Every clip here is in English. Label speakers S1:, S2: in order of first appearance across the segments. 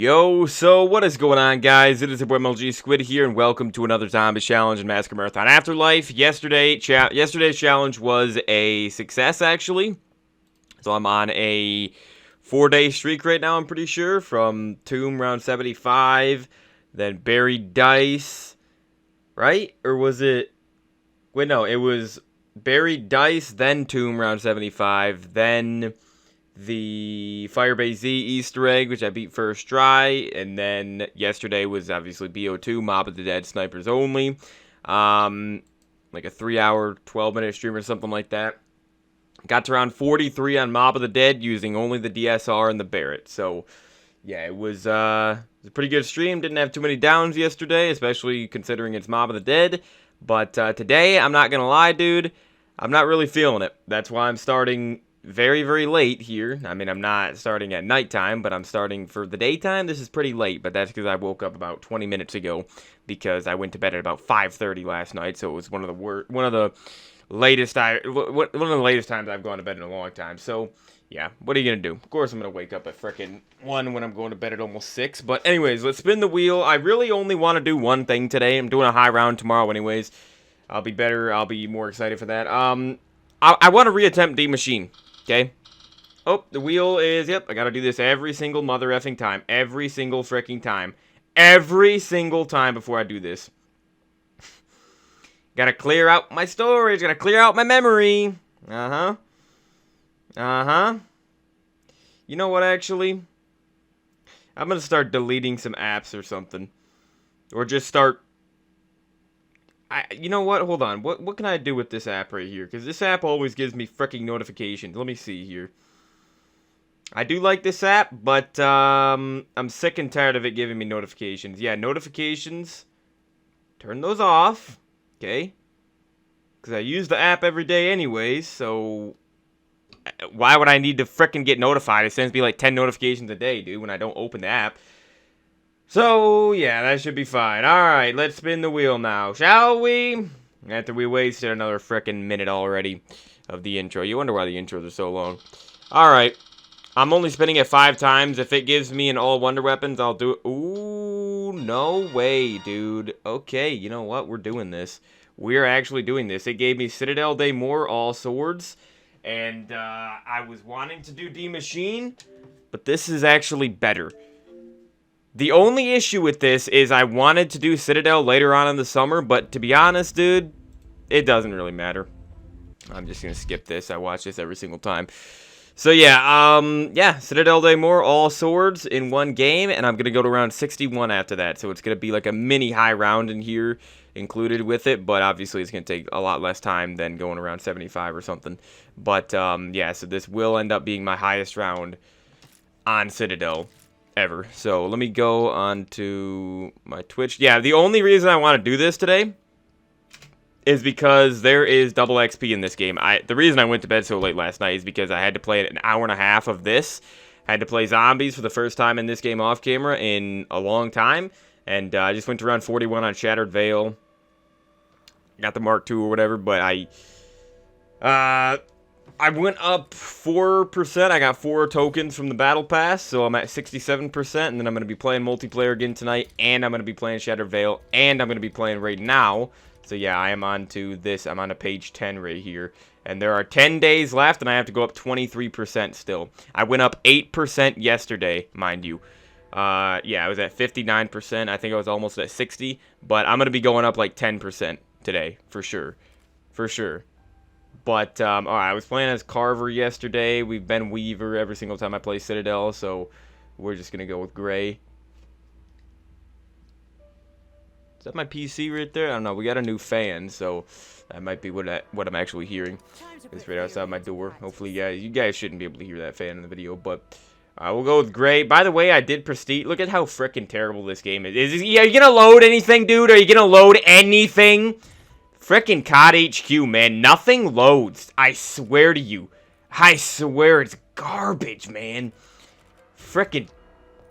S1: Yo, so what is going on, guys? It is your boy MLG Squid here, and welcome to another Zombie Challenge and Massacre Marathon Afterlife. Yesterday's challenge was a success, actually. So I'm on a 4-day streak right now, I'm pretty sure, from Tomb round 75, then Buried Dice, right? Or was it... Wait, no, it was Buried Dice, then Tomb round 75, then the Firebase Z Easter egg, which I beat first try, and then yesterday was obviously BO2, Mob of the Dead, Snipers Only, like a 3-hour, 12-minute stream or something like that. Got to round 43 on Mob of the Dead using only the DSR and the Barrett, so yeah, it was a pretty good stream. Didn't have too many downs yesterday, especially considering it's Mob of the Dead, but today, I'm not gonna lie, dude, I'm not really feeling it. That's why I'm starting very, very late here. I mean, I'm not starting at nighttime, but I'm starting for the daytime. This is pretty late, but that's because I woke up about 20 minutes ago because I went to bed at about 5:30 last night, so it was one of the latest times I've gone to bed in a long time. So, yeah, what are you going to do? Of course, I'm going to wake up at frickin' 1 when I'm going to bed at almost 6. But anyways, let's spin the wheel. I really only want to do one thing today. I'm doing a high round tomorrow anyways. I'll be better. I'll be more excited for that. I want to reattempt D Machine. Okay. Oh, the wheel is, yep, I gotta do this every single mother effing time. Every single freaking time. Every single time before I do this. Gotta clear out my storage. Gotta clear out my memory. Uh-huh. Uh-huh. You know what, actually? I'm gonna start deleting some apps or something. Or just start... you know what? Hold on. What can I do with this app right here? Because this app always gives me freaking notifications. Let me see here. I do like this app, but I'm sick and tired of it giving me notifications. Yeah, notifications. Turn those off. Okay. Because I use the app every day anyways, so... Why would I need to freaking get notified? It sends me like 10 notifications a day, dude, when I don't open the app. So, yeah, that should be fine. Alright, let's spin the wheel now, shall we? After we wasted another frickin' minute already of the intro. You wonder why the intros are so long. Alright, I'm only spinning it 5 times. If it gives me an all wonder weapons, I'll do it. Ooh, no way, dude. Okay, you know what? We're doing this. We're actually doing this. It gave me Citadelle Day More, all swords. And, I was wanting to do D Machine, but this is actually better. The only issue with this is I wanted to do Citadelle later on in the summer, but to be honest, dude, it doesn't really matter. I'm just going to skip this. I watch this every single time. So, yeah, Citadelle Day More, all swords in one game, and I'm going to go to round 61 after that. So it's going to be like a mini high round in here included with it, but obviously it's going to take a lot less time than going around 75 or something. But, yeah, so this will end up being my highest round on Citadelle ever. So let me go on to my Twitch. Yeah, the only reason I want to do this today is because there is double XP in this game. The reason I went to bed so late last night is because I had to play an hour and a half of this. I had to play zombies for the first time in this game off camera in a long time. And I just went to round 41 on Shattered Veil. Got the Mark II or whatever, but I went up 4%. I got 4 tokens from the Battle Pass, so I'm at 67%, and then I'm going to be playing multiplayer again tonight, and I'm going to be playing Shattered Veil, and I'm going to be playing right now. So yeah, I am on to this. I'm on to page 10 right here, and there are 10 days left, and I have to go up 23% still. I went up 8% yesterday, mind you. Yeah, I was at 59%. I think I was almost at 60, but I'm going to be going up like 10% today, for sure. For sure. But, alright, I was playing as Carver yesterday. We've been Weaver every single time I play Citadelle, so we're just going to go with Gray. Is that my PC right there? I don't know. We got a new fan, so that might be what I'm actually hearing. It's right outside my door. Hopefully, you guys shouldn't be able to hear that fan in the video, but we'll go with Gray. By the way, I did Prestige. Look at how freaking terrible this game is. Are you going to load anything, dude? Are you going to load anything? Frickin' COD HQ, man. Nothing loads. I swear to you. I swear it's garbage, man. Frickin'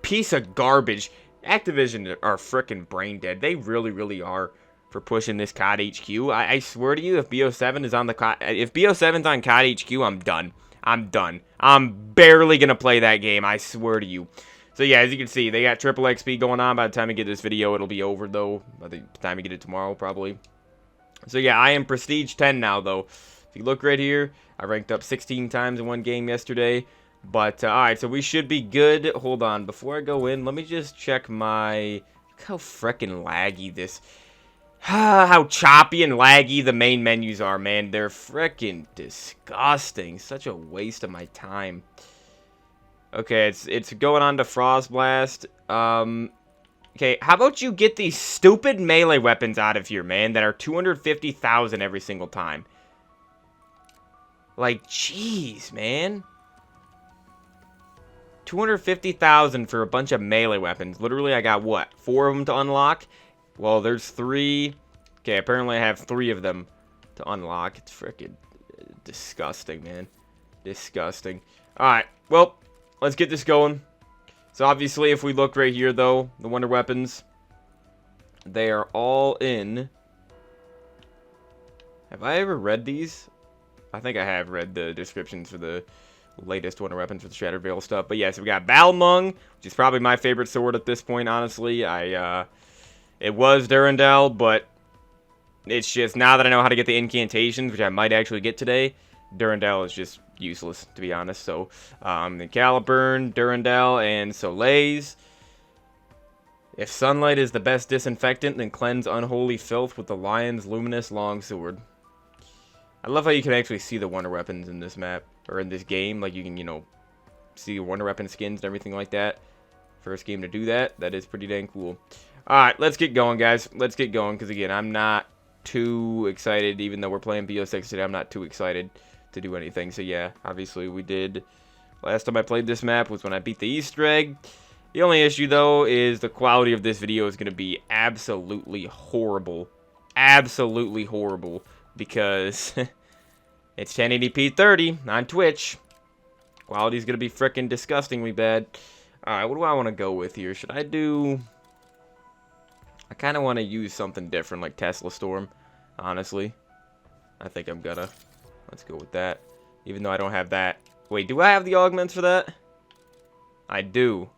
S1: piece of garbage. Activision are frickin' brain dead. They really, really are for pushing this COD HQ. I swear to you, if BO7 is on the if BO7's on COD HQ, I'm done. I'm done. I'm barely gonna play that game. I swear to you. So yeah, as you can see, they got triple XP going on. By the time I get this video, it'll be over, though. By the time I get it tomorrow, probably. So yeah, I am Prestige 10 now, though. If you look right here, I ranked up 16 times in one game yesterday. But, alright, so we should be good. Hold on, before I go in, let me just check my... Look how freaking laggy this... how choppy and laggy the main menus are, man. They're freaking disgusting. Such a waste of my time. Okay, it's going on to Frost Blast. Okay, how about you get these stupid melee weapons out of here, man, that are 250,000 every single time. Like, jeez, man. 250,000 for a bunch of melee weapons. Literally, I got, what, 4 of them to unlock? Well, there's 3. Okay, apparently I have 3 of them to unlock. It's freaking disgusting, man. Disgusting. Alright, well, let's get this going. So, obviously, if we look right here, though, the Wonder Weapons, they are all in. Have I ever read these? I think I have read the descriptions for the latest Wonder Weapons for the Shattered Veil stuff. But, yeah, so we got Balmung, which is probably my favorite sword at this point, honestly. It was Durandal, but it's just, now that I know how to get the incantations, which I might actually get today, Durandal is just useless, to be honest. So, the Caliburn, Durandal, and Soleil's. If sunlight is the best disinfectant, then cleanse unholy filth with the Lion's luminous longsword. I love how you can actually see the Wonder Weapons in this map, or in this game. Like, you can, you know, see your Wonder Weapon skins and everything like that. First game to do that. That is pretty dang cool. Alright, let's get going, guys. Let's get going, because, again, I'm not too excited. Even though we're playing BO6 today, I'm not too excited to do anything. So yeah, obviously we did. Last time I played this map was when I beat the Easter egg. The only issue, though, is the quality of this video is going to be absolutely horrible. Absolutely horrible. Because it's 1080p 30 on Twitch. Quality is going to be freaking disgustingly bad. Alright, what do I want to go with here? Should I do... I kind of want to use something different, like Tesla Storm, honestly. I think I'm gonna. Let's go with that. Even though I don't have that. Wait, do I have the augments for that? I do.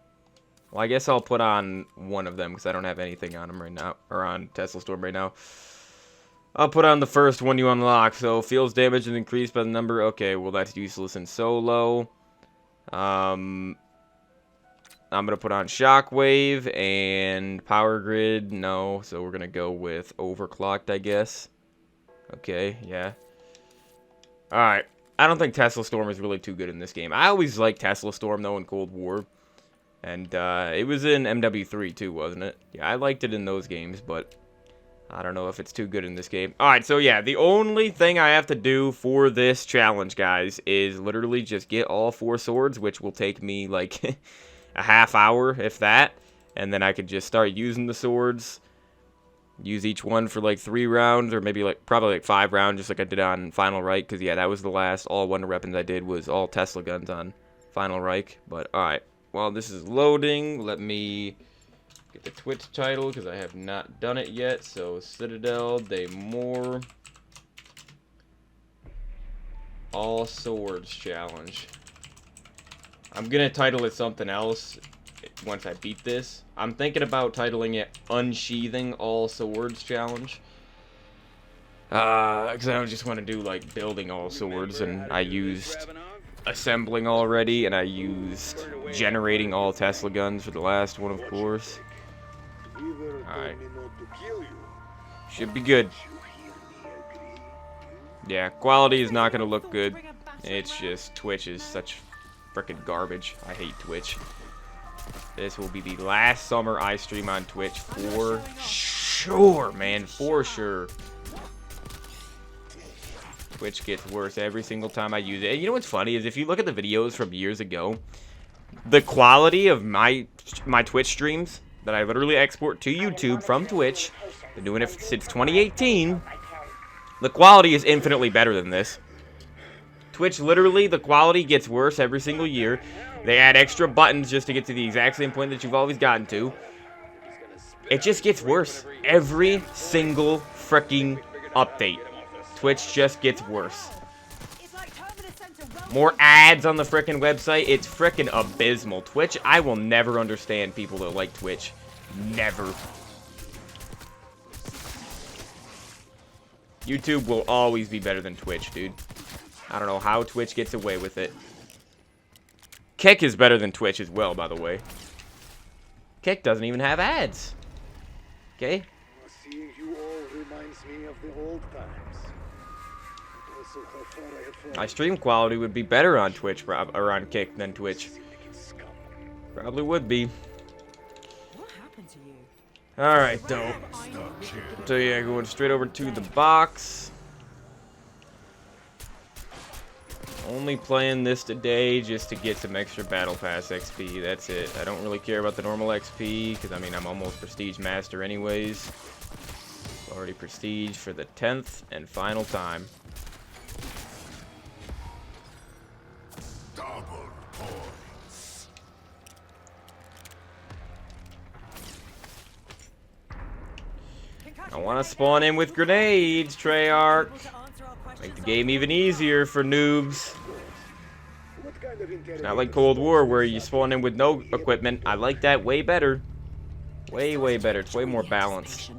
S1: Well, I guess I'll put on one of them, because I don't have anything on them right now. Or on Tesla Storm right now. I'll put on the first one you unlock. So, feels damage is increased by the number. Okay, well, that's useless in solo. I'm going to put on Shockwave and Power Grid. No, so we're going to go with Overclocked, I guess. Okay, yeah. Alright, I don't think Tesla Storm is really too good in this game. I always liked Tesla Storm, though, in Cold War. And it was in MW3, too, wasn't it? Yeah, I liked it in those games, but I don't know if it's too good in this game. Alright, so yeah, the only thing I have to do for this challenge, guys, is literally just get all 4 swords, which will take me, like... a half hour, if that, and then I could just start using the swords, use each one for like 3 rounds, or maybe like probably like 5 rounds, just like I did on Final Reich, because yeah, that was the last all Wonder Weapons I did, was all Tesla guns on Final Reich. But alright, while this is loading, let me get the Twitch title, because I have not done it yet. So Citadelle de More All Swords Challenge. I'm going to title it something else once I beat this. I'm thinking about titling it Unsheathing All Swords Challenge. Because I don't just want to do, like, building all swords, and I used assembling already, and I used generating all Tesla guns for the last one, of course. Alright. Should be good. Yeah, quality is not going to look good. It's just Twitch is such... freaking garbage. I hate Twitch. This will be the last summer I stream on Twitch for sure, man. For sure. Twitch gets worse every single time I use it. And you know what's funny is if you look at the videos from years ago, the quality of my Twitch streams that I literally export to YouTube from Twitch, been doing it since 2018, the quality is infinitely better than this. Twitch, literally, the quality gets worse every single year. They add extra buttons just to get to the exact same point that you've always gotten to. It just gets worse. Every single freaking update. Twitch just gets worse. More ads on the frickin' website. It's frickin' abysmal. Twitch, I will never understand people that like Twitch. Never. YouTube will always be better than Twitch, dude. I don't know how Twitch gets away with it. Kick is better than Twitch as well, by the way. Kick doesn't even have ads. Okay?
S2: Seeing you all reminds me of the old times. Also, how far I have fallen.
S1: My stream quality would be better on Twitch or on Kick than Twitch. Probably would be.
S3: What happened to you?
S1: Alright, though. So yeah, going straight over to the box. Only playing this today just to get some extra Battle Pass XP. That's it. I don't really care about the normal XP, because, I mean, I'm almost Prestige Master anyways. Already Prestige for the 10th and final time.
S2: Double points.
S1: I want to spawn in with grenades, Treyarch. Make the game even easier for noobs. It's not like Cold War where you spawn in with no equipment. I like that way better. Way, way better. It's way more balanced.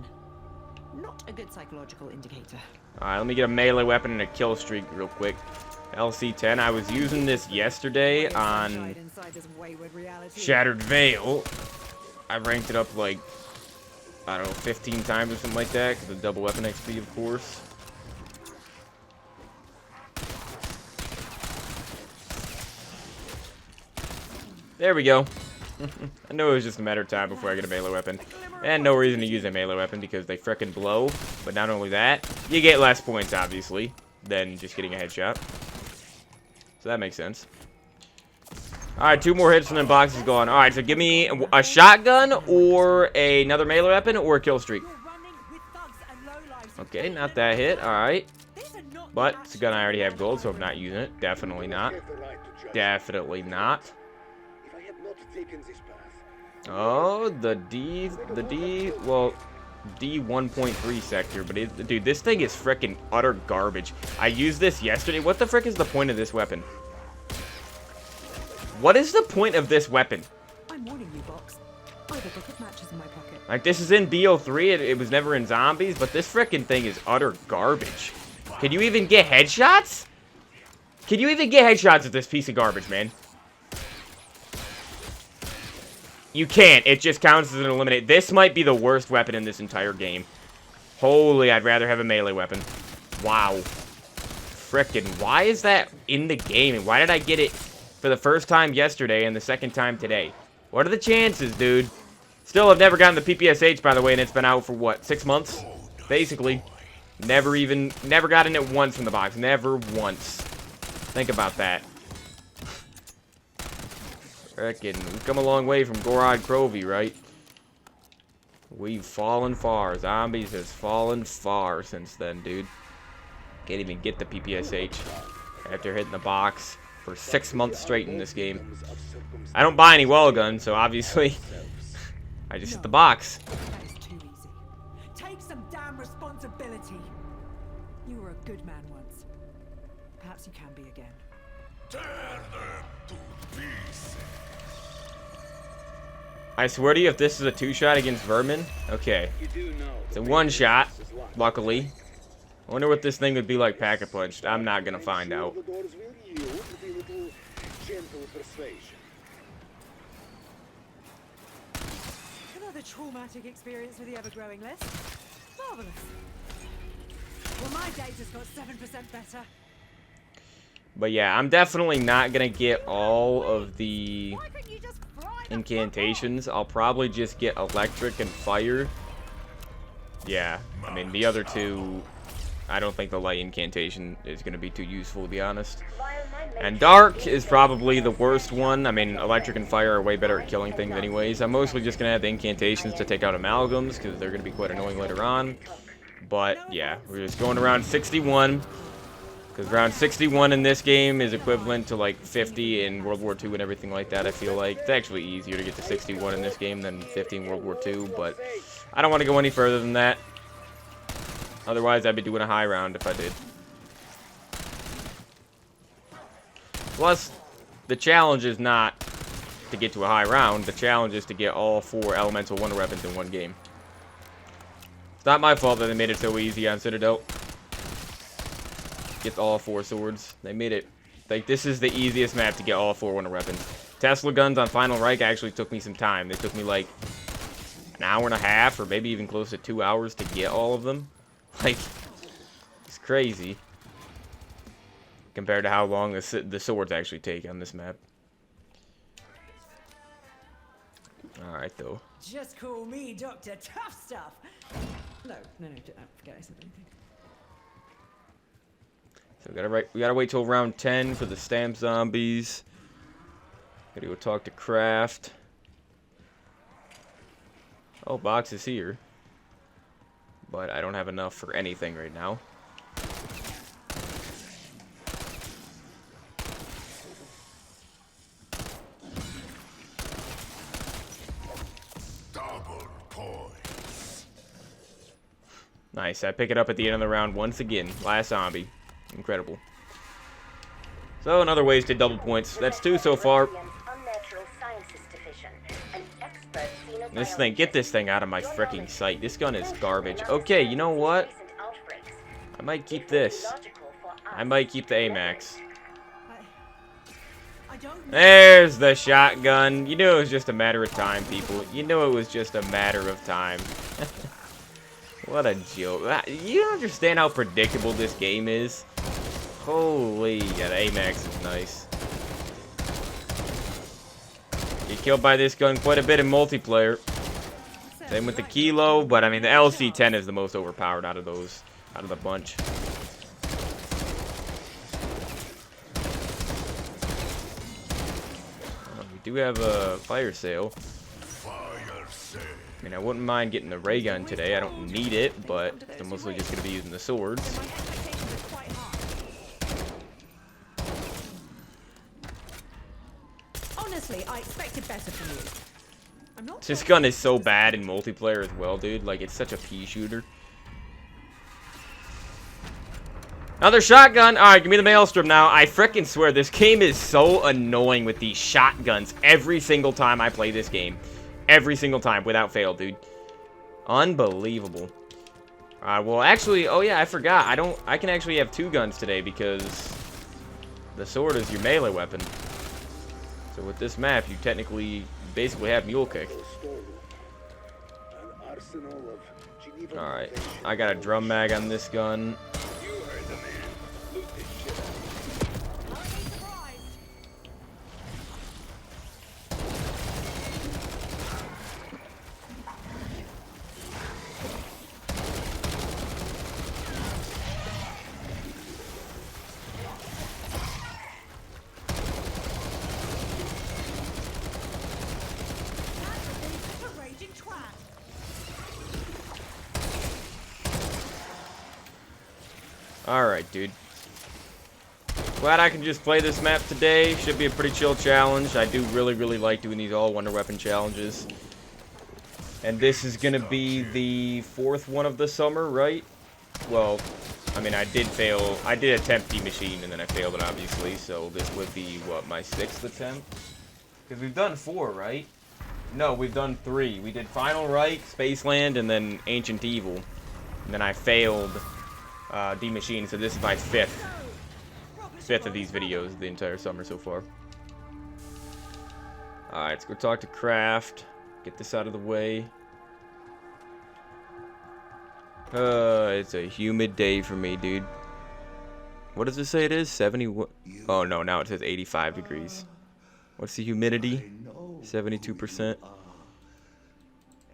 S3: Not a good psychological indicator.
S1: Alright, let me get a melee weapon and a kill streak real quick. LC10. I was using this yesterday on Shattered Veil. I ranked it up like, I don't know, 15 times or something like that. The double weapon XP, of course. There we go. I know it was just a matter of time before I get a melee weapon. And no reason to use a melee weapon because they frickin' blow. But not only that, you get less points, obviously, than just getting a headshot. So that makes sense. Alright, 2 more hits and then box is gone. Alright, so give me a shotgun or another melee weapon or a kill streak. Okay, not that hit. Alright. But it's a gun I already have gold, so I'm not using it. Definitely not. Definitely not. Oh, the D 1.3 sector, but dude, this thing is frickin' utter garbage. I used this yesterday. What the frick is the point of this weapon? What is the point of this weapon?
S3: I'm warning you, Box. I have a book of matches in my pocket.
S1: Like, this is in BO3, it was never in Zombies, but this frickin' thing is utter garbage. Can you even get headshots? Can you even get headshots with this piece of garbage, man? You can't. It just counts as an eliminate. This might be the worst weapon in this entire game. Holy, I'd rather have a melee weapon. Wow. Frickin', why is that in the game? And why did I get it for the first time yesterday and the second time today? What are the chances, dude? Still, I've never gotten the PPSH, by the way, and it's been out for, what, 6 months? Basically. Never gotten it once in the box. Never once. Think about that. Frickin', we've come a long way from Gorod Crovey, right? We've fallen far. Zombies has fallen far since then, dude. Can't even get the PPSH after hitting the box for 6 months straight in this game. I don't buy any wall guns, so obviously I just hit the box.
S3: That is too easy. Take some damn responsibility. You were a good man once. Perhaps you can be again.
S2: Tear them to pieces.
S1: I swear to you, if this is a 2-shot against Vermin, okay. It's a 1-shot, luckily. I wonder what this thing would be like pack-a-punched. I'm not gonna find out.
S3: Another traumatic experience with the ever-growing list. Marvelous. Well, my day just got 7% better.
S1: But yeah, I'm definitely not gonna get all of the incantations. I'll probably just get electric and fire. Yeah, I mean, the other two, I don't think the light incantation is gonna be too useful, to be honest. And dark is probably the worst one. I mean, electric and fire are way better at killing things anyways. I'm mostly just gonna have the incantations to take out amalgams, because they're gonna be quite annoying later on. But yeah, we're just going around 61. Because round 61 in this game is equivalent to like 50 in World War II and everything like that, I feel like. It's actually easier to get to 61 in this game than 50 in World War II, but I don't want to go any further than that. Otherwise, I'd be doing a high round if I did. Plus, the challenge is not to get to a high round. The challenge is to get all 4 elemental wonder weapons in one game. It's not my fault that they made it so easy on Citadelle. Get all 4 swords. They made it. Like, this is the easiest map to get all 4 wonder weapons. Tesla guns on Final Reich actually took me some time. They took me like an hour and a half, or maybe even close to 2 hours to get all of them. Like, it's crazy compared to how long the swords actually take on this map. Alright, though.
S3: Just call me Dr. Tough Stuff. No, forget I said anything.
S1: So we gotta wait till round 10 for the stamp zombies. Gotta go talk to Kraft. Oh, box is here. But I don't have enough for anything right now. Nice, I pick it up at the end of the round once again. Last zombie. Incredible. So, another wasted double points. That's 2 so far. This thing, get this thing out of my freaking sight. This gun is garbage. Okay, you know what? I might keep this. I might keep the AMAX. There's the shotgun. You knew it was just a matter of time, people. You knew it was just a matter of time. What a joke. You don't understand how predictable this game is. Holy, yeah, the AMAX is nice. Get killed by this gun quite a bit in multiplayer. Same with the Kilo, but I mean the LC-10 is the most overpowered out of those, out of the bunch. We do have a fire sale. I mean, I wouldn't mind getting the ray gun today. I don't need it, but I'm mostly just going to be using the swords.
S3: Honestly, I expected better from you. I'm not
S1: This gun is so bad in multiplayer as well, dude. Like, it's such a pea shooter. Another shotgun. All right, give me the Maelstrom now. I frickin' swear, this game is so annoying with these shotguns every single time I play this game. Every single time, without fail, dude. Unbelievable. Well, actually, oh yeah, I forgot. I can actually have 2 guns today because the sword is your melee weapon. So with this map, you technically basically have mule kick. Alright, I got a drum mag on this gun. Alright, dude. Glad I can just play this map today. Should be a pretty chill challenge. I do really, really like doing these all wonder weapon challenges. And this is gonna be the 4th one of the summer, right? Well, I mean, I did fail. I did attempt D-Machine, and then I failed it, obviously. So this would be, what, my 6th attempt? Because we've done 4, right? No, we've done 3. We did Final Reich, Spaceland, and then Ancient Evil. And then I failed D-Machine, so this is my 5th of these videos the entire summer so far. Alright, let's go talk to Kraft. Get this out of the way. It's a humid day for me, dude. What does it say it is? 71? Oh, no, now it says 85 degrees. What's the humidity? 72%.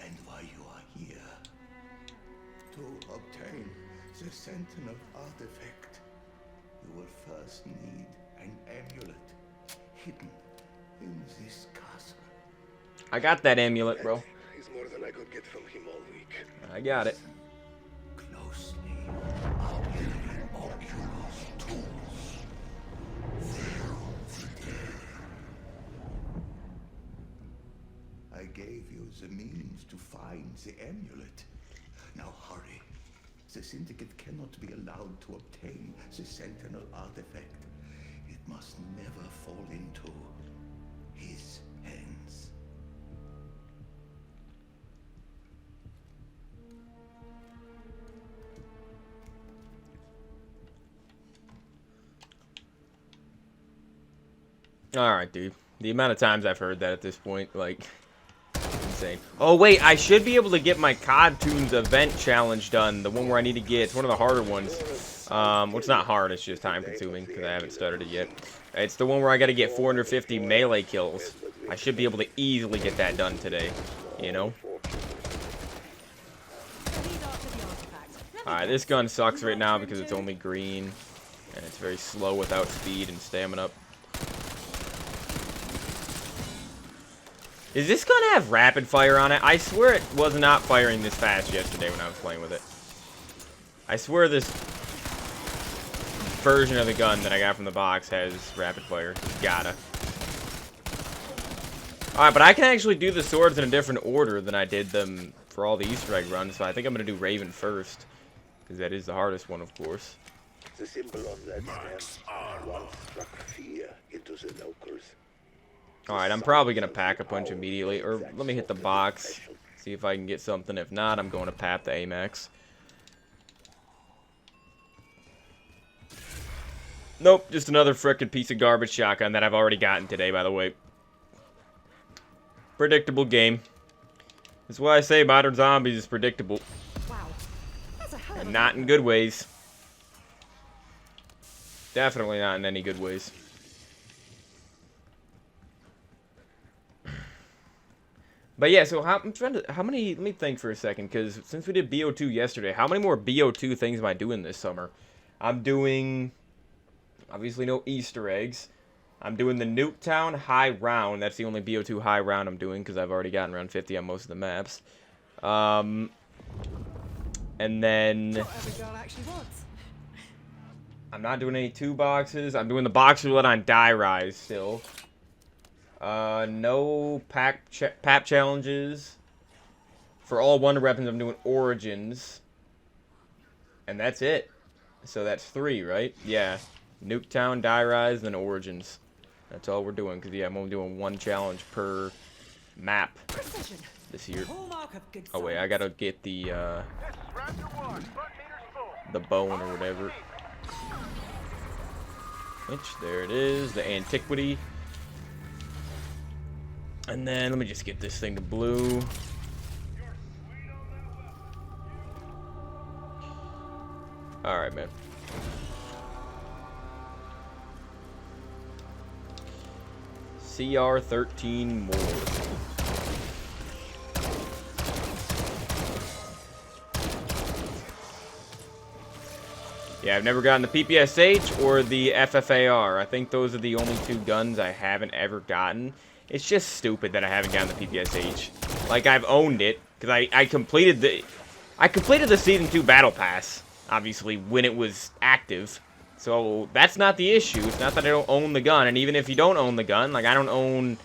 S4: And why you are here. To obtain the Sentinel artifact, you will first need an amulet hidden in this castle.
S1: I got that amulet, bro.
S2: Is more than I could get from him all week.
S1: I got it.
S4: Closely are hidden Oculus tools. I gave you the means to find the amulet. Now hurry. The Syndicate cannot be allowed to obtain the Sentinel artifact. It must never fall into his hands.
S1: Alright, dude. The amount of times I've heard that at this point, like, insane. Oh, wait, I should be able to get my COD Tunes event challenge done. The one where I need to get, it's one of the harder ones. Well, it's not hard, it's just time consuming, because I haven't started it yet. It's the one where I gotta get 450 melee kills. I should be able to easily get that done today, you know? Alright, this gun sucks right now because it's only green. And it's very slow without speed and stamina. Is this gun have rapid fire on it? I swear it was not firing this fast yesterday when I was playing with it. I swear this version of the gun that I got from the box has rapid fire. Gotta. Alright, but I can actually do the swords in a different order than I did them for all the Easter egg runs, so I think I'm going to do Raven first. Because that is the hardest one, of course.
S2: The symbol on that stamp once struck fear into the locals.
S1: Alright, I'm probably going to pack a punch immediately. Or let me hit the box. See if I can get something. If not, I'm going to pap the AMAX. Nope, just another frickin' piece of garbage shotgun that I've already gotten today, by the way. Predictable game. That's why I say Modern Zombies is predictable.
S3: Wow. That's a hell of a
S1: And not in good ways. Definitely not in any good ways. But yeah, so how many, let me think for a second, because since we did BO2 yesterday, how many more BO2 things am I doing this summer? I'm doing, obviously no Easter eggs. I'm doing the Nuketown High Round. That's the only BO2 High Round I'm doing, because I've already gotten around 50 on most of the maps. And then
S3: Not every girl actually wants.
S1: I'm not doing any 2 boxes. I'm doing the box roulette on Die Rise still. No pap challenges. For all Wonder Weapons, I'm doing Origins. And that's it. So that's 3, right? Yeah. Nuketown, Die Rise, then Origins. That's all we're doing. Because, yeah, I'm only doing 1 challenge per map
S3: Precision.
S1: this year.
S3: Hallmark of good
S1: Oh, wait, I
S3: science.
S1: gotta get the bone or whatever. Which, there it is. The Antiquity. And then, let me just get this thing to blue. Alright, man. CR13 more. Yeah, I've never gotten the PPSH or the FFAR. I think those are the only 2 guns I haven't ever gotten. It's just stupid that I haven't gotten the PPSH. Like, I've owned it, because I completed the Season 2 Battle Pass, obviously, when it was active. So, that's not the issue. It's not that I don't own the gun, and even if you don't own the gun, like, I don't own...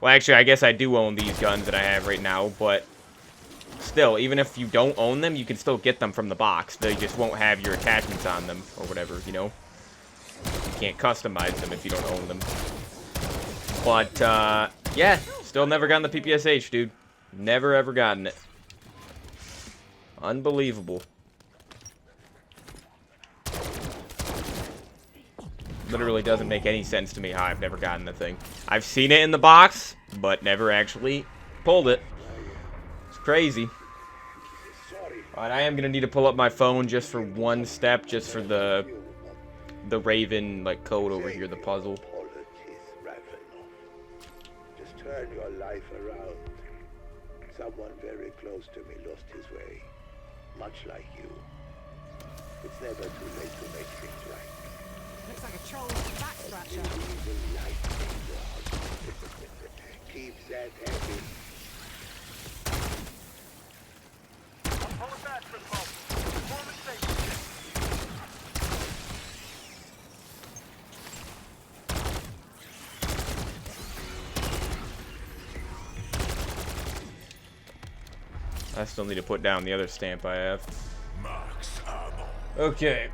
S1: Well, actually, I guess I do own these guns that I have right now, but... Still, even if you don't own them, you can still get them from the box. They just won't have your attachments on them, or whatever, you know? You can't customize them if you don't own them. But, yeah, still never gotten the PPSH, dude. Never, ever gotten it. Unbelievable. Literally doesn't make any sense to me how I've never gotten the thing. I've seen it in the box, but never actually pulled it. It's crazy. Alright, I am going to need to pull up my phone just for one step, just for the Raven, like, code over here, the puzzle.
S2: Just turn your life around. Someone very close to me lost his way, much like you. It's never too late to make things right.
S3: Looks like a troll's back scratcher.
S2: Keep that happy.
S1: I still need to put down the other stamp I have. Okay.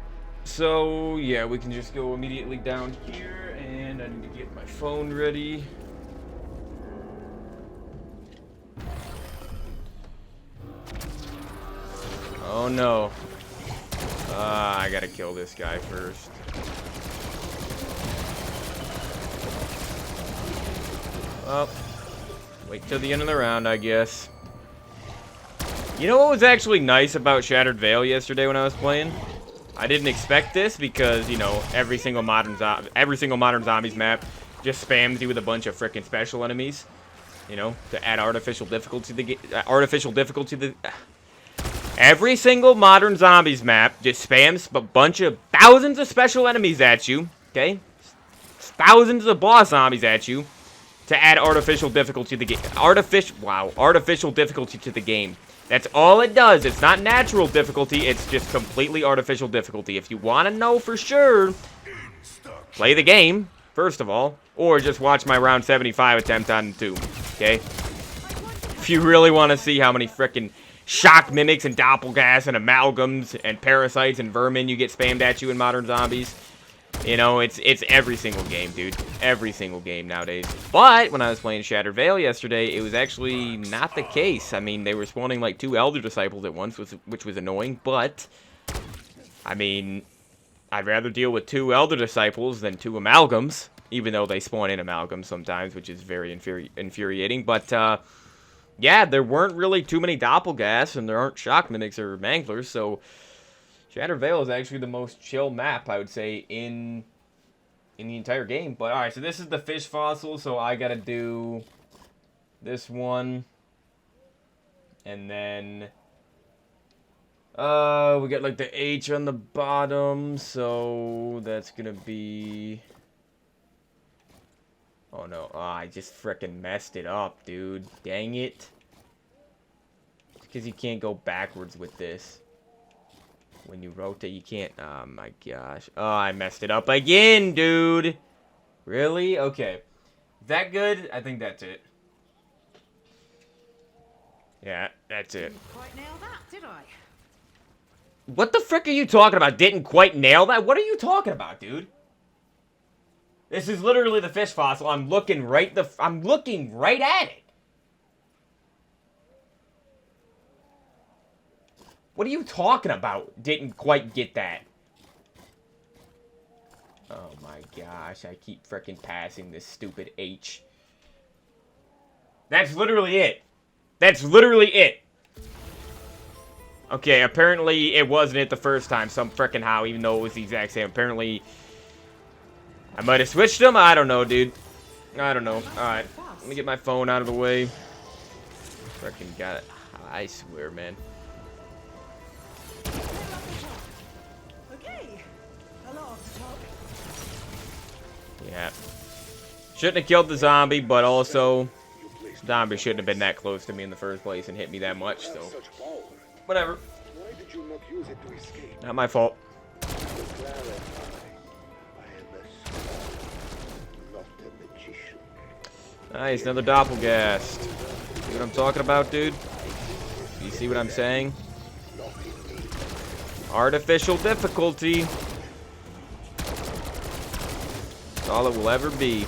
S1: So, yeah, we can just go immediately down here, and I need to get my phone ready. Oh no. I gotta kill this guy first. Well, wait till the end of the round, I guess. You know what was actually nice about Shattered Veil yesterday when I was playing? I didn't expect this because, you know, every single modern zombies map just spams you with a bunch of freaking special enemies, you know, to add artificial difficulty to the Every single modern zombies map just spams a bunch of thousands of special enemies at you, okay? Thousands of boss zombies at you to add artificial difficulty to the game. Artificial difficulty to the game. That's all it does. It's not natural difficulty. It's just completely artificial difficulty. If you want to know for sure, play the game, first of all, or just watch my round 75 attempt on 2, okay? If you really want to see how many frickin' shock mimics and doppelgas and amalgams and parasites and vermin you get spammed at you in modern zombies, you know, it's every single game, dude. Every single game nowadays. But when I was playing Shattered Veil yesterday, it was actually not the case. I mean, they were spawning like 2 Elder Disciples at once, which was annoying. But, I mean, I'd rather deal with 2 Elder Disciples than 2 Amalgams, even though they spawn in Amalgams sometimes, which is very infuriating. But, yeah, there weren't really too many Doppelgas, and there aren't Shock Mimics or Manglers, so Shattered Veil is actually the most chill map, I would say, in the entire game. But, alright, so this is the fish fossil, so I gotta do this one. And then, we got, like, the H on the bottom, so that's gonna be... Oh, no. Oh, I just frickin' messed it up, dude. Dang it. It's because you can't go backwards with this. When you rotate, you can't... Oh, my gosh. Oh, I messed it up again, dude. Really? Okay. Is that good? I think that's it. Yeah, that's it.
S3: Didn't quite nail that, did I?
S1: What the frick are you talking about? Didn't quite nail that? What are you talking about, dude? This is literally the fish fossil. I'm looking right at it. What are you talking about? Didn't quite get that. Oh my gosh, I keep frickin' passing this stupid H. That's literally it. That's literally it. Okay, apparently it wasn't it the first time, some frickin' how, even though it was the exact same. Apparently, I might have switched them. I don't know, dude. I don't know. Alright, let me get my phone out of the way. Frickin' got it. I swear, man.
S3: Okay. A lot of the talk.
S1: Yeah. Shouldn't have killed the zombie, but also, the zombie shouldn't have been that close to me in the first place and hit me that much, so. Whatever.
S2: Why did you not use it to escape?
S1: Not my fault.
S2: To clarify, I am a scholar, not a magician.
S1: Nice, another doppelgast. See what I'm talking about, dude? You see what I'm saying? Artificial difficulty. That's all it will ever be.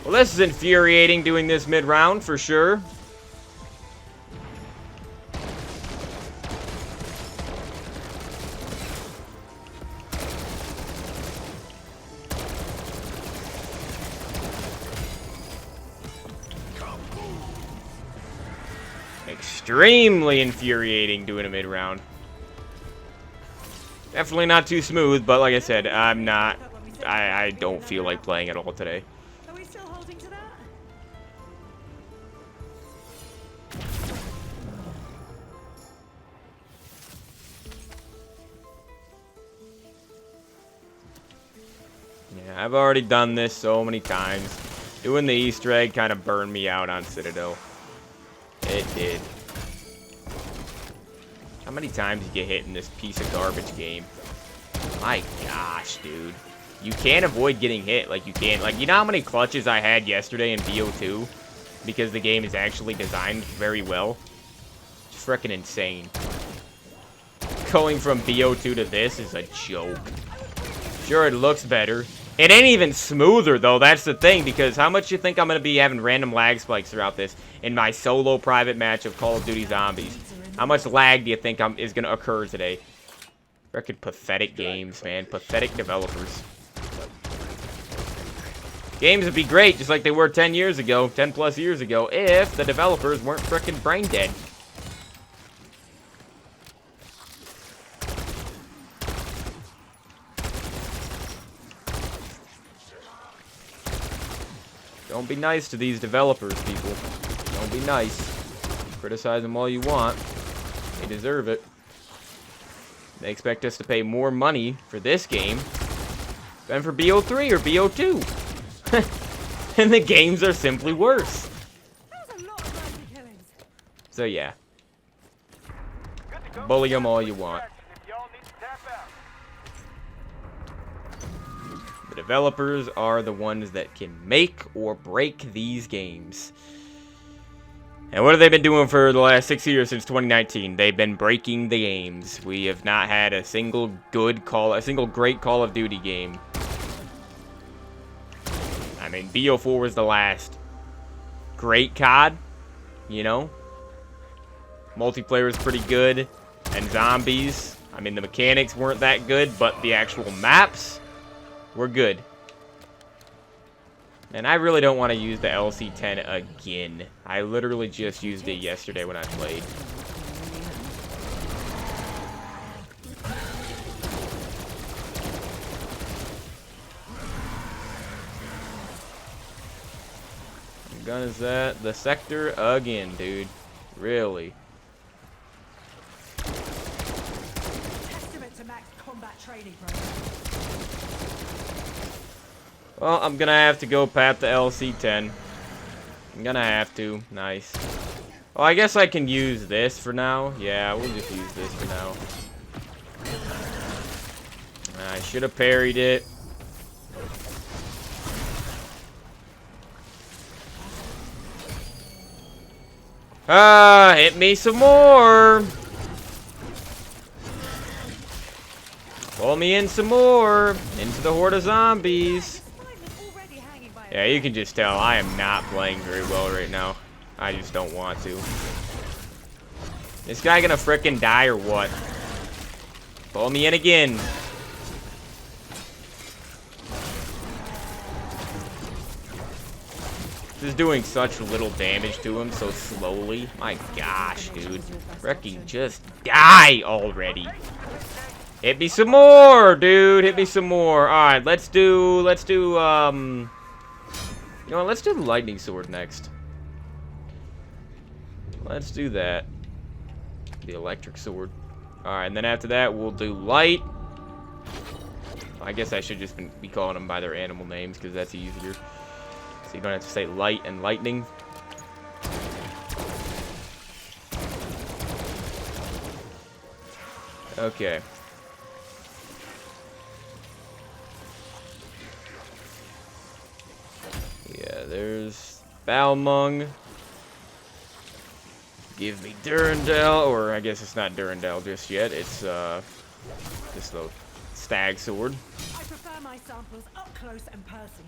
S1: Well, this is infuriating doing this mid-round for sure. Extremely infuriating doing a mid-round. Definitely not too smooth, but like I said, I don't feel like playing at all today.
S3: Are we still holding to that?
S1: Yeah, I've already done this so many times. Doing the Easter egg kind of burned me out on Citadelle. It did. How many times you get hit in this piece of garbage game? My gosh, dude. You can't avoid getting hit like you can. Like, you know how many clutches I had yesterday in BO2? Because the game is actually designed very well. It's freaking insane. Going from BO2 to this is a joke. Sure, it looks better. It ain't even smoother, though. That's the thing, because how much you think I'm going to be having random lag spikes throughout this in my solo private match of Call of Duty Zombies? How much lag do you think is going to occur today? Freaking pathetic games, man. Pathetic developers. Games would be great, just like they were 10 years ago, 10 plus years ago, if the developers weren't freaking brain dead. Don't be nice to these developers, people. Don't be nice. Criticize them all you want. They deserve it. They expect us to pay more money for this game than for BO3 or BO2. And the games are simply worse. So yeah. Bully them all you want. The developers are the ones that can make or break these games. And what have they been doing for the last 6 years since 2019? They've been breaking the games. We have not had a single great Call of Duty game. I mean, BO4 was the last great COD, you know? Multiplayer was pretty good. And zombies, I mean, the mechanics weren't that good, but the actual maps were good. And I really don't want to use the LC-10 again. I literally just used it yesterday when I played. What gun is that? The sector again, dude. Really?
S3: Testament to Mac's combat training program.
S1: Well, I'm gonna have to go pat the LC-10. I'm gonna have to. Nice. Oh, I guess I can use this for now. Yeah, we'll just use this for now. I should have parried it. Hit me some more. Pull me in some more. Into the horde of zombies. Yeah, you can just tell I am not playing very well right now. I just don't want to. This guy gonna frickin' die or what? Pull me in again. This is doing such little damage to him so slowly. My gosh, dude. Frickin' just die already. Hit me some more, dude. Hit me some more. Alright, let's do, you know what, let's do the lightning sword next. Let's do that. The electric sword. Alright, and then after that, we'll do light. I guess I should just be calling them by their animal names, because that's easier. So you don't have to say light and lightning. Okay. Yeah, there's Balmung. Give me Durandal, or I guess it's not Durandal just yet. It's just the stag sword.
S3: I prefer my samples up close and personal.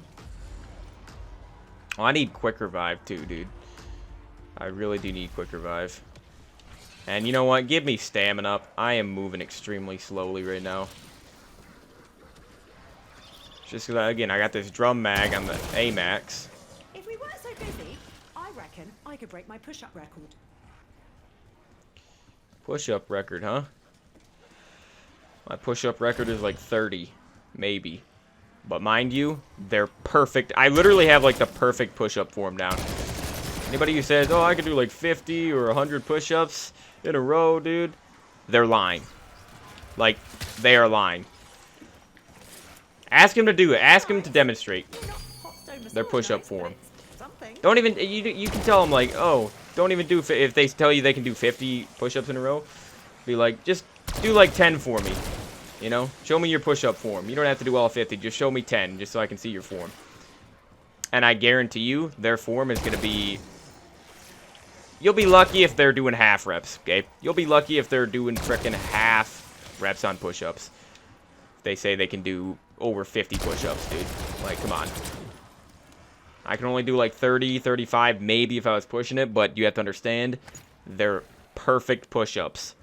S1: Oh, I need quick revive too, dude. I really do need quick revive. And you know what? Give me stamina up. I am moving extremely slowly right now. Just because, again, I got this drum mag on the AMAX.
S3: If we weren't so busy, I reckon I could break my push-up record.
S1: Push-up record, huh? My push-up record is like 30, maybe. But mind you, they're perfect. I literally have like the perfect push-up form down. Anybody who says, oh, I can do like 50 or 100 push-ups in a row, dude, they're lying. Like, they are lying. Ask him to do it. Ask him to demonstrate their push-up form. Don't even, you can tell them like, oh, don't even do, if they tell you they can do 50 push-ups in a row, Be like, just do like 10 for me. You know? Show me your push-up form. You don't have to do all 50. Just show me 10, just so I can see your form. And I guarantee you, their form is going to be... You'll be lucky if they're doing half reps, okay? You'll be lucky if they're doing frickin' half reps on push-ups. They say they can do over 50 push-ups, dude. Like, come on. I can only do like 30, 35, maybe if I was pushing it, but you have to understand, they're perfect push-ups.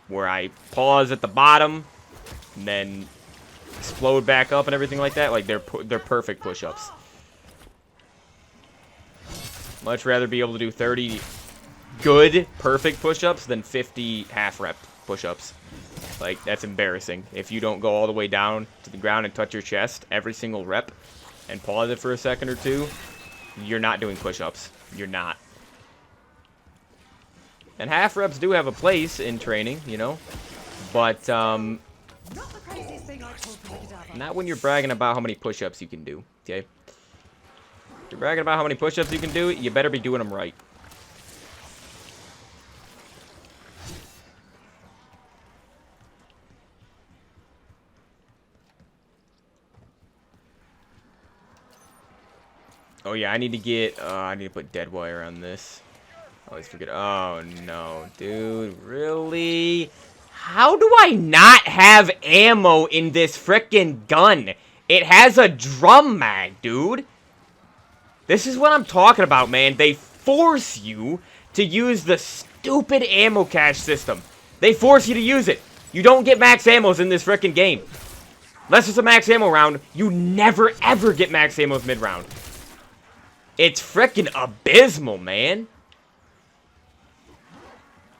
S1: Where I pause at the bottom, and then explode back up and everything like that. Like, they're perfect push-ups. Much rather be able to do 30 good, perfect push-ups than 50 half-rep push-ups. Like, that's embarrassing. If you don't go all the way down to the ground and touch your chest every single rep and pause it for a second or two, you're not doing push-ups. You're not. And half-reps do have a place in training, you know? But,
S3: Not the craziest thing I've told from the cadaver.
S1: not when you're bragging about how many push-ups you can do, okay? If you're bragging about how many push-ups you can do, you better be doing them right. Oh yeah, I need to get, I need to put dead wire on this. I always forget. Oh no, dude, really? How do I not have ammo in this frickin' gun? It has a drum mag, dude. This is what I'm talking about, man. They force you to use the stupid ammo cache system. They force you to use it. You don't get max ammos in this frickin' game. Unless it's a max ammo round, you never ever get max ammos mid-round. It's frickin' abysmal, man.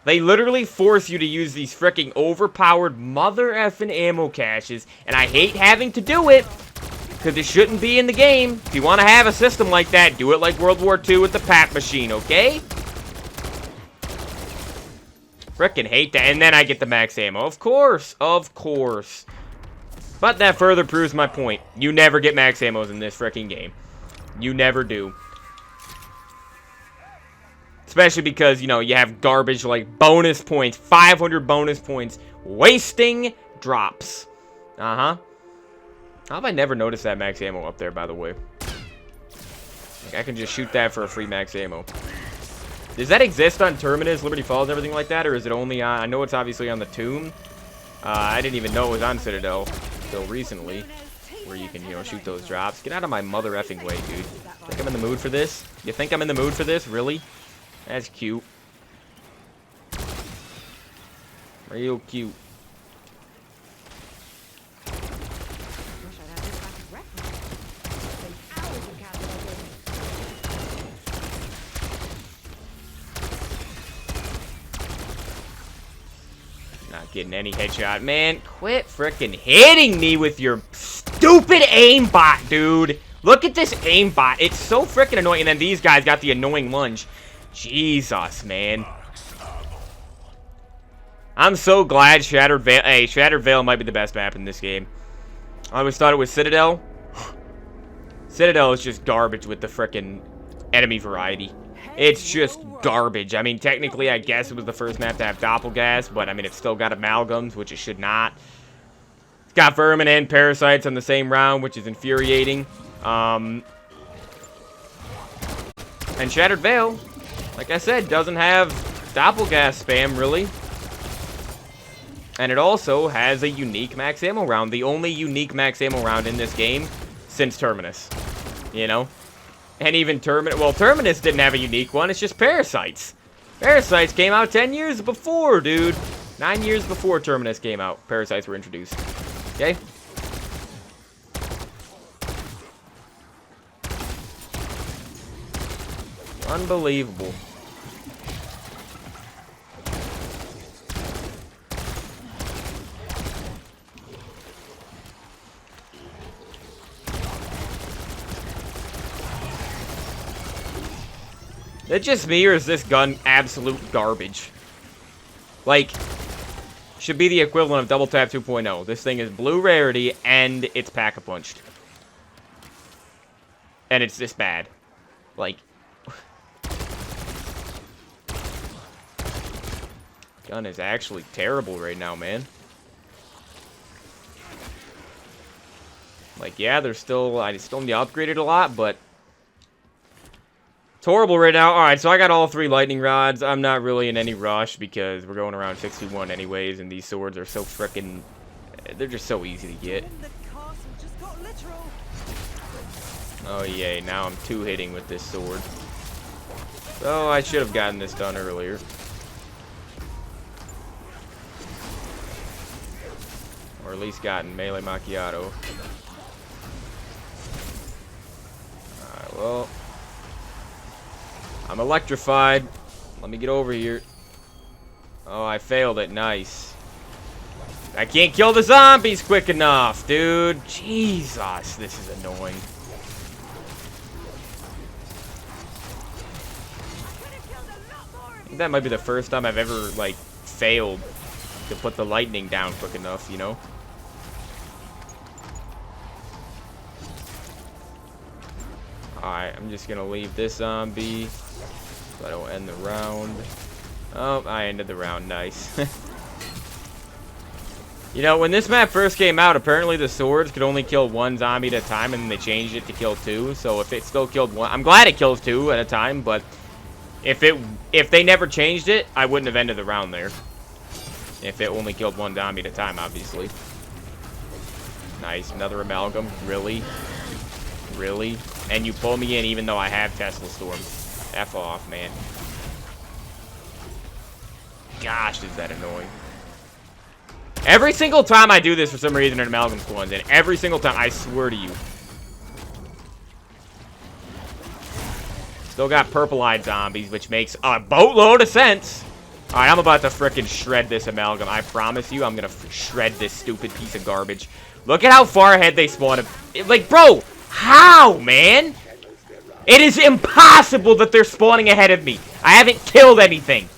S1: They literally force you to use these frickin' overpowered mother effing ammo caches, and I hate having to do it, because it shouldn't be in the game. If you want to have a system like that, do it like World War II with the PAP machine, okay? Frickin' hate that. And then I get the max ammo. Of course. Of course. But that further proves my point. You never get max ammos in this frickin' game. You never do. Especially because, you know, you have garbage like bonus points. 500 bonus points. Wasting drops. Uh-huh. How have I never noticed that max ammo up there, by the way? Like, I can just shoot that for a free max ammo. Does that exist on Terminus, Liberty Falls, everything like that? Or is it only on... I know it's obviously on the Tomb. I didn't even know it was on Citadelle until recently. Where you can, you know, shoot those drops. Get out of my mother effing way, dude. Think I'm in the mood for this? You think I'm in the mood for this? Really? That's cute. Real cute. Not getting any headshot. Man, quit frickin' hitting me with your stupid aimbot, dude. Look at this aimbot. It's so frickin' annoying. And then these guys got the annoying lunge. Jesus, man. I'm so glad Shattered Veil... Hey, Shattered Veil might be the best map in this game. I always thought it was Citadelle. Citadelle is just garbage with the frickin' enemy variety. It's just garbage. I mean, technically, I guess it was the first map to have Doppelgas, but I mean, it's still got amalgams, which it should not. It's got vermin and parasites on the same round, which is infuriating. And Shattered Veil, like I said, doesn't have Doppelgas spam, really. And it also has a unique max ammo round. The only unique max ammo round in this game since Terminus. You know? And even Terminus... Well, Terminus didn't have a unique one. It's just Parasites. Parasites came out 10 years before, dude. 9 years before Terminus came out. Parasites were introduced. Okay? Unbelievable. Is it just me, or is this gun absolute garbage? Like, should be the equivalent of Double Tap 2.0. This thing is blue rarity, and it's pack-a-punched. And it's this bad. Like... Gun is actually terrible right now, man. Like, yeah, I still need to upgrade it a lot, but it's horrible right now. Alright, so I got all 3 lightning rods. I'm not really in any rush because we're going around 61 anyways, and these swords are so frickin'... They're just so easy to get.
S3: The castle just got literal.
S1: Oh, yay. Now I'm 2-hitting with this sword. So I should have gotten this done earlier. Or at least gotten melee macchiato. Alright, well. I'm electrified. Let me get over here. Oh, I failed it. Nice. I can't kill the zombies quick enough, dude. Jesus, this is annoying. I think that might be the first time I've ever, like, failed to put the lightning down quick enough, you know? Alright, I'm just gonna leave this zombie so I don't end the round. Oh, I ended the round. Nice. You know, when this map first came out, apparently the swords could only kill 1 zombie at a time, and then they changed it to kill 2. So if it still killed 1, I'm glad it kills 2 at a time, but if they never changed it, I wouldn't have ended the round there. If it only killed 1 zombie at a time, obviously. Nice, another amalgam. Really? Really? And you pull me in even though I have Tesla Storm. F off, man. Gosh, is that annoying. Every single time I do this, for some reason, an amalgam spawns in. Every single time, I swear to you. Still got purple-eyed zombies, which makes a boatload of sense. Alright, I'm about to frickin' shred this amalgam. I promise you, I'm gonna shred this stupid piece of garbage. Look at how far ahead they spawn. Like, bro, how, man? It is impossible that they're spawning ahead of me. I haven't killed anything.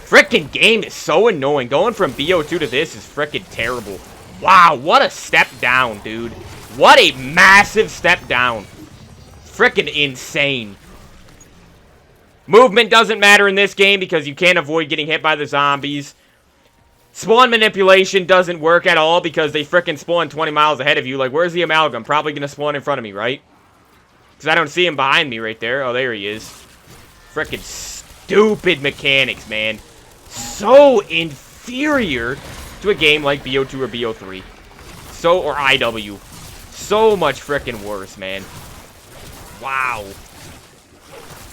S1: Frickin' game is so annoying. Going from BO2 to this is frickin' terrible. Wow, what a step down, dude. What a massive step down. Frickin' insane. Movement doesn't matter in this game because you can't avoid getting hit by the zombies. Spawn manipulation doesn't work at all because they frickin' spawn 20 miles ahead of you. Like, where's the amalgam? Probably gonna spawn in front of me, right? Because I don't see him behind me right there. Oh, there he is. Frickin' stupid mechanics, man. So inferior to a game like BO2 or BO3. Or IW. So much frickin' worse, man. Wow.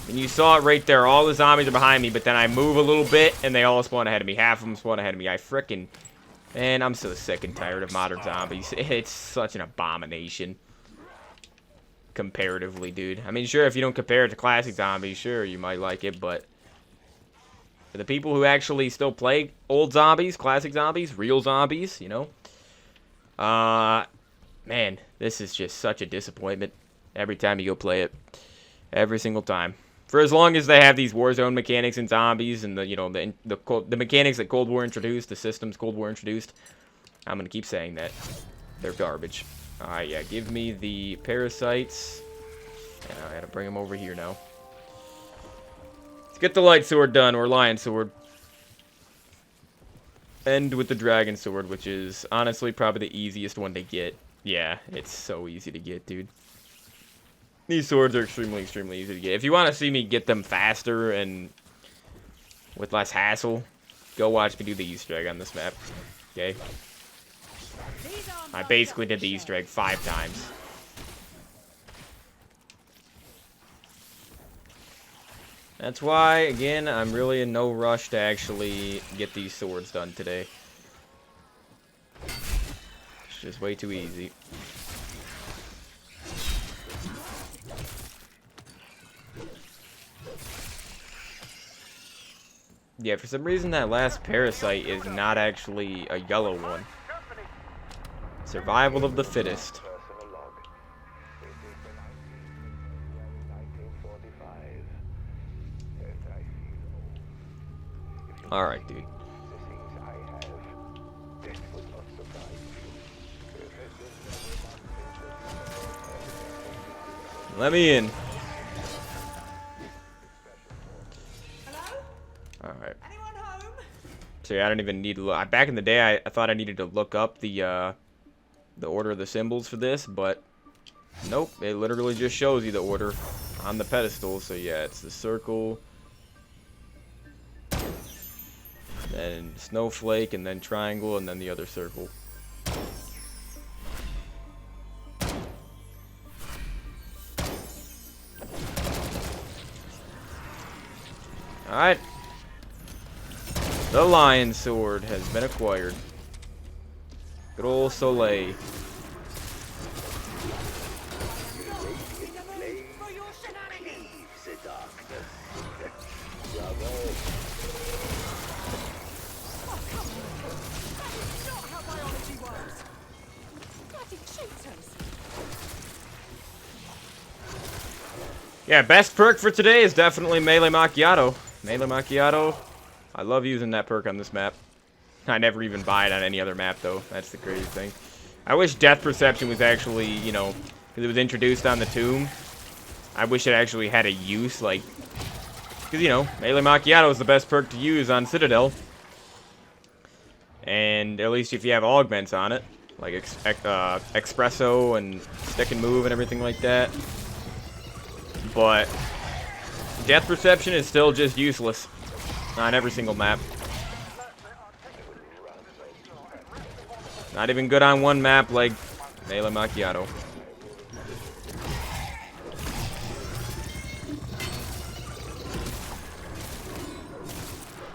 S1: And you saw it right there. All the zombies are behind me, but then I move a little bit, and they all spawn ahead of me. Half of them spawn ahead of me. I frickin'... Man, I'm so sick and tired of modern zombies. It's such an abomination. Comparatively, dude. I mean, sure, if you don't compare it to classic zombies, sure, you might like it, but... For the people who actually still play old zombies, classic zombies, real zombies, you know? Man, this is just such a disappointment every time you go play it. Every single time. For as long as they have these Warzone mechanics and zombies and the, you know, the mechanics that Cold War introduced, the systems Cold War introduced, I'm gonna keep saying that. They're garbage. Alright, yeah, give me the parasites. And I gotta bring them over here now. Let's get the light sword done, or lion sword. End with the dragon sword, which is honestly probably the easiest one to get. Yeah, it's so easy to get, dude. These swords are extremely, extremely easy to get. If you want to see me get them faster and with less hassle, go watch me do the Easter egg on this map. Okay? I basically did the Easter egg 5 times. That's why, again, I'm really in no rush to actually get these swords done today. It's just way too easy. Yeah, for some reason that last parasite is not actually a yellow one. Survival of the fittest. Alright, dude. Let me in. Alright.
S3: Anyone home?
S1: So yeah, I don't even need to look. Back in the day, I thought I needed to look up the order of the symbols for this, but nope. It literally just shows you the order on the pedestal. So yeah, it's the circle, then snowflake, and then triangle, and then the other circle. Alright. The Lion Sword has been acquired. Good old Soleil.
S3: For your shenanigans!
S2: Leave the darkness. Bravo.
S3: Oh, come on! That is not how biology works! Bloody cheaters!
S1: Yeah, best perk for today is definitely Melee Macchiato. Melee Macchiato. I love using that perk on this map. I never even buy it on any other map, though. That's the crazy thing. I wish Death Perception was actually, you know, because it was introduced on the Tomb. I wish it actually had a use, like... Because, you know, Melee Macchiato is the best perk to use on Citadelle. And at least if you have augments on it. Like Espresso and Stick and Move and everything like that. But Death Perception is still just useless on every single map. Not even good on one map like Melee Macchiato.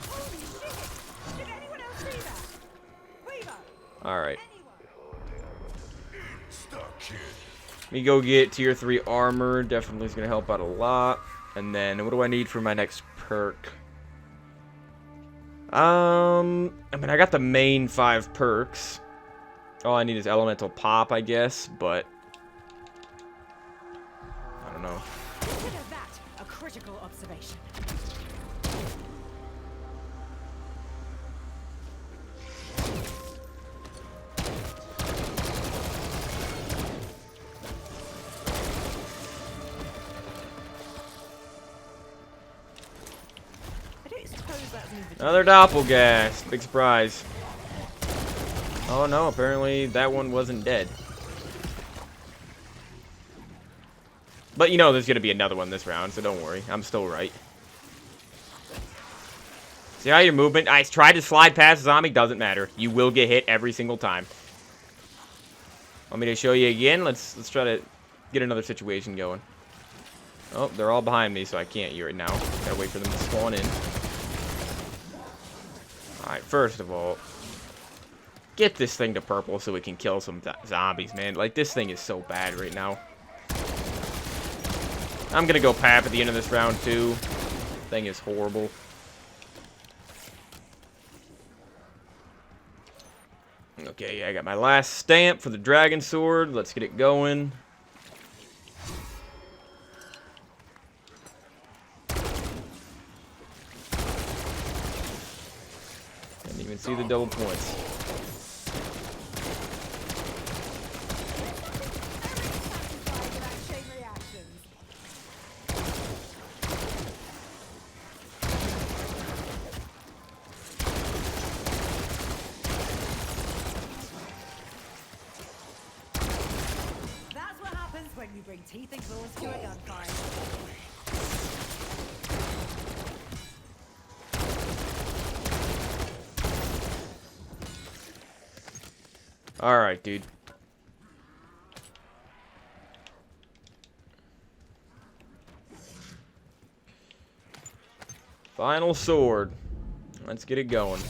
S3: Holy shit! Did anyone else see that? Weaver!
S1: Alright.
S3: Anyone?
S1: Let me go get tier 3 armor. Definitely is going to help out a lot. And then, what do I need for my next perk? I mean, I got the main 5 perks. All I need is Elemental Pop, I guess, but... I don't know.
S3: Consider that a critical observation. I don't suppose that's an invitation.
S1: Another Doppelgast. Big surprise. Oh no, apparently that one wasn't dead. But you know there's going to be another one this round, so don't worry. I'm still right. See how your movement... I tried to slide past the zombie. Doesn't matter. You will get hit every single time. Want me to show you again? Let's try to get another situation going. Oh, they're all behind me, so I can't hear it now. Gotta wait for them to spawn in. Alright, first of all... Get this thing to purple so we can kill some zombies, man. Like, this thing is so bad right now. I'm gonna go Pap at the end of this round, too. Thing is horrible. Okay, I got my last stamp for the Dragon Sword. Let's get it going. Didn't even see the double points.
S3: That's what happens when you bring teeth and claws to a gunfight.
S1: Alright, dude. Final sword. Let's get it going.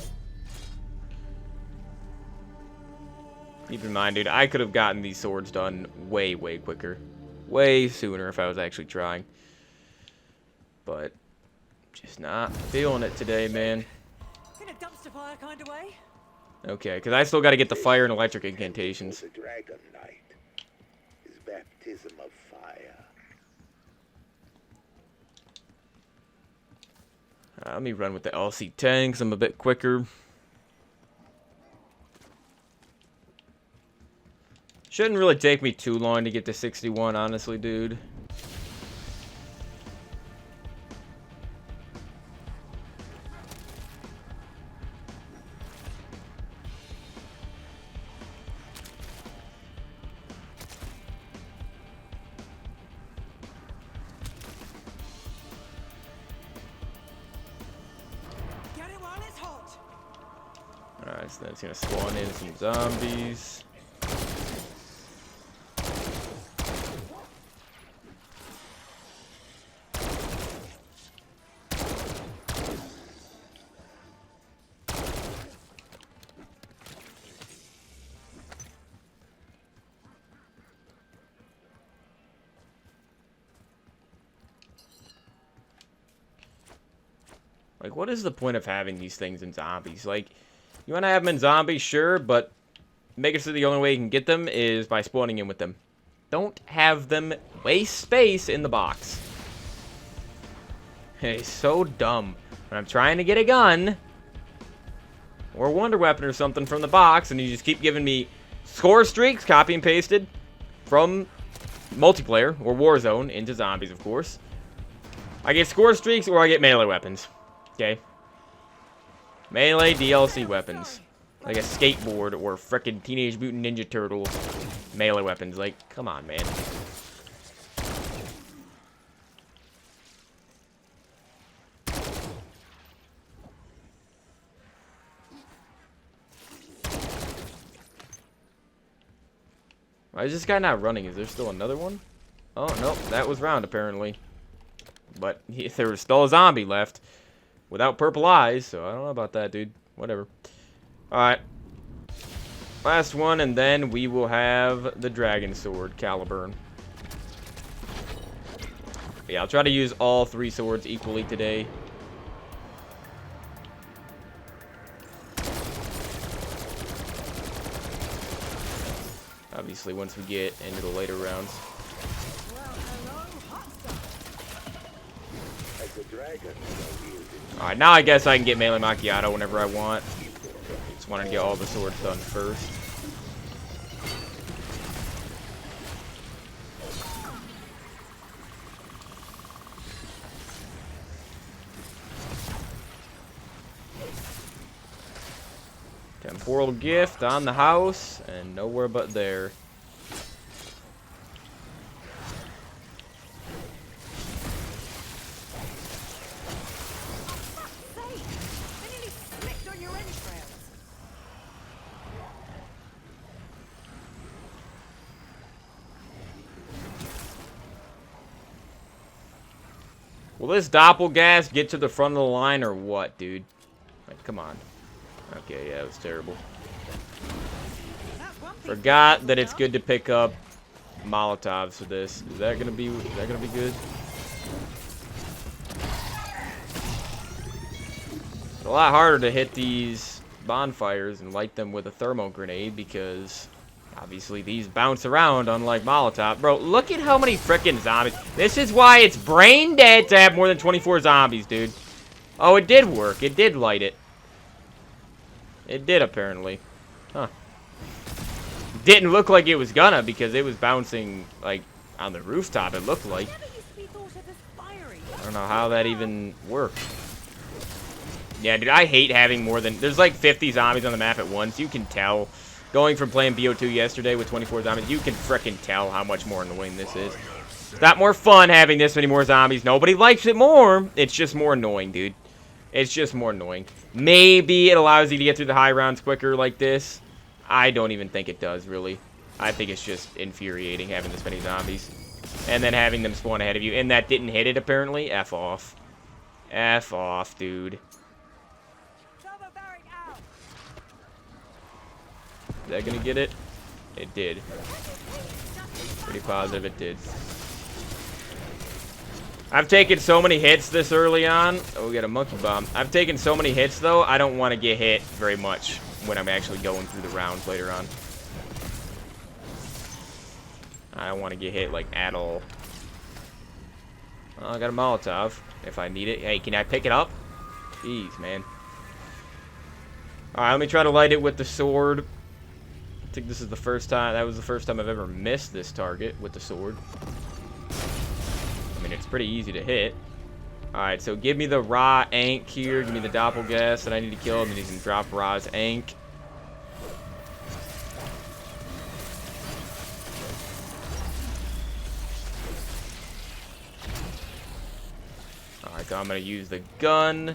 S1: Keep in mind, dude, I could have gotten these swords done way, way quicker. Way sooner if I was actually trying. But, just not feeling it today, man.
S3: In a dumpster fire kind of way.
S1: Okay, because I still got to get the fire and electric incantations.
S2: The Dragon Knight. His baptism of fire.
S1: Let me run with the LC tanks. I'm a bit quicker. Shouldn't really take me too long to get to 61, honestly, dude. Alright, so that's gonna spawn in some zombies. Like, what is the point of having these things in zombies? Like, you want to have them in zombies, sure, but make it so the only way you can get them is by spawning in with them. Don't have them waste space in the box. It's so dumb. When I'm trying to get a gun or a wonder weapon or something from the box, and you just keep giving me score streaks, copy and pasted from multiplayer or Warzone into zombies, of course. I get score streaks or I get melee weapons. Okay. Melee DLC weapons. Like a skateboard or frickin' Teenage Mutant Ninja Turtles melee weapons. Like, come on, man. Why is this guy not running? Is there still another one? Oh, no. That was round, apparently. But there was still a zombie left. Without purple eyes, so I don't know about that, dude. Whatever. Alright. Last one, and then we will have the Dragon Sword, Caliburn. Yeah, I'll try to use all 3 swords equally today. Obviously, once we get into the later rounds. Alright, now I guess I can get Melee Macchiato whenever I want. Just wanted to get all the swords done first. Temporal Gift on the house, and nowhere but there. Will this Doppelgas get to the front of the line or what, dude? Like, come on. Okay, yeah, it was terrible. Forgot that it's good to pick up Molotovs for this. Is that gonna be good? It's a lot harder to hit these bonfires and light them with a thermal grenade because obviously these bounce around unlike Molotov. Bro, look at how many frickin' zombies. This is why it's brain dead to have more than 24 zombies, dude. Oh, it did work. It did light it. It did, apparently. Huh. Didn't look like it was gonna because it was bouncing, like, on the rooftop, it looked like. I don't know how that even worked. Yeah, dude, I hate having more than... There's like 50 zombies on the map at once. You can tell. Going from playing BO2 yesterday with 24 zombies, you can frickin' tell how much more annoying this is. It's not more fun having this many more zombies. Nobody likes it more. It's just more annoying, dude. It's just more annoying. Maybe it allows you to get through the high rounds quicker like this. I don't even think it does, really. I think it's just infuriating having this many zombies. And then having them spawn ahead of you. And that didn't hit it, apparently. F off. F off, dude. Is that gonna get it? It did. Pretty positive it did. I've taken so many hits this early on. Oh, we got a monkey bomb. I've taken so many hits, though, I don't want to get hit very much when I'm actually going through the rounds later on. I don't want to get hit, like, at all. Oh, I got a Molotov, if I need it. Hey, can I pick it up? Jeez, man. Alright, let me try to light it with the sword. I think this is the first time, that was the first time I've ever missed this target with the sword. I mean, it's pretty easy to hit. Alright, so give me the raw Ank here. Give me the Doppelgas that I need to kill, and then you can drop Ra's Ank. Alright, so I'm going to use the gun.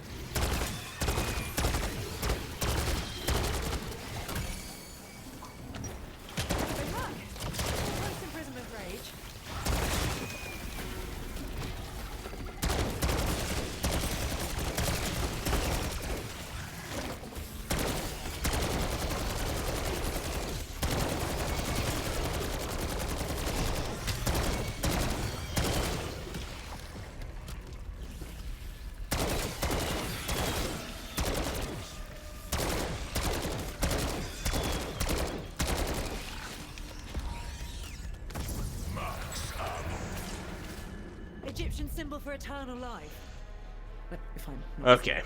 S3: Egyptian symbol for eternal life. If I'm not
S1: Okay.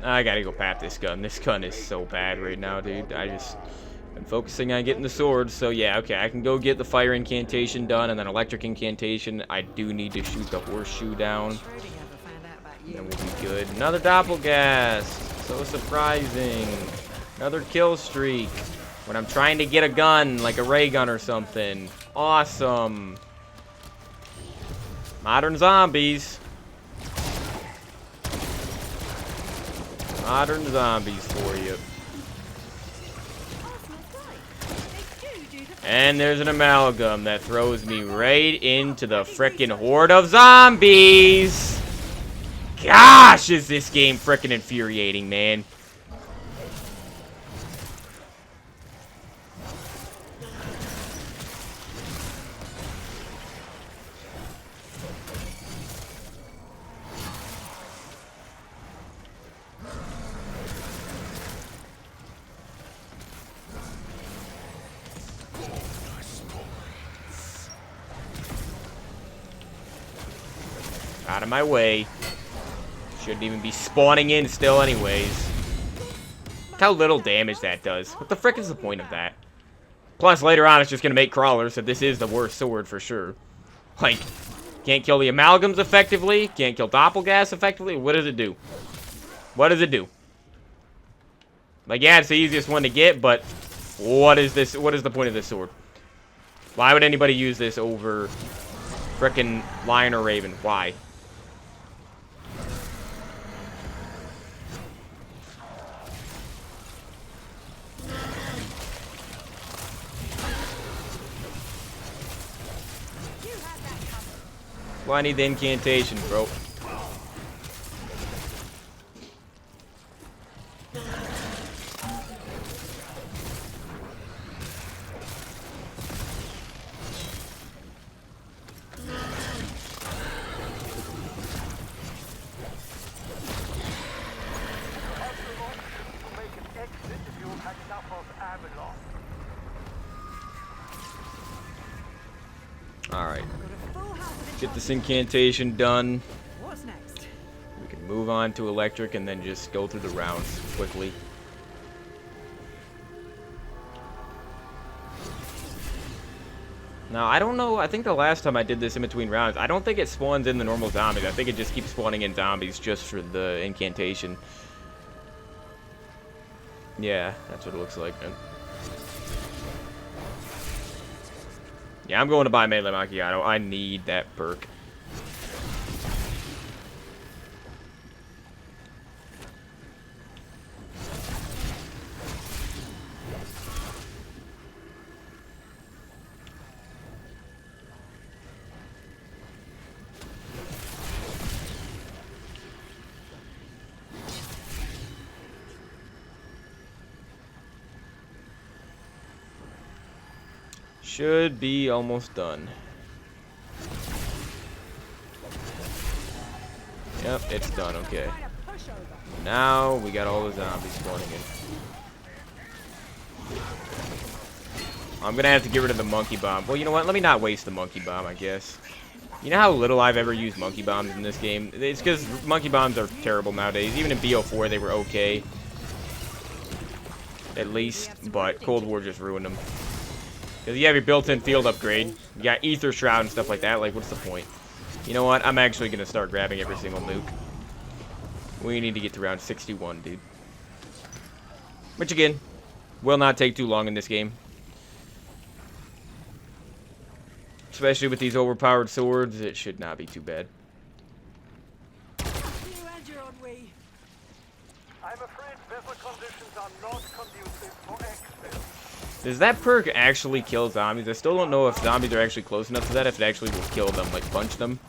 S1: I gotta go pat this gun. This gun is so bad right now, dude. I'm focusing on getting the sword, so yeah, okay. I can go get the fire incantation done and then electric incantation. I do need to shoot the horseshoe down.
S3: Schrödinger found out about you.
S1: Then we'll be good. Another doppelgas. So surprising. Another kill streak. When I'm trying to get a gun, like a ray gun or something. Awesome. Modern zombies. Modern zombies for you. And there's an amalgam that throws me right into the frickin' horde of zombies. Gosh, is this game frickin' infuriating, man. Out of my way. Shouldn't even be spawning in still anyways. Look how little damage that does. What the frick is the point of that? Plus, later on, it's just going to make crawlers, so this is the worst sword for sure. Like, can't kill the amalgams effectively. Can't kill doppelgas effectively. What does it do? What does it do? Like, yeah, it's the easiest one to get, but what is this? What is the point of this sword? Why would anybody use this over frickin' lion or raven? Why? Well, I need the incantation, bro. Alright. Get this incantation done.
S3: What's next?
S1: We can move on to electric and then just go through the rounds quickly. Now, I don't know. I think the last time I did this in between rounds, I don't think it spawns in the normal zombies. I think it just keeps spawning in zombies just for the incantation. Yeah, that's what it looks like, man. Yeah, I'm going to buy Melee Macchiato. I need that perk. Should be almost done. Yep, it's done. Okay. Now we got all the zombies spawning in. I'm gonna have to get rid of the monkey bomb. Well, you know what? Let me not waste the monkey bomb, I guess. You know how little I've ever used monkey bombs in this game? It's because monkey bombs are terrible nowadays. Even in BO4, they were okay. At least, but Cold War just ruined them. Because you have your built-in field upgrade. You got Ether Shroud and stuff like that. Like, what's the point? You know what? I'm actually going to start grabbing every single nuke. We need to get to round 61, dude. Which, again, will not take too long in this game. Especially with these overpowered swords, it should not be too bad.
S3: You and your own way.
S5: I'm afraid weather conditions are not conducive for exfil.
S1: Does that perk actually kill zombies? I still don't know if zombies are actually close enough to that, if it actually will kill them, like punch them.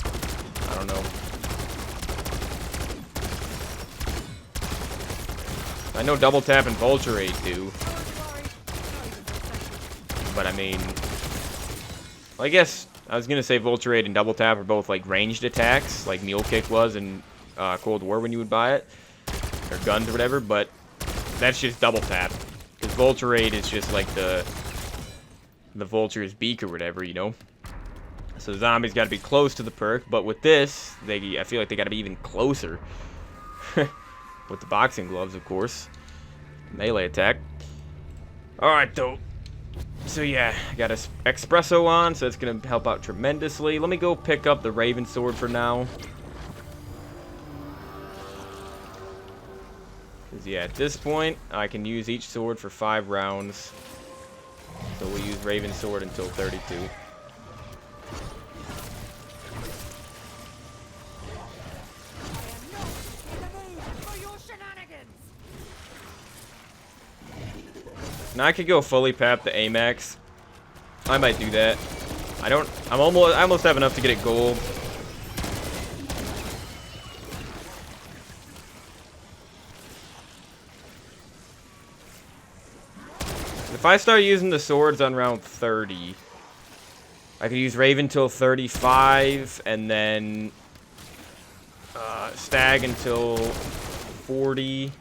S1: I don't know. I know double tap and vulturate do. But I mean, well, I guess I was gonna say vulturate and double tap are both like ranged attacks, like Mule Kick was in Cold War when you would buy it, or guns or whatever, but that's just double tap. Because vulturate is just like the vulture's beak or whatever, you know? So zombies got to be close to the perk, but with this, I feel like they got to be even closer. With the boxing gloves, of course. Melee attack. Alright, though. So yeah, I got an espresso on, so that's going to help out tremendously. Let me go pick up the Raven Sword for now. Because yeah, at this point, I can use each sword for 5 rounds. So we'll use Raven Sword until 32. Now I could go fully pap the Amax. I might do that. I almost have enough to get it gold. If I start using the swords on round 30, I could use Raven till 35, and then Stag until 40.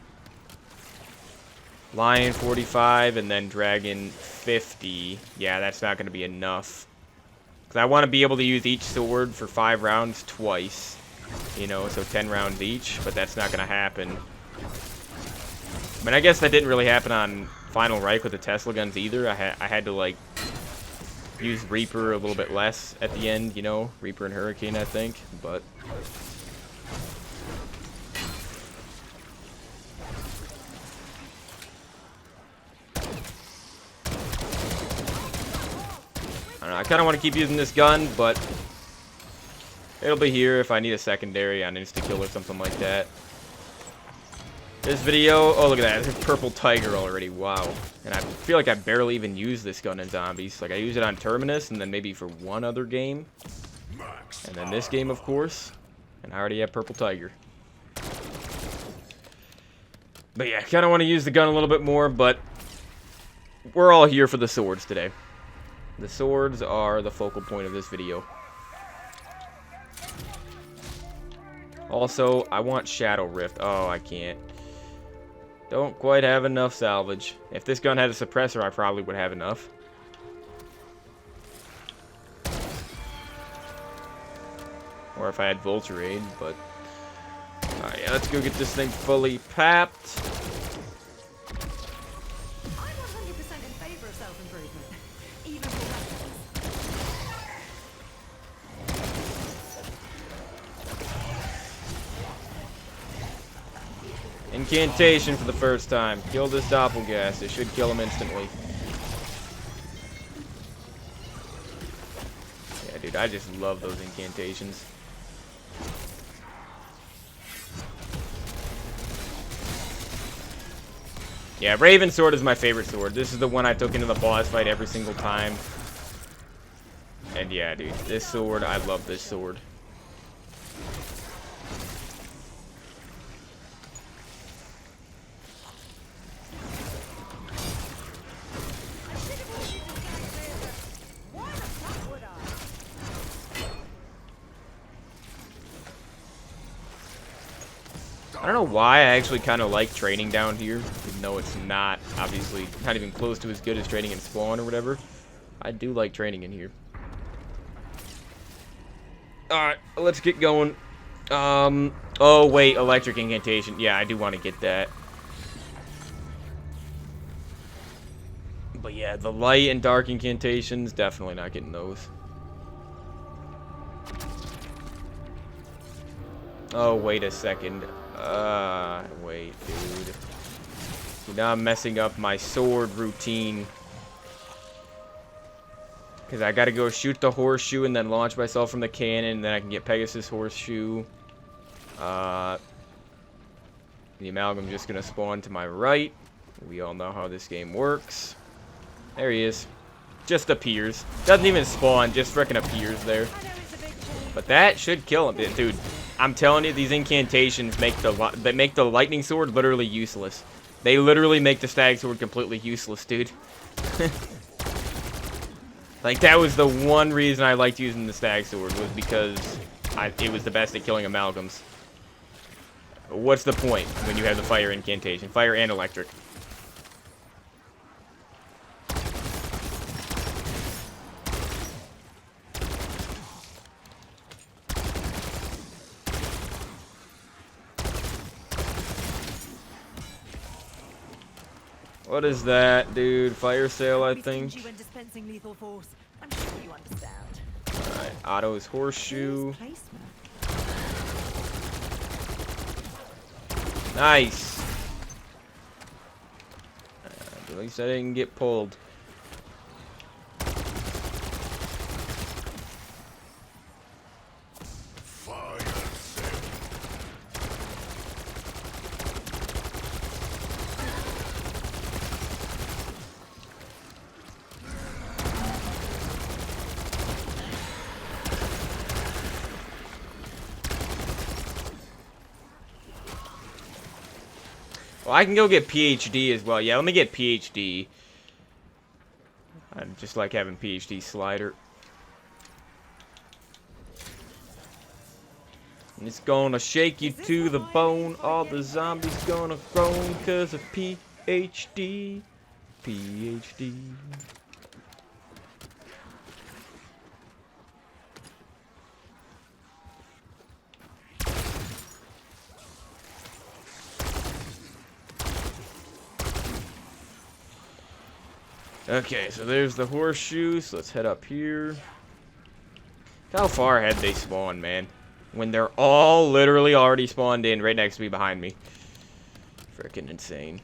S1: Lion 45, and then Dragon 50. Yeah, that's not going to be enough. Because I want to be able to use each sword for 5 rounds twice. You know, so 10 rounds each. But that's not going to happen. I mean, I guess that didn't really happen on Final Reich with the Tesla guns either. I had to, like, use Reaper a little bit less at the end, you know. Reaper and Hurricane, I think. But... I kind of want to keep using this gun, but it'll be here if I need a secondary on insta-kill or something like that. This video, oh look at that, there's a purple tiger already, wow. And I feel like I barely even use this gun in zombies. Like I use it on Terminus and then maybe for one other game. And then this game, of course. And I already have purple tiger. But yeah, kind of want to use the gun a little bit more, but we're all here for the swords today. The swords are the focal point of this video. Also, I want Shadow Rift. Oh, I can't. Don't quite have enough salvage. If this gun had a suppressor, I probably would have enough. Or if I had Vulture Aid, but... Alright, yeah, let's go get this thing fully papped. Incantation for the first time. Kill this Doppelgas. It should kill him instantly. Yeah, dude, I just love those incantations. Yeah, Raven Sword is my favorite sword. This is the one I took into the boss fight every single time. And yeah, dude, this sword, I love this sword. I don't know why I actually kind of like training down here, even though it's not, obviously, not even close to as good as training in Spawn or whatever. I do like training in here. Alright, let's get going. Oh wait, electric incantation. Yeah, I do want to get that. But yeah, the light and dark incantations, definitely not getting those. Oh, wait a second. Wait, dude. See, now I'm messing up my sword routine. Because I gotta go shoot the horseshoe and then launch myself from the cannon, and then I can get Pegasus horseshoe. The amalgam just gonna spawn to my right. We all know how this game works. There he is. Just appears. Doesn't even spawn, just frickin' appears there. But that should kill him, dude. I'm telling you, these incantations make the lightning sword literally useless. They literally make the stag sword completely useless, dude. Like, that was the one reason I liked using the stag sword, was because it was the best at killing amalgams. What's the point when you have the fire incantation? Fire and electric. What is that, dude? Fire sale, I
S3: Be
S1: think.
S3: stingy when dispensing lethal force. I'm sure you understand.
S1: Alright, Otto's horseshoe.
S3: Placement.
S1: Nice. At least I didn't get pulled.
S4: Fire sale.
S1: Well, I can go get PhD as well. Yeah, let me get PhD. I just like having PhD slider. And it's gonna shake you to the bone. All the zombies gonna groan because of PhD. PhD. Okay, so there's the horseshoe. So let's head up here. How far ahead they spawn, man? When they're all literally already spawned in right next to me, behind me. Freaking insane.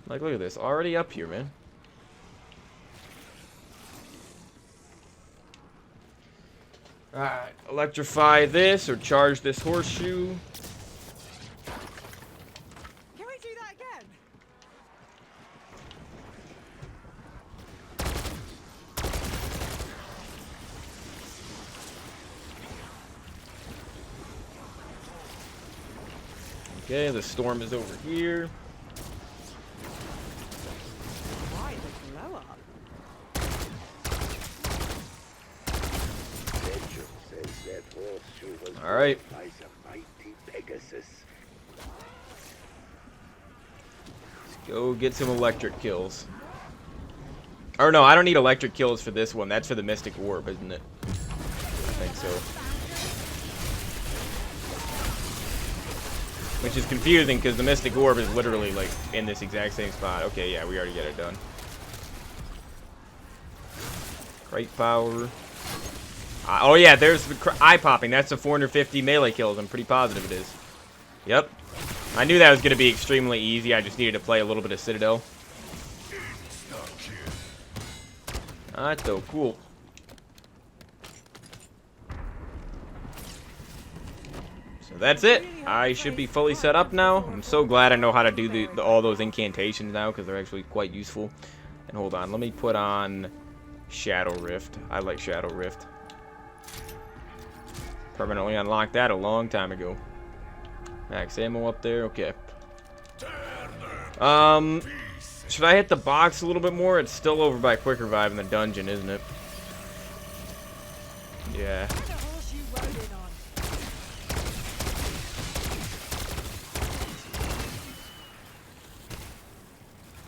S1: Like, look at this. Already up here, man. Alright, electrify this or charge this horseshoe.
S3: Can we do that again?
S1: Okay, the storm is over here.
S3: Why the glow up?
S2: Legend says that horseshoe was
S1: All right.
S2: built by the mighty Pegasus.
S1: Let's go get some electric kills. Or no, I don't need electric kills for this one. That's for the Mystic Orb, isn't it? I think so. Which is confusing because the Mystic Orb is literally like in this exact same spot. Okay, yeah, we already get it done. Crate power. Oh yeah, there's the eye popping. That's the 450 melee kills. I'm pretty positive it is. Yep. I knew that was going to be extremely easy. I just needed to play a little bit of Citadelle. Alright though, cool. So that's it. I should be fully set up now. I'm so glad I know how to do all those incantations now because they're actually quite useful. And hold on, let me put on Shadow Rift. I like Shadow Rift. Permanently unlocked that a long time ago. Max ammo up there, okay. Should I hit the box a little bit more? It's still over by Quick Revive in the dungeon, isn't it? Yeah.
S3: The horse you rode in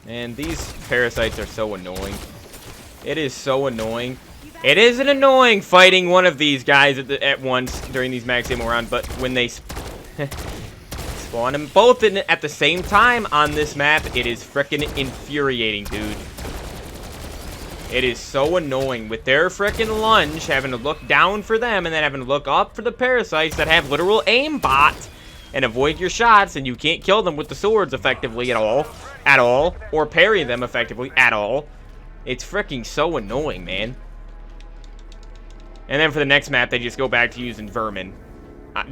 S3: on.
S1: And these parasites are so annoying. It is so annoying. It isn't annoying fighting one of these guys at once during these max ammo rounds, but when they spawn them both at the same time on this map, it is frickin' infuriating, dude. It is so annoying with their frickin' lunge, having to look down for them and then having to look up for the parasites that have literal aimbot and avoid your shots, and you can't kill them with the swords effectively at all, or parry them effectively at all. It's fricking so annoying, man. And then for the next map, they just go back to using vermin.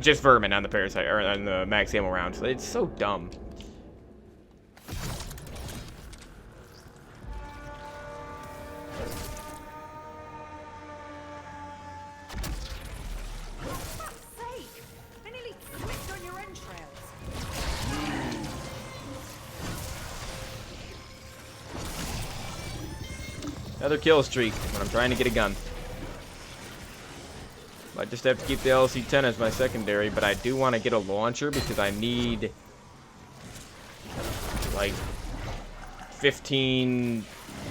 S1: Just vermin on the parasite, or on the max ammo rounds. It's so dumb.
S3: Fuck's sake! I nearly slipped on your entrails.
S1: Another kill streak when I'm trying to get a gun. I just have to keep the LC-10 as my secondary, but I do want to get a launcher because I need like 15,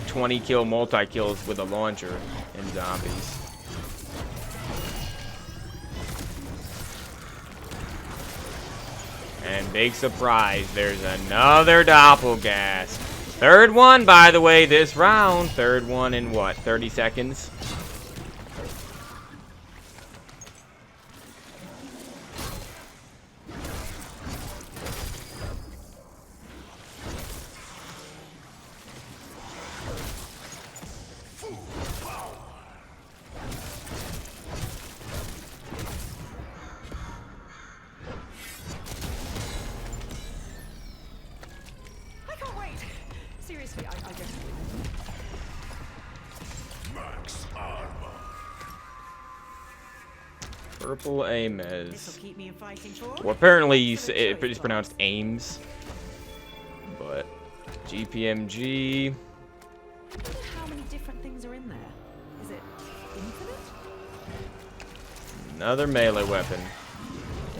S1: 20 kill multi-kills with a launcher in zombies. And big surprise, there's another doppelgas. Third one, by the way, this round. Third one in what, 30 seconds?
S3: I can't wait. Seriously, I guess.
S4: Max armor.
S1: Purple
S3: This'll
S1: Amez.
S3: keep me in fighting for.
S1: Well, apparently it's pronounced Ames. But GPMG.
S3: I wonder how many different things are in there. Is it infinite?
S1: Another melee weapon.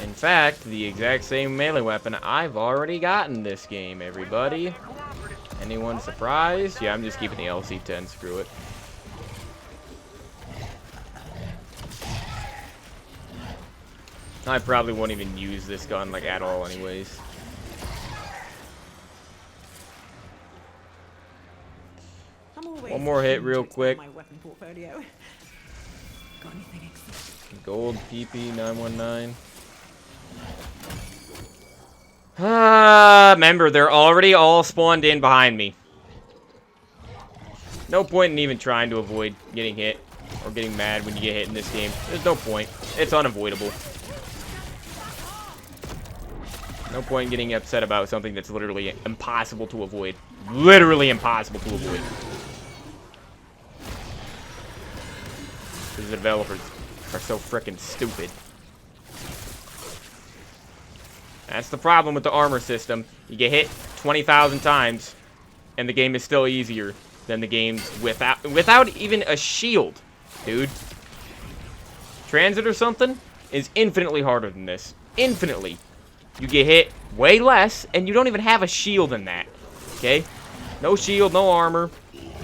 S1: In fact, the exact same melee weapon I've already gotten this game, everybody. Anyone surprised? Yeah, I'm just keeping the LC-10, screw it. I probably won't even use this gun, like, at all anyways.
S3: I'm always
S1: One more hit
S3: keen
S1: real
S3: to expand
S1: quick.
S3: My weapon portfolio. Got anything exciting?
S1: Gold PP 919. Ah, remember, they're already all spawned in behind me. No point in even trying to avoid getting hit or getting mad when you get hit in this game. There's no point. It's unavoidable. No point in getting upset about something that's literally impossible to avoid. Literally impossible to avoid. Because the developers are so frickin' stupid. That's the problem with the armor system. You get hit 20,000 times, and the game is still easier than the games without even a shield, dude. Transit or something is infinitely harder than this. Infinitely. You get hit way less, and you don't even have a shield in that. Okay? No shield, no armor.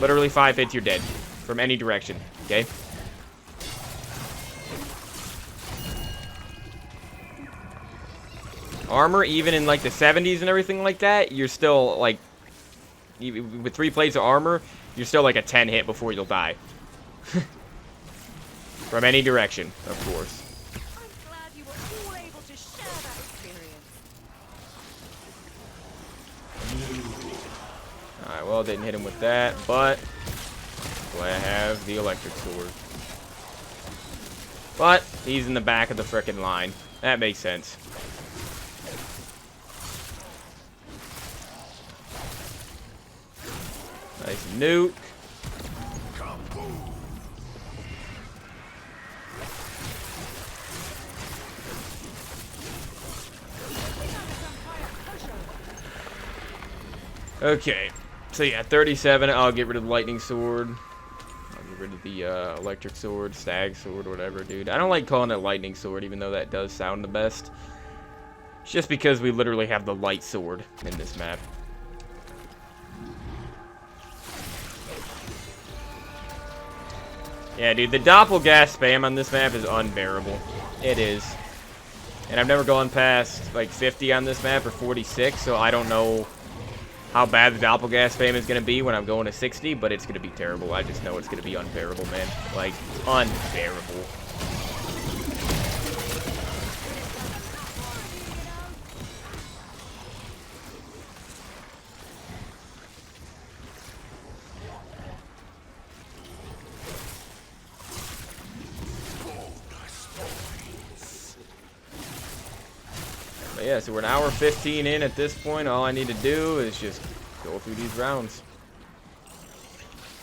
S1: Literally 5 hits, you're dead. From any direction. Okay? Armor, even in like the 70s and everything like that, you're still like, with 3 plates of armor, you're still like a 10 hit before you'll die. From any direction, of course.
S3: I'm glad you were all able to share that experience.
S1: Alright, well, didn't hit him with that, but glad I have the electric sword. But he's in the back of the frickin' line. That makes sense. Nice nuke. Okay, so yeah, 37. I'll get rid of the lightning sword. I'll get rid of the electric sword, stag sword, whatever, dude. I don't like calling it lightning sword, even though that does sound the best. It's just because we literally have the light sword in this map. Yeah, dude, the doppelgas spam on this map is unbearable. It is. And I've never gone past, like, 50 on this map, or 46, so I don't know how bad the doppelgas spam is going to be when I'm going to 60, but it's going to be terrible. I just know it's going to be unbearable, man. Like, unbearable. But yeah, so we're an hour 15 in at this point. All I need to do is just go through these rounds.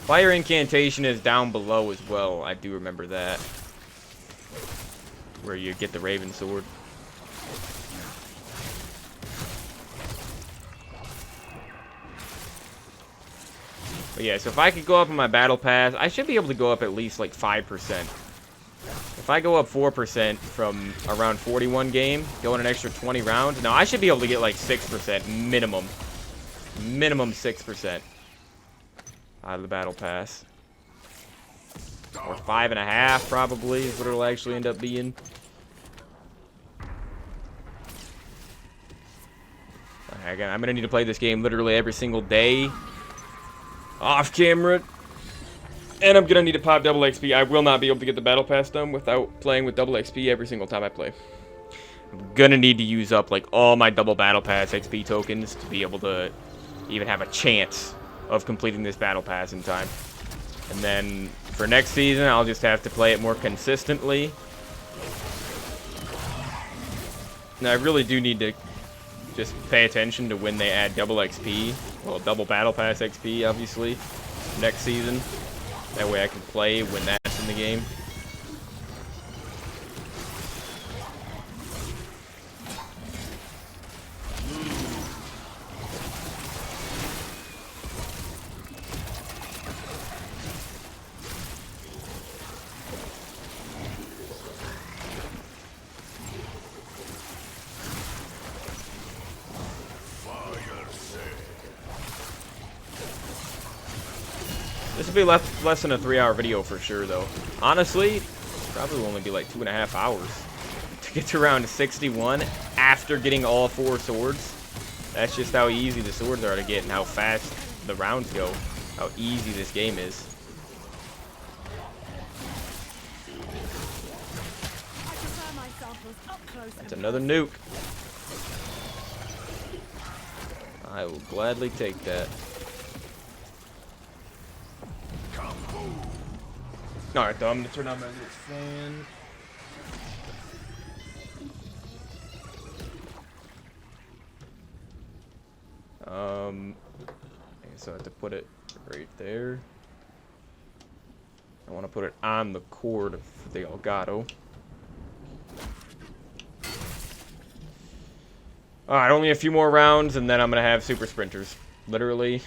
S1: Fire incantation is down below as well. I do remember that. Where you get the Raven Sword. But yeah, so if I could go up on my battle pass, I should be able to go up at least like 5%. If I go up 4% from around 41 game, go in an extra 20 rounds, now I should be able to get like 6% minimum. Minimum 6% out of the battle pass. Or 5.5 probably is what it'll actually end up being. Again, I'm gonna need to play this game literally every single day, off camera, and I'm gonna need to pop double XP. I will not be able to get the battle pass done without playing with double XP every single time I play. I'm gonna need to use up like all my double battle pass XP tokens to be able to even have a chance of completing this battle pass in time. And then for next season, I'll just have to play it more consistently. Now, I really do need to just pay attention to when they add double XP. Well, double battle pass XP, obviously, next season. That way I can play when that's in the game. This will be less than a 3-hour video for sure, though. Honestly, probably will only be like 2.5 hours to get to round 61 after getting all 4 swords. That's just how easy the swords are to get and how fast the rounds go. How easy this game is. That's another nuke. I will gladly take that. Alright, though, I'm gonna turn on my little fan. I guess I have to put it right there. I want to put it on the cord of the Elgato. Alright, only a few more rounds, and then I'm gonna have super sprinters. Literally,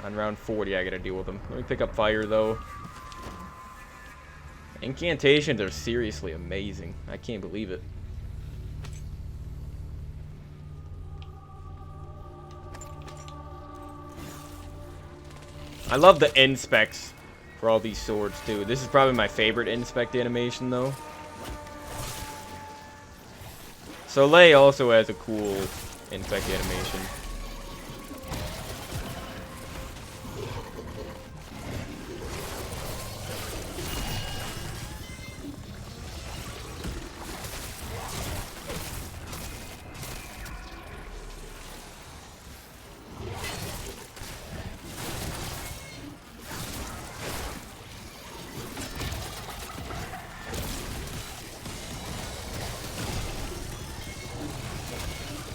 S1: on round 40, I gotta deal with them. Let me pick up fire, though. Incantations are seriously amazing. I can't believe it. I love the inspects for all these swords, too. This is probably my favorite inspect animation, though. Soleil also has a cool inspect animation.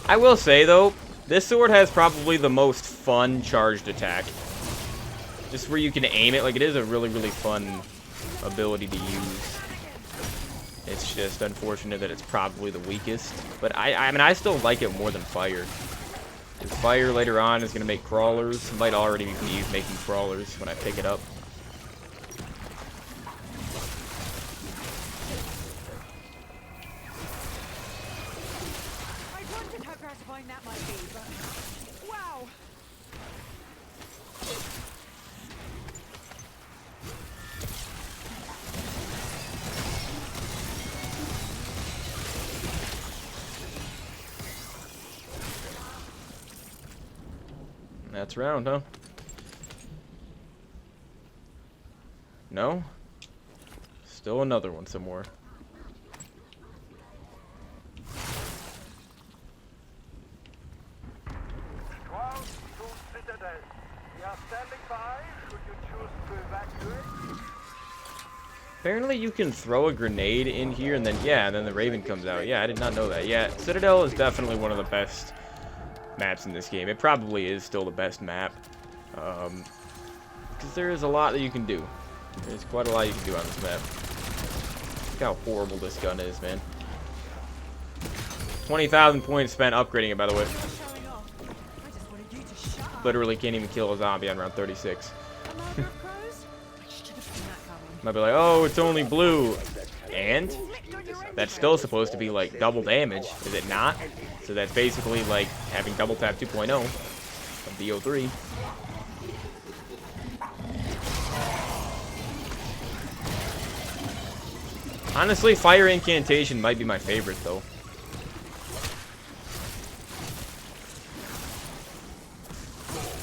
S1: I will say, though, this sword has probably the most fun charged attack. Just where you can aim it. Like, it is a really, really fun ability to use. It's just unfortunate that it's probably the weakest. But I mean, I still like it more than fire. Because fire later on is going to make crawlers. It might already be making crawlers when I pick it up.
S3: That might be, but wow.
S1: That's round, huh? No? Still another one somewhere.
S5: Citadelle. We are standing by. Should you choose to evacuate?
S1: Apparently you can throw a grenade in here and then, yeah, and then the Raven comes out. Yeah, I did not know that. Yeah, Citadelle is definitely one of the best maps in this game. It probably is still the best map. Because there is a lot that you can do. There's quite a lot you can do on this map. Look how horrible this gun is, man. 20,000 points spent upgrading it, by the way. Literally can't even kill a zombie on round 36. Might be like, oh, it's only blue. And that's still supposed to be like double damage, is it not? So that's basically like having double tap 2.0 of DO3. Honestly, fire incantation might be my favorite though.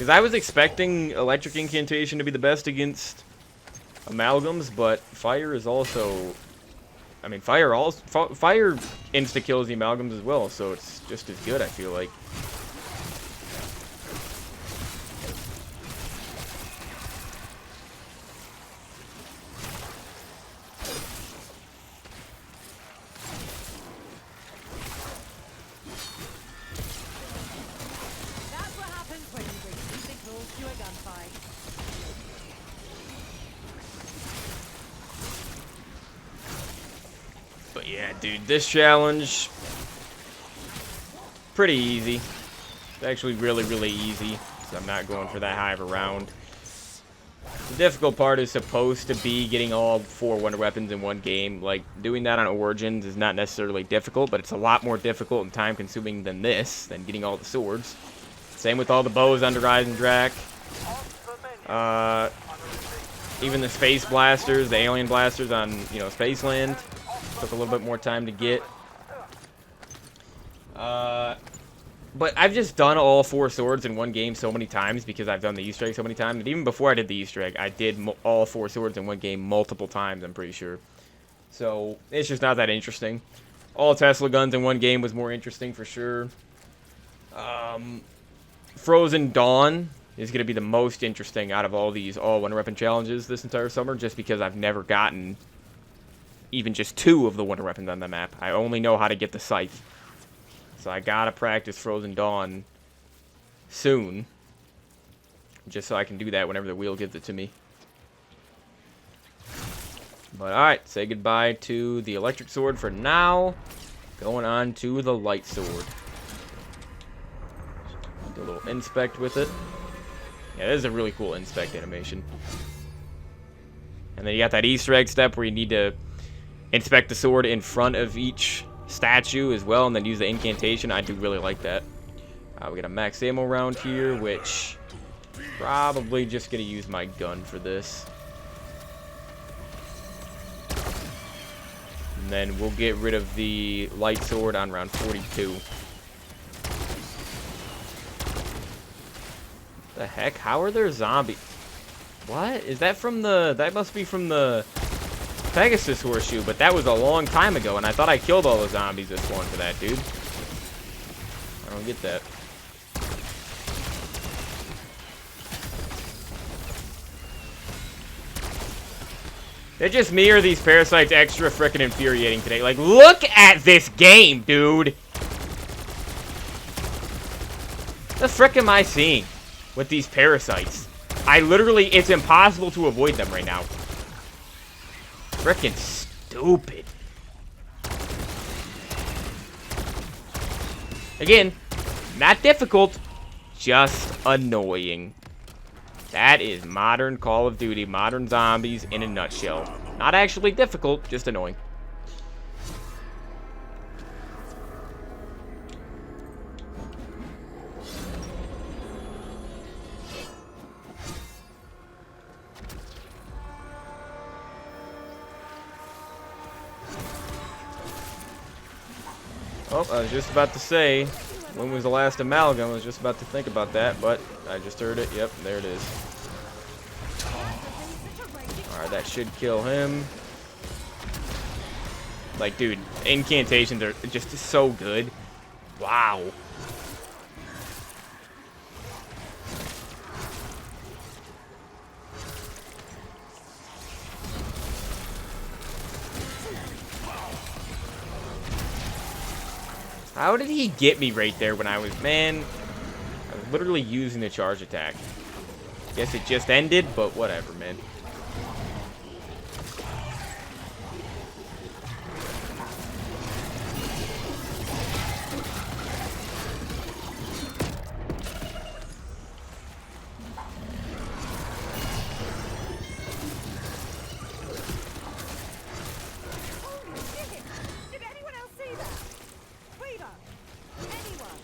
S1: Because I was expecting electric incantation to be the best against amalgams, but fire is also... I mean, fire insta-kills the amalgams as well, so it's just as good, I feel like.
S3: That's what happens when you bring two signals to a gunfight.
S1: But yeah, dude, this challenge, pretty easy. It's actually really, really easy, so I'm not going for that high of a round. The difficult part is supposed to be getting all 4 wonder weapons in one game. Like, doing that on Origins is not necessarily difficult, but it's a lot more difficult and time-consuming than this, than getting all the swords. Same with all the bows under Rise and Drac. Even the space blasters, the alien blasters on, you know, Spaceland. Took a little bit more time to get. But I've just done all 4 swords in one game so many times because I've done the Easter egg so many times. And even before I did the Easter egg, I did all 4 swords in one game multiple times, I'm pretty sure. So it's just not that interesting. All Tesla guns in one game was more interesting for sure. Frozen Dawn is going to be the most interesting out of all these all wonder weapon challenges this entire summer, just because I've never gotten even just 2 of the wonder weapons on the map. I only know how to get the scythe. So I gotta practice Frozen Dawn soon, just so I can do that whenever the wheel gives it to me. But alright, say goodbye to the electric sword for now. Going on to the light sword. Do a little inspect with it. Yeah, this is a really cool inspect animation. And then you got that Easter egg step where you need to inspect the sword in front of each statue as well, and then use the incantation. I do really like that. We got a max ammo round here, which probably just gonna use my gun for this. And then we'll get rid of the light sword on round 42. The heck? How are there zombies? What? Is that from the... That must be from the Pegasus horseshoe, but that was a long time ago, and I thought I killed all the zombies that spawned for that, dude. I don't get that. Is it just me, or are these parasites extra frickin' infuriating today? Like, look at this game, dude! What the frick am I seeing with these parasites? I literally, it's impossible to avoid them right now. Frickin' stupid. Again, not difficult, just annoying. That is modern Call of Duty, modern zombies in a nutshell. Not actually difficult, just annoying. Oh, I was just about to say, when was the last amalgam? I was just about to think about that, but I just heard it. Yep, there it is. Alright, that should kill him. Like, dude, incantations are just so good. Wow. How did he get me right there when I was, man? I was literally using the charge attack. Guess it just ended, but whatever, man.
S3: Did anyone else see that? Freedom! Anyone?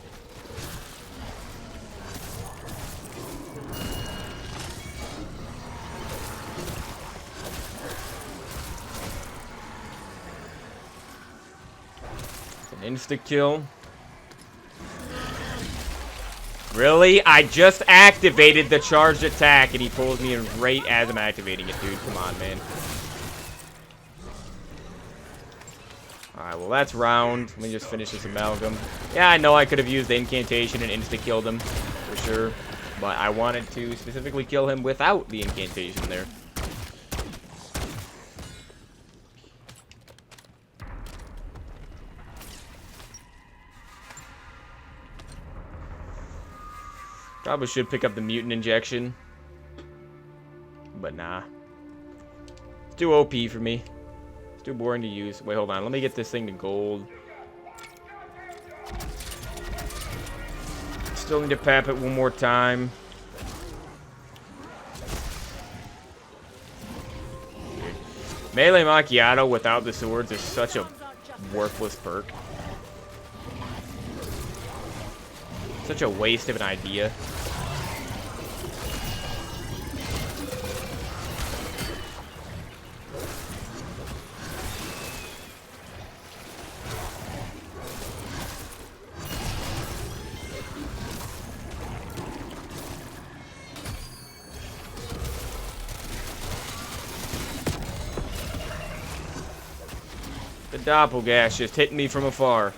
S1: It's an insta-kill. Really? I just activated the charged attack and he pulls me in right as I'm activating it, dude. Come on, man. Alright, well that's round. Let me just finish this amalgam. Yeah, I know I could have used the incantation and insta-killed him, for sure. But I wanted to specifically kill him without the incantation there. Probably should pick up the mutant injection. But nah. It's too OP for me. It's too boring to use. Wait, hold on. Let me get this thing to gold. Still need to pap it one more time. Melee Macchiato without the swords is such a worthless perk. Such a waste of an idea. The doppelgash just hitting me from afar.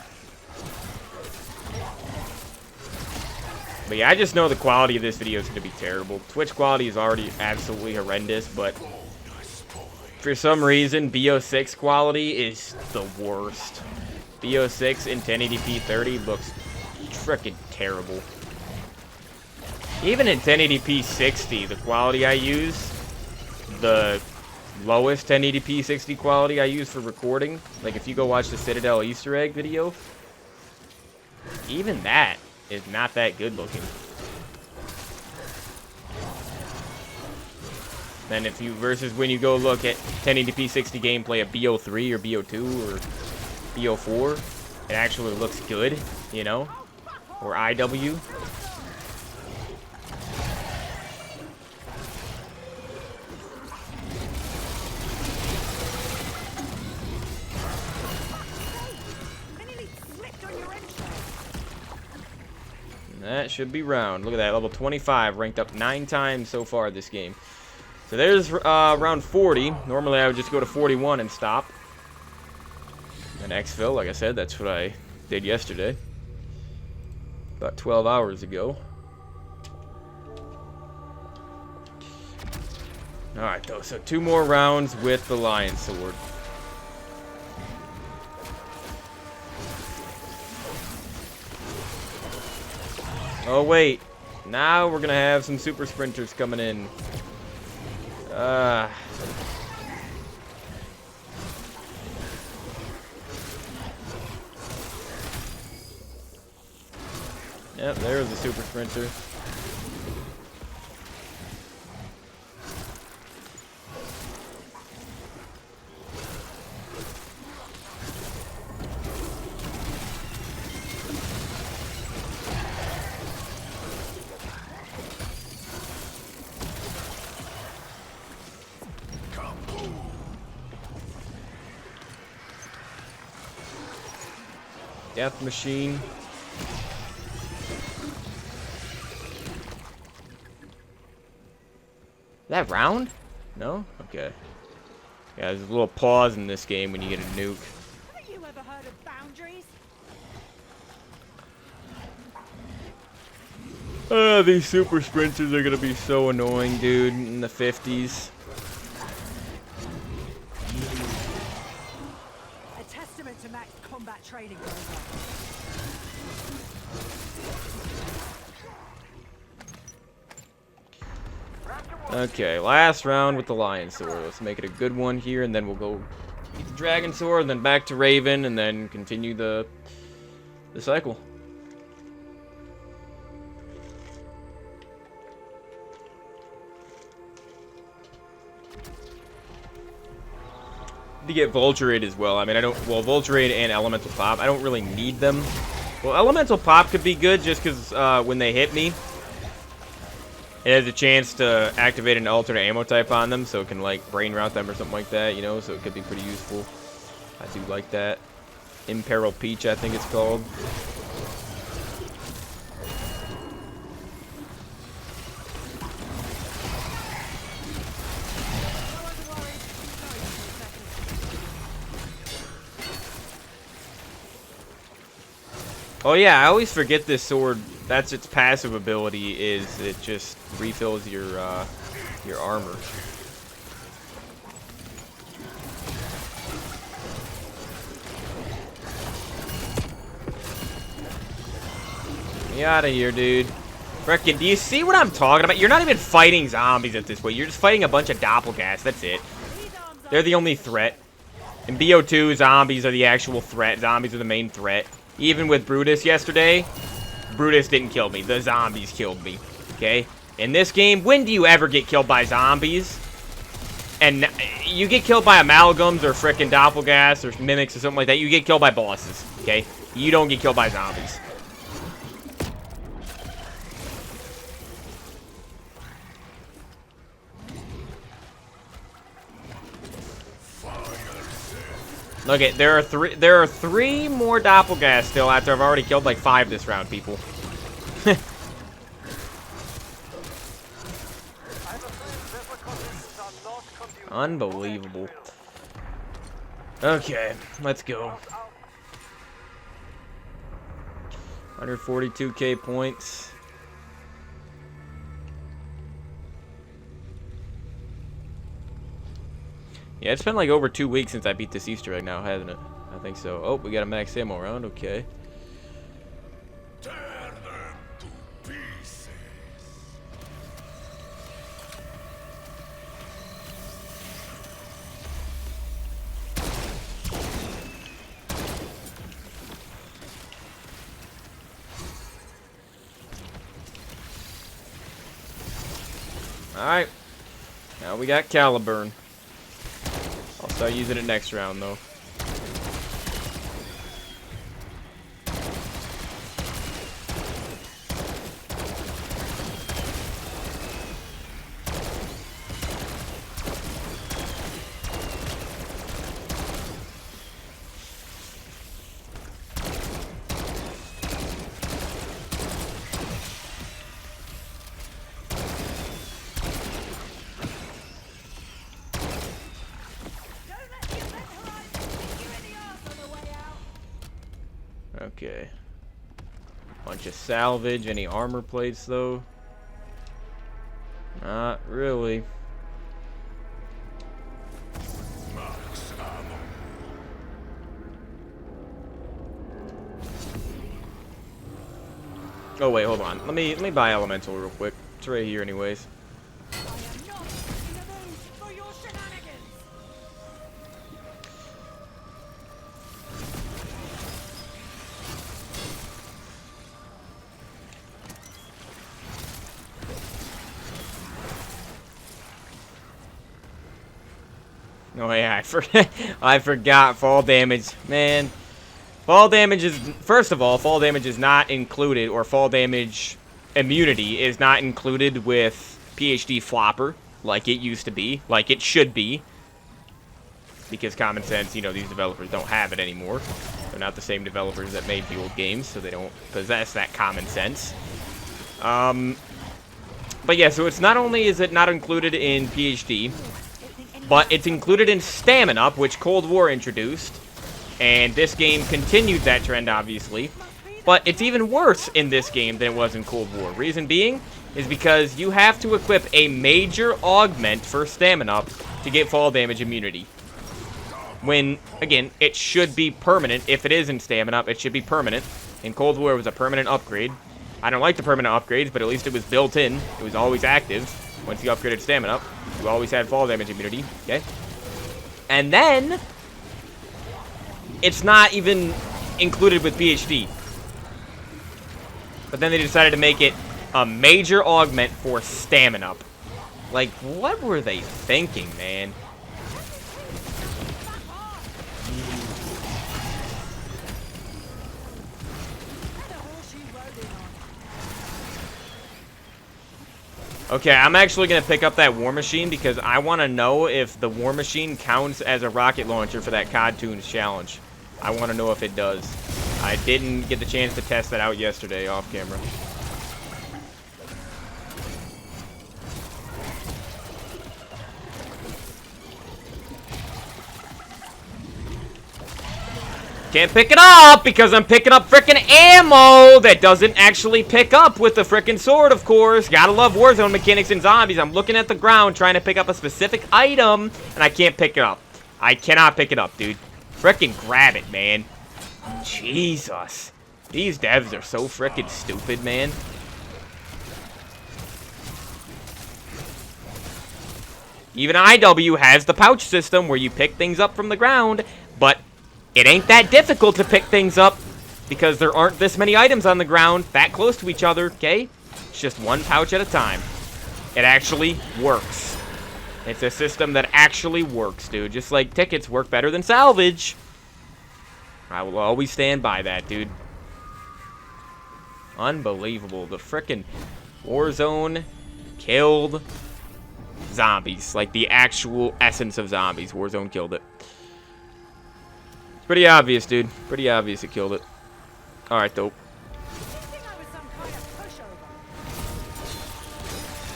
S1: But yeah, I just know the quality of this video is going to be terrible. Twitch quality is already absolutely horrendous, but for some reason, BO6 quality is the worst. BO6 in 1080p 30 looks freaking terrible. Even in 1080p 60, the quality I use, the lowest 1080p 60 quality I use for recording, like if you go watch the Citadelle Easter egg video, even that is not that good looking. Then if you, versus when you go look at 1080p 60 gameplay of BO3 or BO2 or BO4, it actually looks good, you know, or IW. That should be round. Look at that, level 25, ranked up 9 times so far this game. So there's round 40. Normally I would just go to 41 and stop. And exfil, like I said, that's what I did yesterday. About 12 hours ago. Alright though, so 2 more rounds with the Lion Sword. Oh wait, now we're gonna have some super sprinters coming in. Yep, there's the super sprinter. Death machine. That round? No? Okay. Yeah, there's a little pause in this game when you get a nuke.
S3: Haven't you ever heard of boundaries?
S1: These super sprinters are gonna be so annoying, dude, in the 50s.
S3: A testament to Mac's combat training program.
S1: Okay, last round with the Lion Sword. Let's make it a good one here, and then we'll go get the Dragon Sword, and then back to Raven, and then continue the cycle. To get Vulturate as well. I mean, I don't... Well, Vulturate and Elemental Pop, I don't really need them. Well, Elemental Pop could be good just because when they hit me, it has a chance to activate an alternate ammo type on them, so it can, like, brain route them or something like that, you know, so it could be pretty useful. I do like that. Imperil Peach, I think it's called. Oh yeah, I always forget this sword. That's its passive ability. Is it just refills your armor. Get out of here, dude. Frickin', do you see what I'm talking about? You're not even fighting zombies at this point. You're just fighting a bunch of doppelgangers. That's it. They're the only threat. In BO2, zombies are the actual threat. Zombies are the main threat. Even with Brutus yesterday, Brutus didn't kill me. The zombies killed me. Okay? In this game, when do you ever get killed by zombies? And you get killed by amalgams or frickin' doppelgangers or mimics or something like that. You get killed by bosses. Okay? You don't get killed by zombies. Look at there are three more doppelgangers still after I've already killed like 5 this round, people. Unbelievable. Okay, let's go. 142k points. Yeah, it's been like over 2 weeks since I beat this Easter egg now, hasn't it? I think so. Oh, we got a max ammo round. Okay.
S4: Tear them to pieces.
S1: Alright. Now we got Caliburn. I'll start using it next round, though. Okay. Bunch of salvage. Any armor plates, though? Not really.
S4: Max ammo.
S1: Oh wait, hold on. Let me buy elemental real quick. It's right here, anyways.
S3: I am not in the mood for your shenanigans.
S1: Oh yeah, I forgot fall damage. Man, fall damage is, first of all, fall damage is not included, or fall damage immunity is not included with PhD Flopper, like it used to be, like it should be. Because common sense, you know, these developers don't have it anymore. They're not the same developers that made the old games, so they don't possess that common sense. But yeah, so it's not only is it not included in PhD, but it's included in Stamina Up, which Cold War introduced. And this game continued that trend, obviously. But it's even worse in this game than it was in Cold War. Reason being is because you have to equip a major augment for Stamina Up to get fall damage immunity. When, again, it should be permanent. If it is in Stamina Up, it should be permanent. In Cold War, it was a permanent upgrade. I don't like the permanent upgrades, but at least it was built in. It was always active. Once you upgraded Stamina Up, you always had fall damage immunity, okay? And then, it's not even included with PhD. But then they decided to make it a major augment for Stamina Up. Like, what were they thinking, man? Okay, I'm actually going to pick up that War Machine because I want to know if the War Machine counts as a rocket launcher for that COD Tunes challenge. I want to know if it does. I didn't get the chance to test that out yesterday off camera. Can't pick it up because I'm picking up frickin' ammo that doesn't actually pick up with the frickin' sword, of course. Gotta love Warzone mechanics in zombies. I'm looking at the ground trying to pick up a specific item, and I can't pick it up. I cannot pick it up, dude. Frickin' grab it, man. Jesus. These devs are so frickin' stupid, man. Even IW has the pouch system where you pick things up from the ground, but it ain't that difficult to pick things up because there aren't this many items on the ground that close to each other, okay? It's just one pouch at a time. It actually works. It's a system that actually works, dude. Just like tickets work better than salvage. I will always stand by that, dude. Unbelievable. The frickin' Warzone killed zombies. Like the actual essence of zombies. Warzone killed it. It's pretty obvious, dude. Pretty obvious it killed it. Alright, though.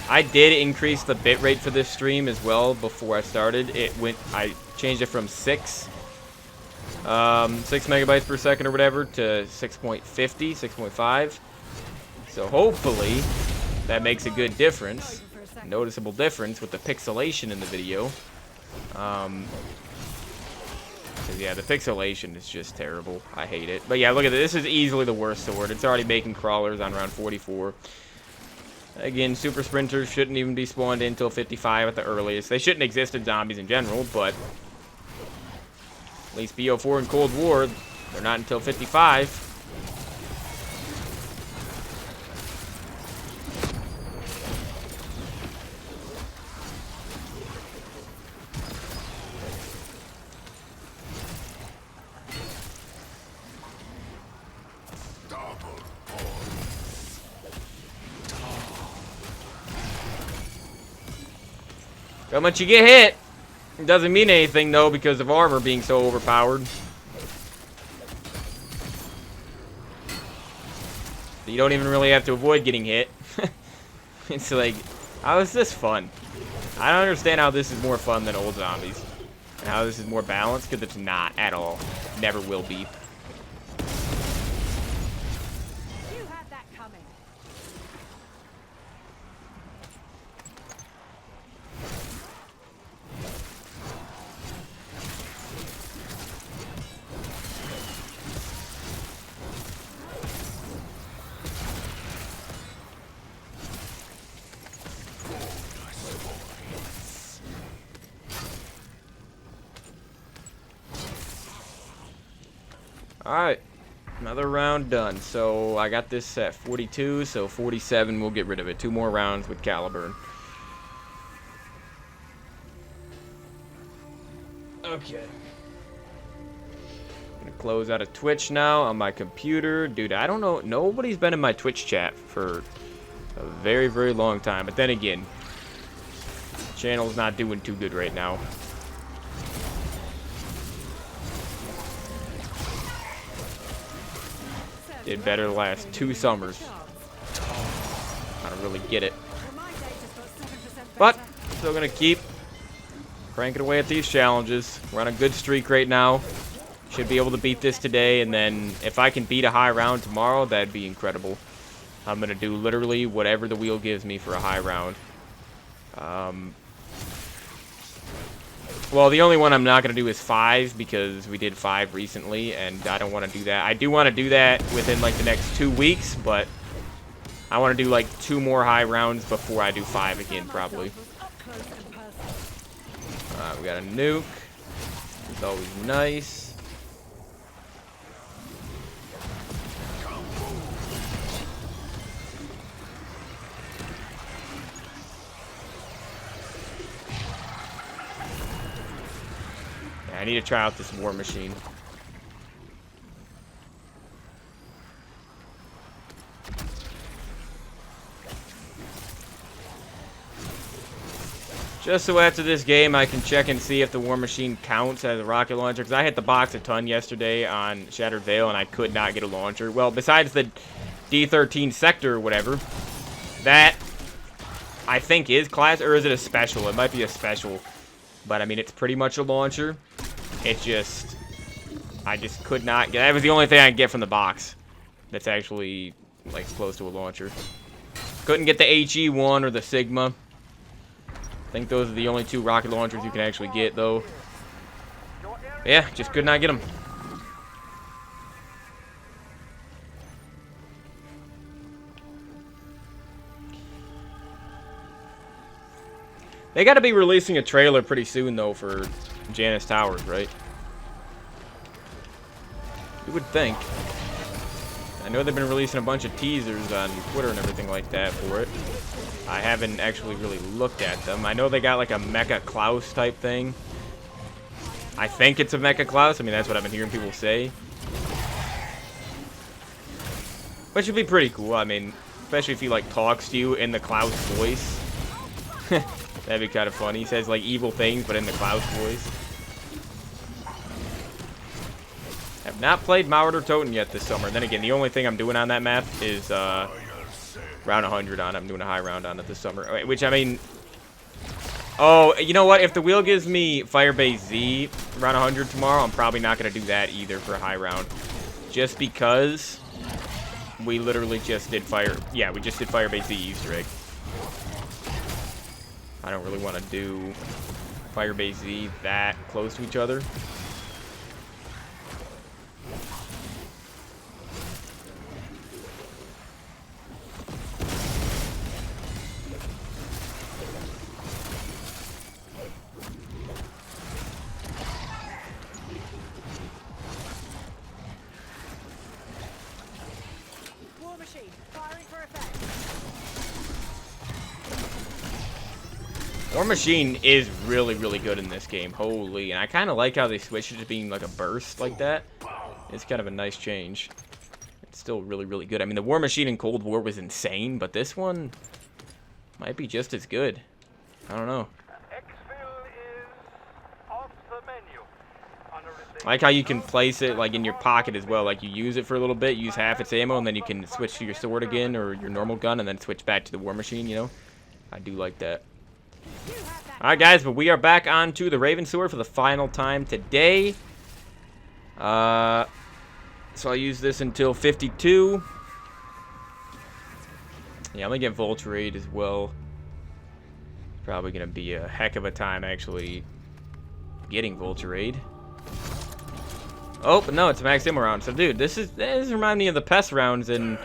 S1: I did increase the bitrate for this stream as well before I started. I changed it from 6 megabytes per second or whatever to 6.50, 6.5. So hopefully that makes a good difference. Noticeable difference with the pixelation in the video. 'Cause yeah, the pixelation is just terrible. I hate it. But yeah, look at this. This is easily the worst sword. It's already making crawlers on round 44. Again, super sprinters shouldn't even be spawned in until 55 at the earliest. They shouldn't exist in zombies in general, but at least BO4 and Cold War, they're not until 55. How much you get hit? It doesn't mean anything, though, because of armor being so overpowered. You don't even really have to avoid getting hit. It's like, how is this fun? I don't understand how this is more fun than old zombies. And how this is more balanced, because it's not at all. Never will be.
S3: You had that coming.
S1: Alright, another round done. So I got this at 42, so 47 we'll get rid of it. 2 more rounds with Caliburn. Okay. I'm gonna close out of Twitch now on my computer. Dude, I don't know. Nobody's been in my Twitch chat for a very, very long time. But then again, the channel's not doing too good right now. Did better the last 2 summers. I don't really get it. But, still gonna keep cranking away at these challenges. We're on a good streak right now. Should be able to beat this today, and then if I can beat a high round tomorrow, that'd be incredible. I'm gonna do literally whatever the wheel gives me for a high round. Well, the only one I'm not going to do is 5 because we did 5 recently, and I don't want to do that. I do want to do that within, like, the next 2 weeks, but I want to do, like, 2 more high rounds before I do 5 again, probably. We got a nuke. It's always nice. I need to try out this war machine. Just so after this game I can check and see if the war machine counts as a rocket launcher, because I hit the box a ton yesterday on Shattered Veil and I could not get a launcher. Well, besides the D13 sector or whatever, that I think is class, or is it a special? It might be a special. But I mean, it's pretty much a launcher. It just I just could not get. That was the only thing I could get from the box. That's actually like close to a launcher. Couldn't get the HE1 or the Sigma. I think those are the only 2 rocket launchers you can actually get, though. Yeah, just could not get them. They got to be releasing a trailer pretty soon, though, for Janus Towers, right? You would think. I know they've been releasing a bunch of teasers on Twitter and everything like that for it. I haven't actually really looked at them. I know they got like a Mecha Klaus type thing. I think it's a Mecha Klaus. I mean, that's what I've been hearing people say. Which would be pretty cool. I mean, especially if he like talks to you in the Klaus voice. That'd be kind of funny. He says like evil things, but in the Klaus voice. Have not played Mauer or Toten yet this summer. Then again, the only thing I'm doing on that map is round 100 on it. I'm doing a high round on it this summer. Which, I mean... Oh, you know what? If the wheel gives me Firebase Z round 100 tomorrow, I'm probably not going to do that either for a high round. Just because we literally just did we just did Firebase Z Easter egg. I don't really want to do Firebase Z that close to each other.
S3: War machine, firing for effect.
S1: War Machine is really, really good in this game. Holy. And I kind of like how they switched it to being like a burst like that. It's kind of a nice change. It's still really, really good. I mean, the War Machine in Cold War was insane, but this one might be just as good. I don't know.
S5: Exfil is off the menu.
S1: I like how you can place it like in your pocket as well. Like you use it for a little bit, use half its ammo, and then you can switch to your sword again or your normal gun, and then switch back to the War Machine, you know? I do like that. Alright guys, but we are back on to the Raven Sword for the final time today. So I'll use this until 52. Yeah, I'm gonna get Volturade as well. Probably gonna be a heck of a time actually getting Volturade. Oh, but no, it's a max ammo round. So dude, this reminds me of the PES rounds in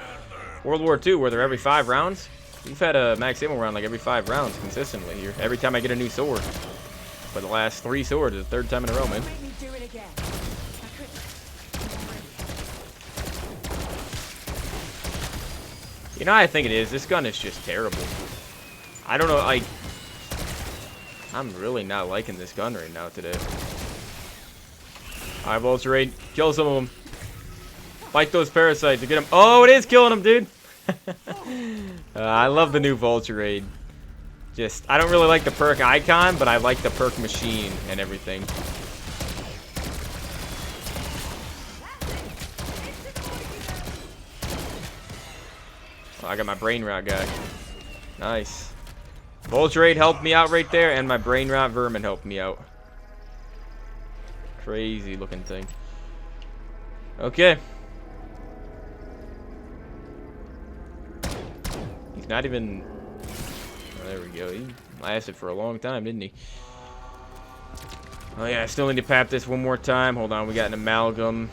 S1: World War II where they're every 5 rounds. We've had a max ammo round like every 5 rounds consistently here. Every time I get a new sword. For the last 3 swords, the 3rd time in a row, man.
S3: Make me do it again.
S1: You know what I think it is? This gun is just terrible. I don't know, like... I'm really not liking this gun right now today. Alright, Volturade. Kill some of them. Fight those parasites to get them. Oh, it is killing them, dude! I love the new Volturade. Just, I don't really like the perk icon, but I like the perk machine and everything. Oh, I got my brain rot guy. Nice. Volturade helped me out right there, and my brain rot vermin helped me out. Crazy looking thing. Okay. He's not even... Oh, there we go. He lasted for a long time, didn't he? Oh yeah, I still need to pap this one more time. Hold on, we got an amalgam.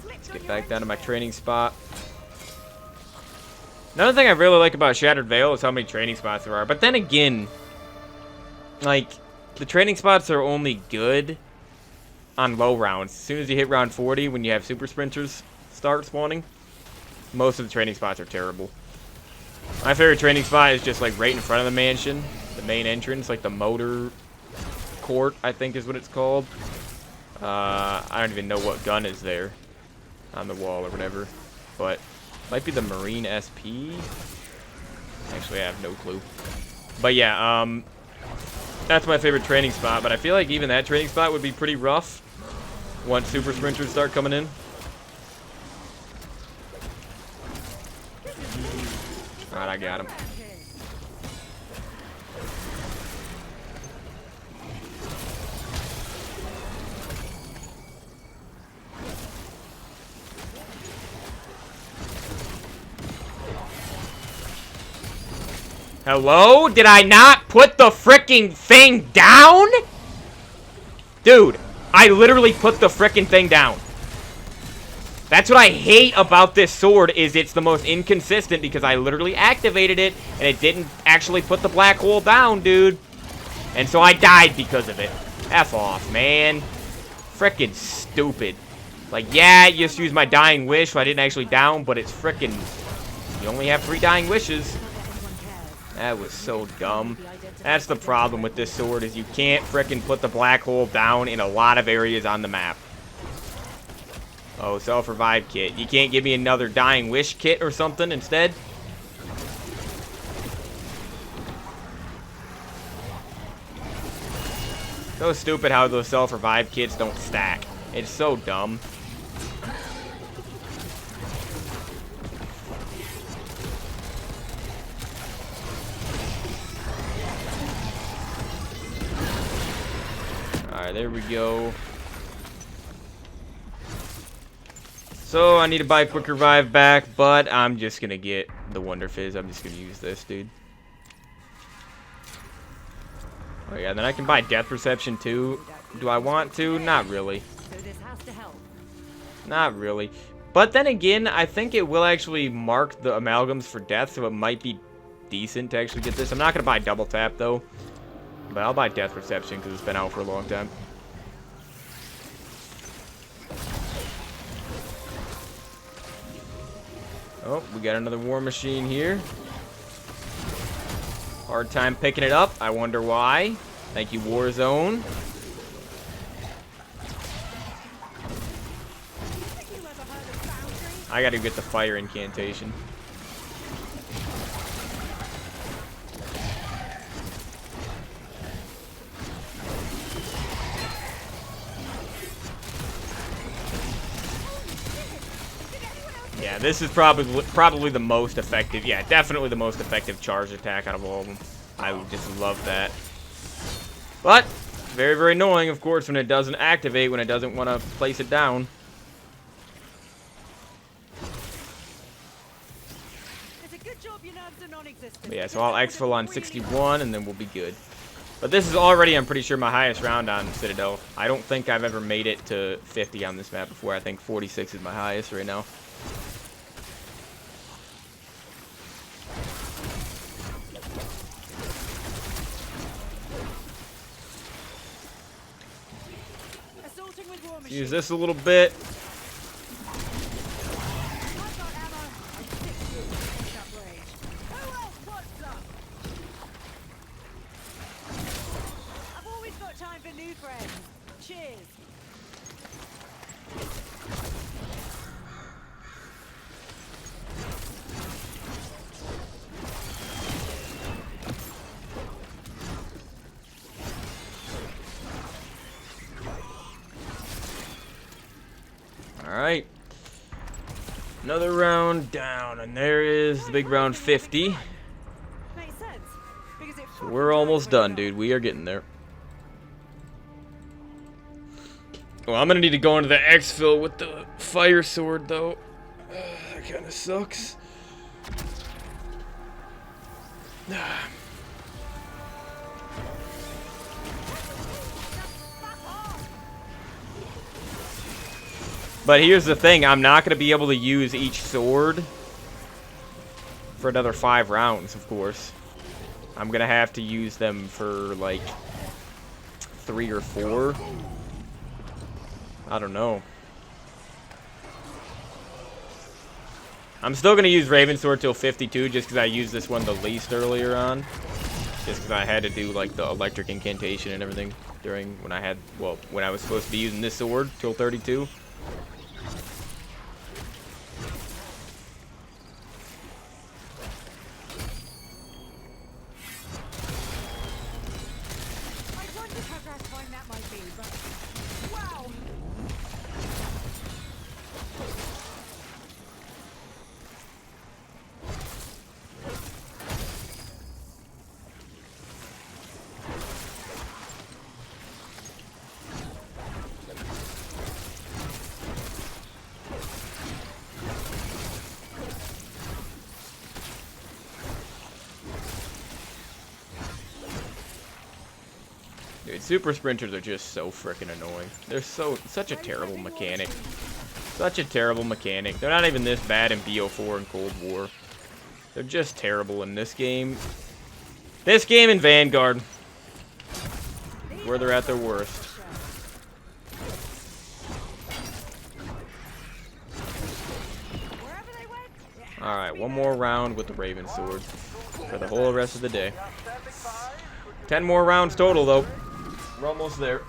S1: Let's get back down to my training spot. Another thing I really like about Shattered Veil is how many training spots there are. But then again, like, the training spots are only good on low rounds. As soon as you hit round 40, when you have super sprinters start spawning, most of the training spots are terrible. My favorite training spot is just like right in front of the mansion, the main entrance, like the motor court, I think is what it's called. I don't even know what gun is there on the wall or whatever, but might be the Marine SP. Actually, I have no clue. But yeah, that's my favorite training spot. But I feel like even that training spot would be pretty rough once super sprinters start coming in. Alright, I got him. Hello? Did I not put the frickin' thing down? Dude, I literally put the frickin' thing down. That's what I hate about this sword, is it's the most inconsistent because I literally activated it and it didn't actually put the black hole down, dude. And so I died because of it. F off, man. Frickin' stupid. Like, yeah, you just used my dying wish, so I didn't actually down, but it's frickin'... You only have 3 dying wishes. That was so dumb. That's the problem with this sword, is you can't frickin' put the black hole down in a lot of areas on the map. Oh, self-revive kit. You can't give me another dying wish kit or something instead? So stupid how those self-revive kits don't stack. It's so dumb. Alright, there we go. So, I need to buy Quick Revive back, but I'm just gonna get the Wonder Fizz. I'm just gonna use this, dude. Oh yeah, then I can buy Death Perception too. Do I want to? Not really.
S3: So this has to help.
S1: Not really. But then again, I think it will actually mark the amalgams for death, so it might be decent to actually get this. I'm not gonna buy Double Tap though, but I'll buy Death Perception because it's been out for a long time. Oh, we got another War Machine here. Hard time picking it up. I wonder why. Thank you, Warzone. I gotta get the fire incantation. Yeah, this is probably the most effective. Yeah, definitely the most effective charge attack out of all of them. I just love that. But very, very annoying, of course, when it doesn't activate, when it doesn't want to place it down.
S3: It's a good job your nerves are non-existent.
S1: But yeah, so I'll exfil on 61, and then we'll be good. But this is already, I'm pretty sure, my highest round on Citadelle. I don't think I've ever made it to 50 on this map before. I think 46 is my highest right now. Use this a little bit.
S3: I've always got time for new friends. Cheers.
S1: Alright. Another round down, and there is the big round 50.
S3: Makes sense. Because it
S1: So we're almost done, dude. We are getting there. Well, I'm gonna need to go into the exfil with the fire sword, though. That kind of sucks. But here's the thing, I'm not going to be able to use each sword for another 5 rounds, of course. I'm going to have to use them for, like, 3 or 4. I don't know. I'm still going to use Raven Sword till 52, just because I used this one the least earlier on. Just because I had to do, like, the electric incantation and everything during when I had, well, when I was supposed to be using this sword till 32. Dude, super sprinters are just so freaking annoying. They're such a terrible mechanic. Such a terrible mechanic. They're not even this bad in BO4 and Cold War. They're just terrible in this game. This game in Vanguard, where they're at their worst. Alright, one more round with the Raven Sword for the whole rest of the day. 10 more rounds total, though. We're almost there.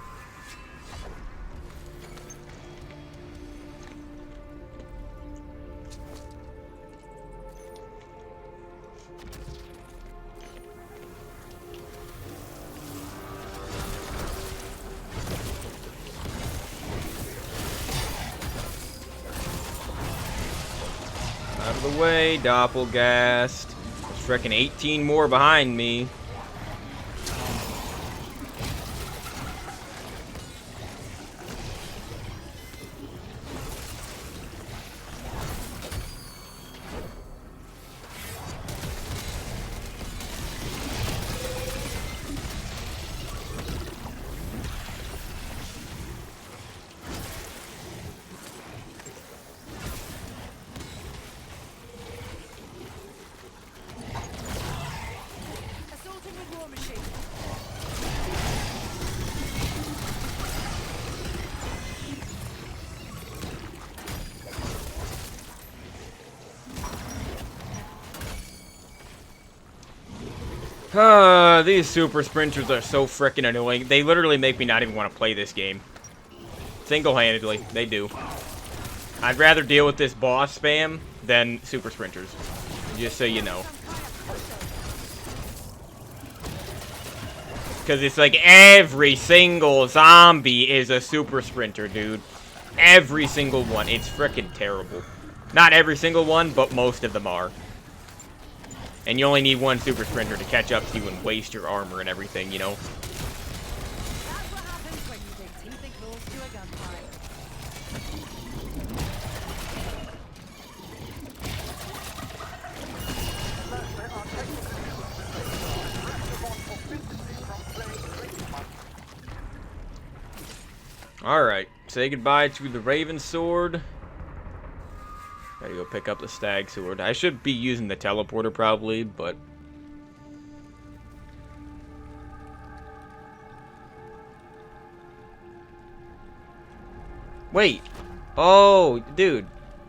S1: Out of the way, Doppelgast. There's frickin' 18 more behind me. These super sprinters are so freaking annoying. They literally make me not even want to play this game. Single-handedly, they do. I'd rather deal with this boss spam than super sprinters. Just so you know. Because it's like every single zombie is a super sprinter, dude. Every single one. It's freaking terrible. Not every single one, but most of them are. And you only need one super sprinter to catch up to you and waste your armor and everything, you know?
S3: That's what happens when you dig teeth and claws to a gunfight.
S1: Alright, say goodbye to the Raven Sword. Gotta go pick up the Stag Sword. I should be using the teleporter probably, but... Wait! Oh, dude.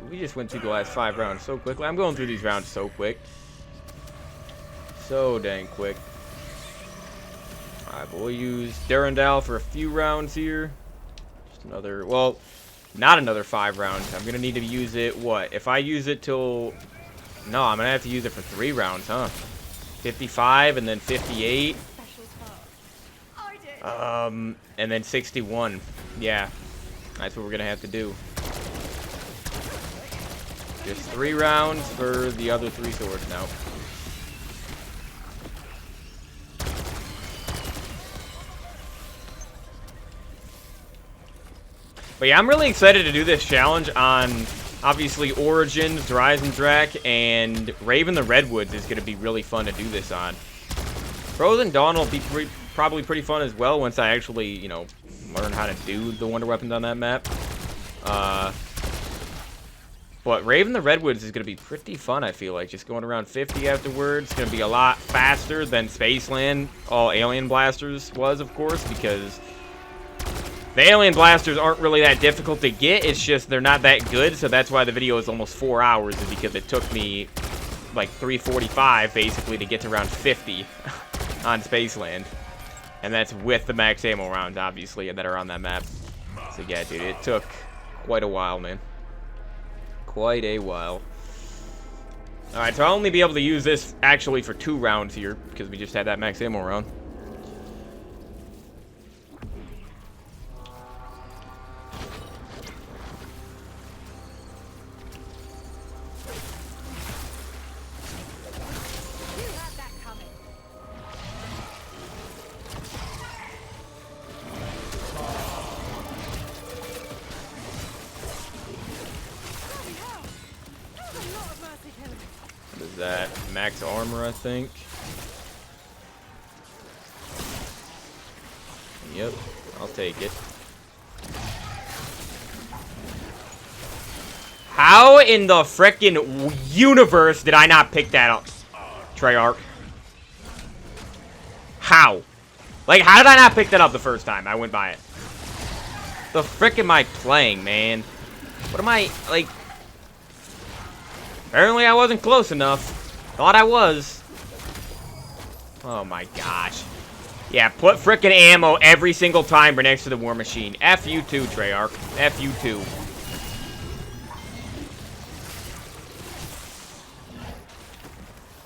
S1: We just went through the last 5 rounds so quickly. I'm going through these rounds so quick. So dang quick. Alright, but we'll use Durandal for a few rounds here. Just another... Well... Not another 5 rounds. I'm gonna need to use it, what? If I use it till... No, I'm gonna have to use it for 3 rounds, huh? 55 and then 58. And then 61. Yeah. That's what we're gonna have to do. Just 3 rounds for the other 3 swords now. But yeah, I'm really excited to do this challenge on, obviously, Origins, Dreisendrach, and Raven the Redwoods is going to be really fun to do this on. Frozen Dawn will be probably pretty fun as well once I actually, you know, learn how to do the Wonder Weapons on that map. But Raven the Redwoods is going to be pretty fun, I feel like. Just going around 50 afterwards. It's going to be a lot faster than Spaceland, all Alien Blasters was, of course, because... The Alien Blasters aren't really that difficult to get, it's just they're not that good, so that's why the video is almost 4 hours, is because it took me like 3:45 basically to get to round 50 on Spaceland. And that's with the max ammo rounds, obviously, that are on that map. So yeah, dude, it took quite a while, man. Quite a while. Alright, so I'll only be able to use this actually for 2 rounds here, because we just had that max ammo round. That max armor, I think. Yep, I'll take it. How in the frickin' universe did I not pick that up, Treyarch? How? Like, how did I not pick that up the first time I went by it? The frick am I playing, man? What am I, like... Apparently I wasn't close enough. Thought I was. Oh my gosh. Yeah, put frickin' ammo every single time we're next to the war machine. F you too, Treyarch. F you too.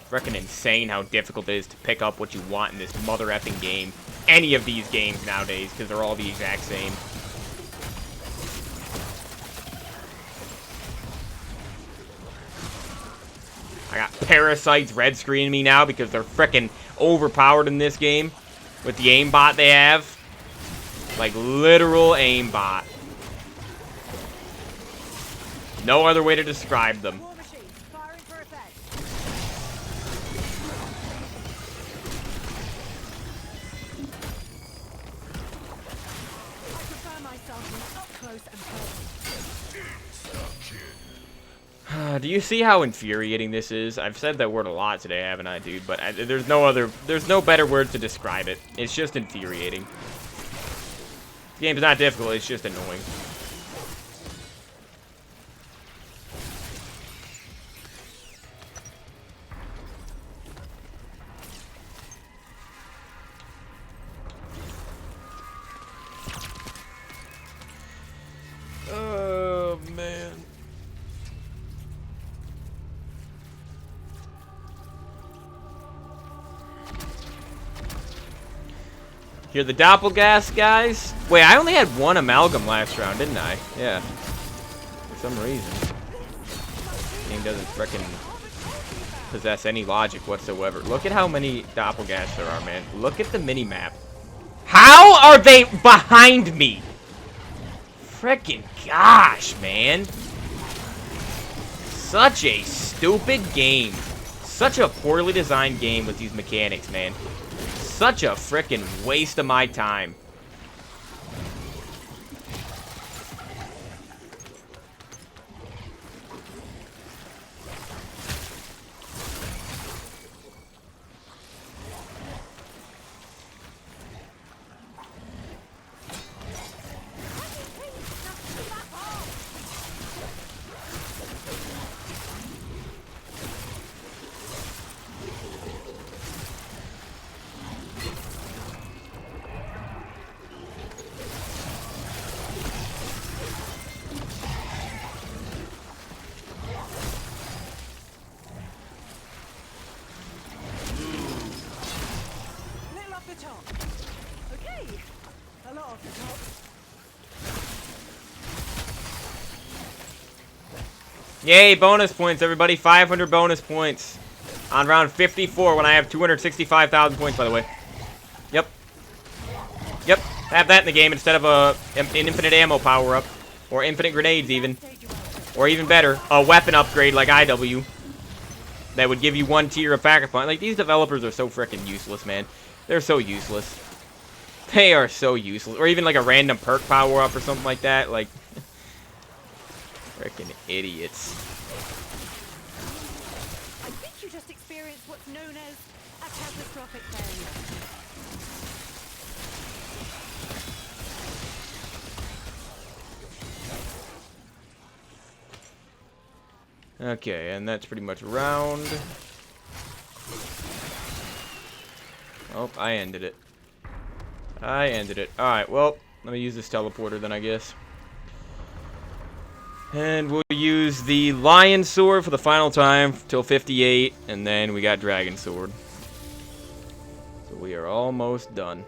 S1: Frickin' insane how difficult it is to pick up what you want in this mother effing game. Any of these games nowadays, because they're all the exact same. I got parasites red screening me now because they're frickin' overpowered in this game. With the aimbot they have. Like, literal aimbot. No other way to describe them.
S3: War machine, firing for effect. I prefer myself up close and personal.
S1: Do you see how infuriating this is? I've said that word a lot today, haven't I, dude? But there's no better word to describe it. It's just infuriating. The game's not difficult, it's just annoying. Oh, man. Hear the doppelgas, guys? Wait, I only had one amalgam last round, didn't I? Yeah. For some reason. The game doesn't frickin' possess any logic whatsoever. Look at how many doppelgas there are, man. Look at the mini-map. How are they behind me? Frickin' gosh, man. Such a stupid game. Such a poorly designed game with these mechanics, man. Such a frickin' waste of my time.
S3: Little off the top. Okay. A lot off the top.
S1: Yay, bonus points, everybody. 500 bonus points. On round 54 when I have 265,000 points, by the way. Yep. Yep. Have that in the game instead of an infinite ammo power-up. Or infinite grenades, even. Or even better, a weapon upgrade like IW. That would give you one tier of pack-a-punch. Like, these developers are so freaking useless, man. They're so useless. They are so useless. Or even like a random perk power-up or something like that. Like, freaking idiots.
S3: I think you just experienced what's known as a catastrophic failure.
S1: Okay, and that's pretty much round. Oh, I ended it. I ended it. Alright, well, let me use this teleporter then, I guess. And we'll use the Lion Sword for the final time till 58, and then we got Dragon Sword. So we are almost done.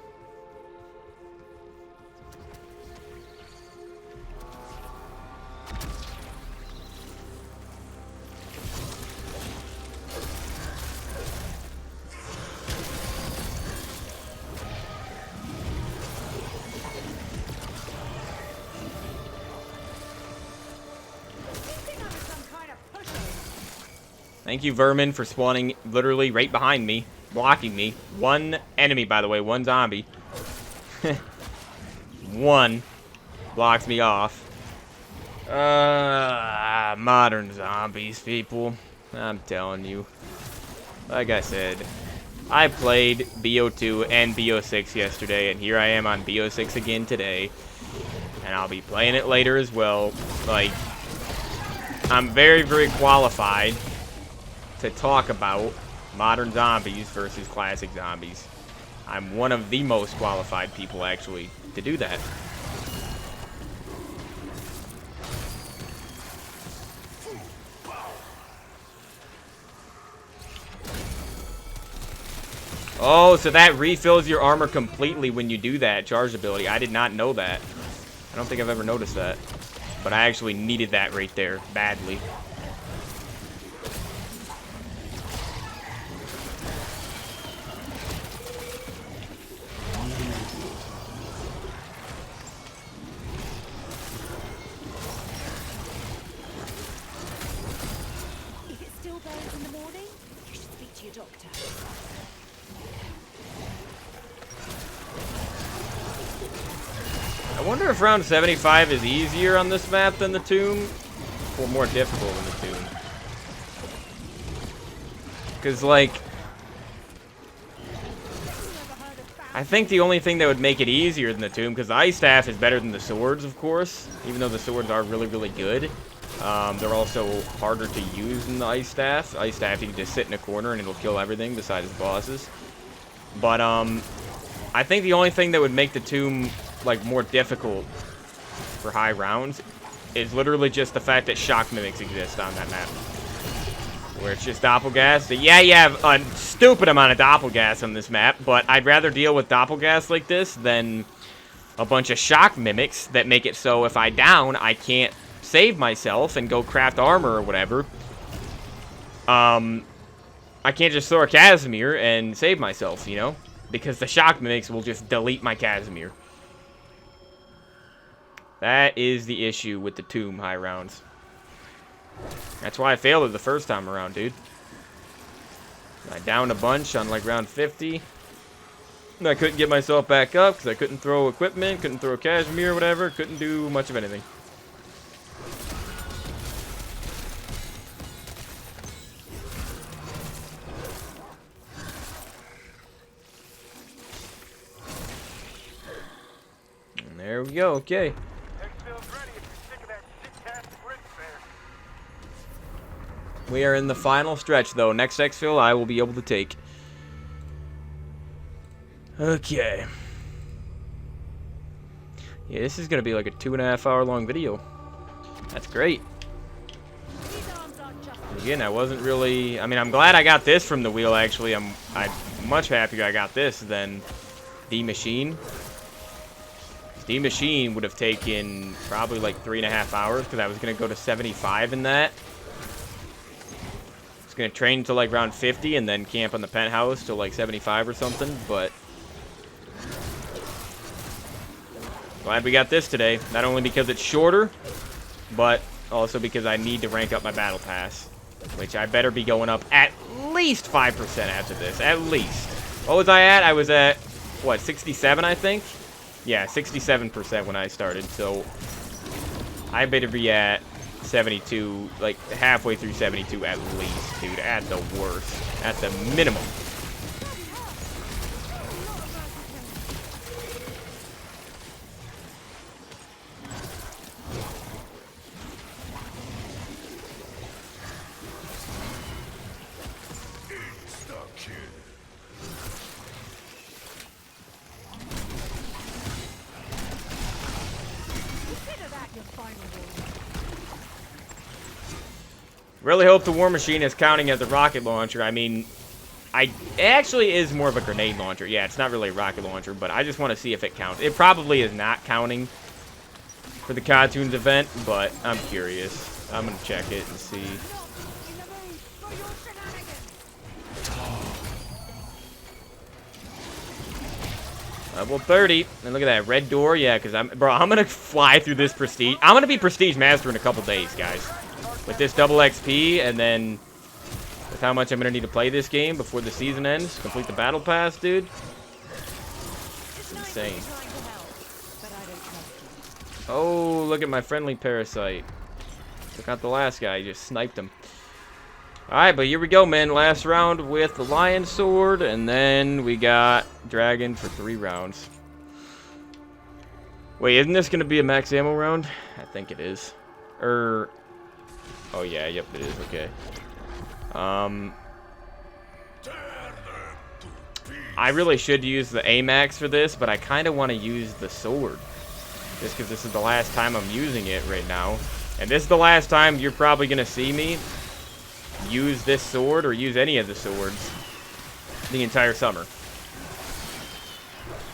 S1: Thank you, Vermin, for spawning literally right behind me, blocking me. One enemy, by the way, one zombie. One blocks me off. Modern zombies, people. I'm telling you. Like I said, I played BO2 and BO6 yesterday, and here I am on BO6 again today. And I'll be playing it later as well. Like, I'm very, very qualified to talk about modern zombies versus classic zombies. I'm one of the most qualified people, actually, to do that. Oh, so that refills your armor completely when you do that charge ability. I did not know that. I don't think I've ever noticed that. But I actually needed that right there, badly.
S3: If it still burns in the morning, you should speak to your doctor.
S1: I wonder if round 75 is easier on this map than the tomb, or more difficult than the tomb. Because, like, I think the only thing that would make it easier than the tomb, because the ice staff is better than the swords, of course, even though the swords are really, really good. They're also harder to use than the ice staff. Ice staff, you can just sit in a corner and it'll kill everything besides the bosses. But, I think the only thing that would make the tomb, like, more difficult for high rounds is literally just the fact that shock mimics exist on that map. Where it's just doppelgas. Yeah, you have a stupid amount of doppelgas on this map, but I'd rather deal with doppelgas like this than a bunch of shock mimics that make it so if I down, I can't save myself and go craft armor or whatever. I can't just throw a Casimir and save myself, you know? Because the shock mimics will just delete my Casimir. That is the issue with the tomb high rounds. That's why I failed it the first time around, dude. I downed a bunch on like round 50. And I couldn't get myself back up because I couldn't throw equipment, couldn't throw Casimir or whatever, couldn't do much of anything. And there we go, okay. We are in the final stretch, though. Next exfil I will be able to take. Okay. Yeah, this is going to be like a 2.5 hour long video. That's great. Again, I wasn't really... I mean, I'm glad I got this from the wheel, actually. I'm much happier I got this than the machine. The machine would have taken probably like 3.5 hours because I was going to go to 75 in that. I was going to train to like round 50 and then camp on the penthouse till like 75 or something, but glad we got this today. Not only because it's shorter, but also because I need to rank up my battle pass, which I better be going up at least 5% after this. At least. What was I at? I was at, what, 67, I think? Yeah, 67% when I started, so I better be at 72, like halfway through 72 at least, dude, at the worst, at the minimum. Really hope the War Machine is counting as a rocket launcher. I mean, it actually is more of a grenade launcher. Yeah, it's not really a rocket launcher, but I just want to see if it counts. It probably is not counting for the Cartoons event, but I'm curious. I'm going to check it and see. Level 30. And look at that red door. Yeah, because I'm going to fly through this prestige. I'm going to be Prestige Master in a couple days, guys. With this double XP, and then with how much I'm going to need to play this game before the season ends, complete the battle pass, dude. It's insane. Oh, look at my friendly parasite. Took out the last guy. Just sniped him. Alright, but here we go, man. Last round with the lion sword. And then we got dragon for 3 rounds. Wait, isn't this going to be a max ammo round? I think it is. Oh, yeah. Yep, it is. Okay. I really should use the AMAX for this, but I kind of want to use the sword. Just because this is the last time I'm using it right now. And this is the last time you're probably going to see me use this sword or use any of the swords the entire summer.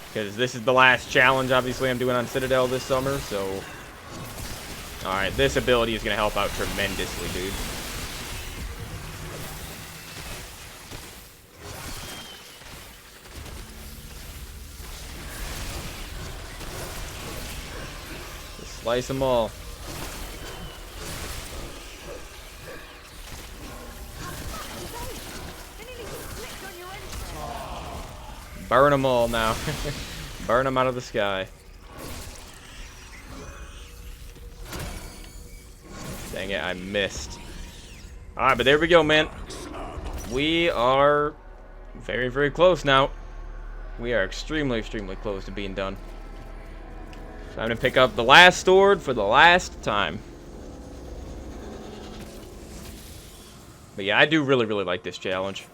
S1: Because this is the last challenge, obviously, I'm doing on Citadelle this summer, so... Alright, this ability is going to help out tremendously, dude. Just slice them all. Burn them all now. Burn them out of the sky. Dang it, I missed. Alright, but there we go, man. We are very, very close now. We are extremely, extremely close to being done. So I'm going to pick up the last sword for the last time. But yeah, I do really, really like this challenge.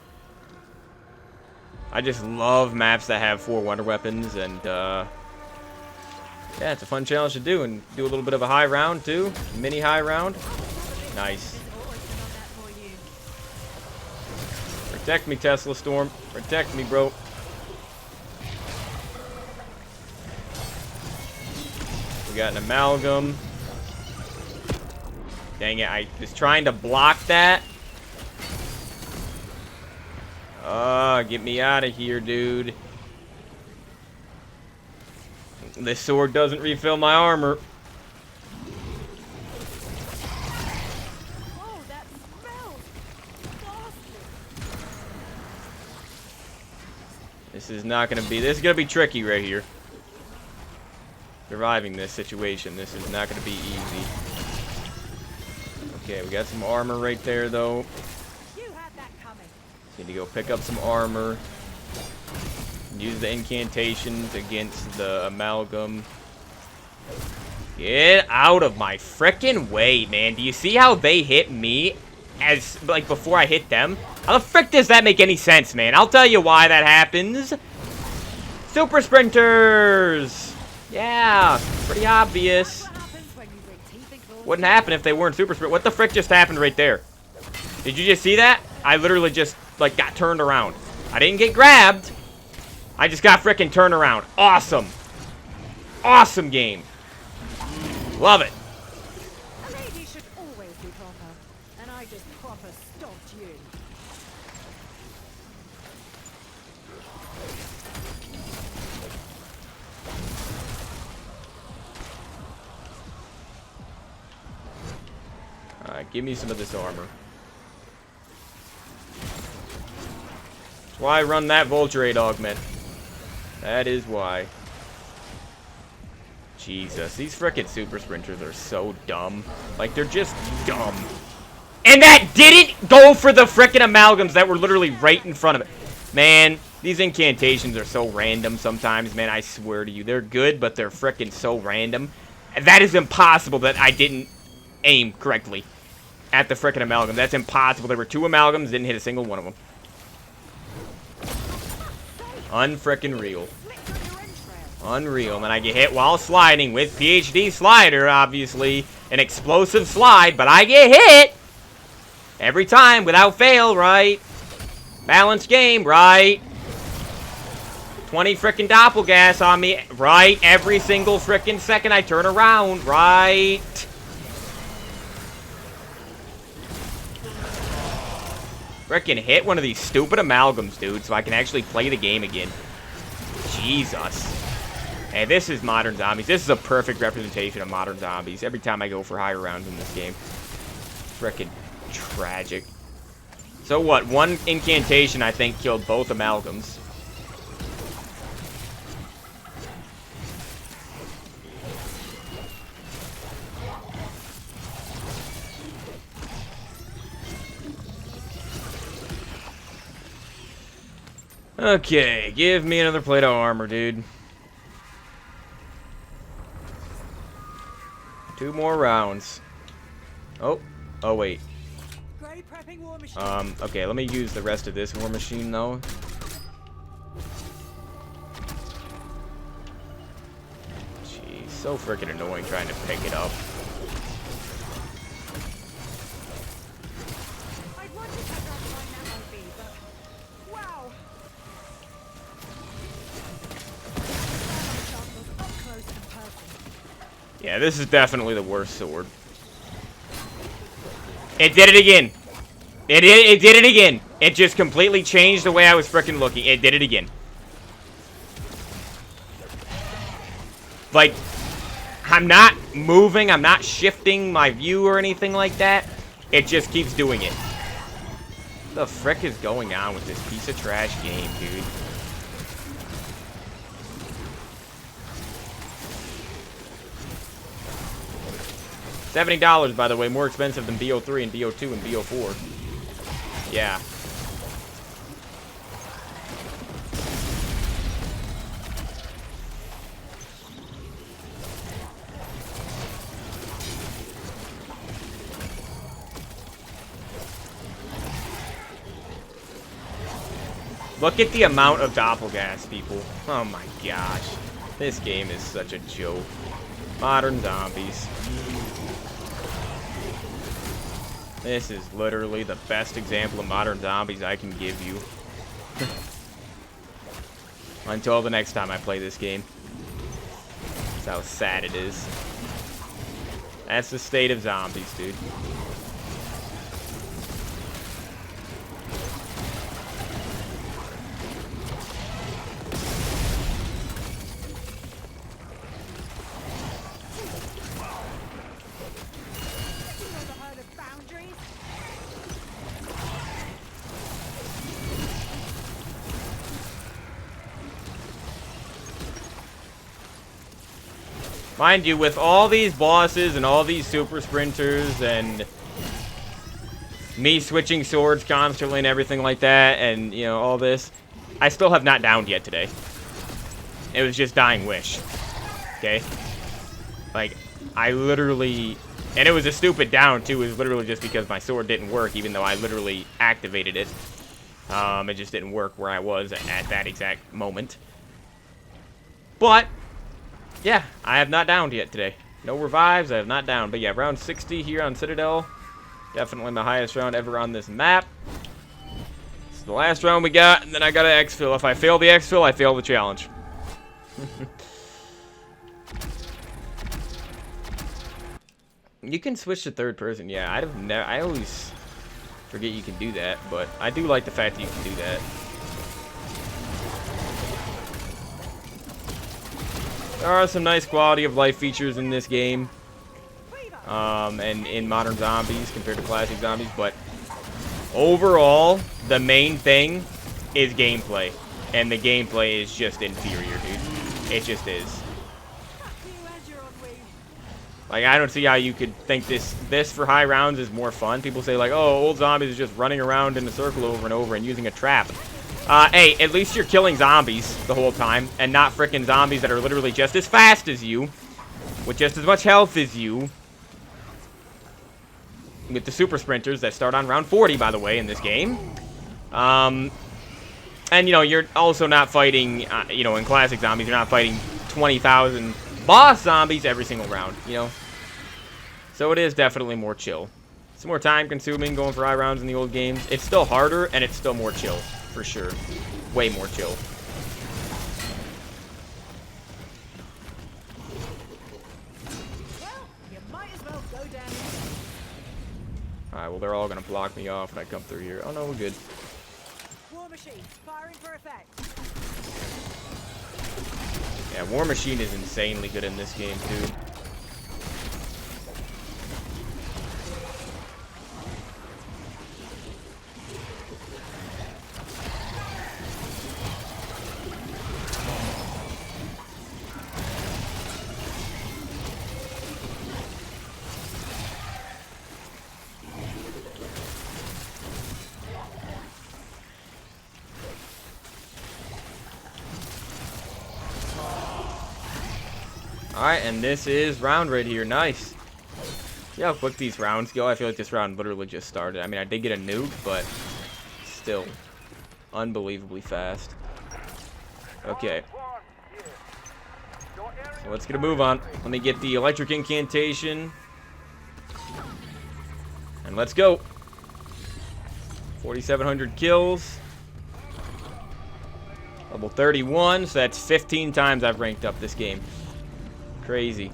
S1: I just love maps that have 4 wonder weapons, and yeah, it's a fun challenge to do, and do a little bit of a high round too, mini high round. Nice. Protect me, Tesla Storm. Protect me, bro. We got an amalgam. Dang it, I was trying to block that. Get me out of here, dude. This sword doesn't refill my armor.
S3: Whoa, that smells nasty.
S1: This is not gonna be. This is gonna be tricky right here. Surviving this situation. This is not gonna be easy. Okay, we got some armor right there, though. Need to go pick up some armor. Use the incantations against the amalgam. Get out of my frickin' way, man. Do you see how they hit me as, like, before I hit them? How the frick does that make any sense, man? I'll tell you why that happens. Super sprinters! Yeah, pretty obvious. Wouldn't happen if they weren't super sprint. What the frick just happened right there? Did you just see that? I literally just, like, got turned around. I didn't get grabbed. I just got frickin' turned around. Awesome. Awesome game. Love it.
S3: A lady should always be proper, and I just proper stopped you.
S1: Alright, give me some of this armor. That's why I run that Vulture augment. That is why. Jesus, these frickin' super sprinters are so dumb. Like, they're just dumb. And that didn't go for the frickin' amalgams that were literally right in front of it. Man, these incantations are so random sometimes, man. I swear to you. They're good, but they're frickin' so random. That is impossible that I didn't aim correctly at the frickin' amalgam. That's impossible. There were 2 amalgams, didn't hit a single one of them. Unfrickin' real. Unreal. And then I get hit while sliding with PhD slider, obviously. An explosive slide, but I get hit! Every time, without fail, right? Balanced game, right? 20 frickin' doppelgas on me, right? Every single frickin' second I turn around, right? Frickin' hit one of these stupid amalgams, dude, so I can actually play the game again. Jesus. Hey, this is modern zombies. This is a perfect representation of modern zombies. Every time I go for higher rounds in this game. Frickin' tragic. So what? One incantation, I think, killed both amalgams. Okay, give me another plate of armor, dude. 2 more rounds. Oh, wait.
S3: Grey prepping war machine.
S1: Okay, let me use the rest of this war machine, though. Jeez, so freaking annoying trying to pick it up.
S3: I wondered how gratifying that might be, but wow. That shot was up close and personal.
S1: Yeah, this is definitely the worst sword. It did it again. It did it again. It just completely changed the way I was freaking looking. It did it again. Like, I'm not moving. I'm not shifting my view or anything like that. It just keeps doing it. What the frick is going on with this piece of trash game, dude? $70, by the way, more expensive than BO3 and BO2 and BO4. Yeah. Look at the amount of doppelgas, people. Oh my gosh. This game is such a joke. Modern zombies. This is literally the best example of modern zombies I can give you. Until the next time I play this game. That's how sad it is. That's the state of zombies, dude. Mind you, with all these bosses and all these super sprinters and me switching swords constantly and everything like that and, you know, all this, I still have not downed yet today. It was just dying wish. Okay? Like, I literally... And it was a stupid down, too. It was literally just because my sword didn't work, even though I literally activated it. It just didn't work where I was at that exact moment. But... yeah, I have not downed yet today. No revives, I have not downed. But yeah, round 60 here on Citadelle. Definitely my highest round ever on this map. This is the last round we got, and then I got an exfil. If I fail the exfil, I fail the challenge. You can switch to third person. Yeah, I always forget you can do that, but I do like the fact that you can do that. There are some nice quality of life features in this game, and in modern zombies compared to classic zombies, but overall, the main thing is gameplay, and the gameplay is just inferior, dude. It just is. Like, I don't see how you could think this for high rounds is more fun. People say, like, oh, old zombies are just running around in a circle over and over and using a trap. Hey, at least you're killing zombies the whole time, and not frickin' zombies that are literally just as fast as you, with just as much health as you. With the super sprinters that start on round 40, by the way, in this game. And, you know, you're also not fighting, you know, in classic zombies, you're not fighting 20,000 boss zombies every single round, you know? So it is definitely more chill. It's more time-consuming going for high rounds in the old games. It's still harder, and it's still more chill. For sure. Way more chill.
S3: Well, you might as well go down.
S1: Alright, well, they're all gonna block me off when I come through here. Oh, no, we're good.
S3: War machine, firing for effect.
S1: Yeah, War Machine is insanely good in this game, too. Alright, and this is round right here. Nice. See how quick these rounds go? I feel like this round literally just started. I mean, I did get a nuke, but still unbelievably fast. Okay. So let's get a move on. Let me get the electric incantation. And let's go. 4,700 kills. Level 31, so that's 15 times I've ranked up this game. Crazy.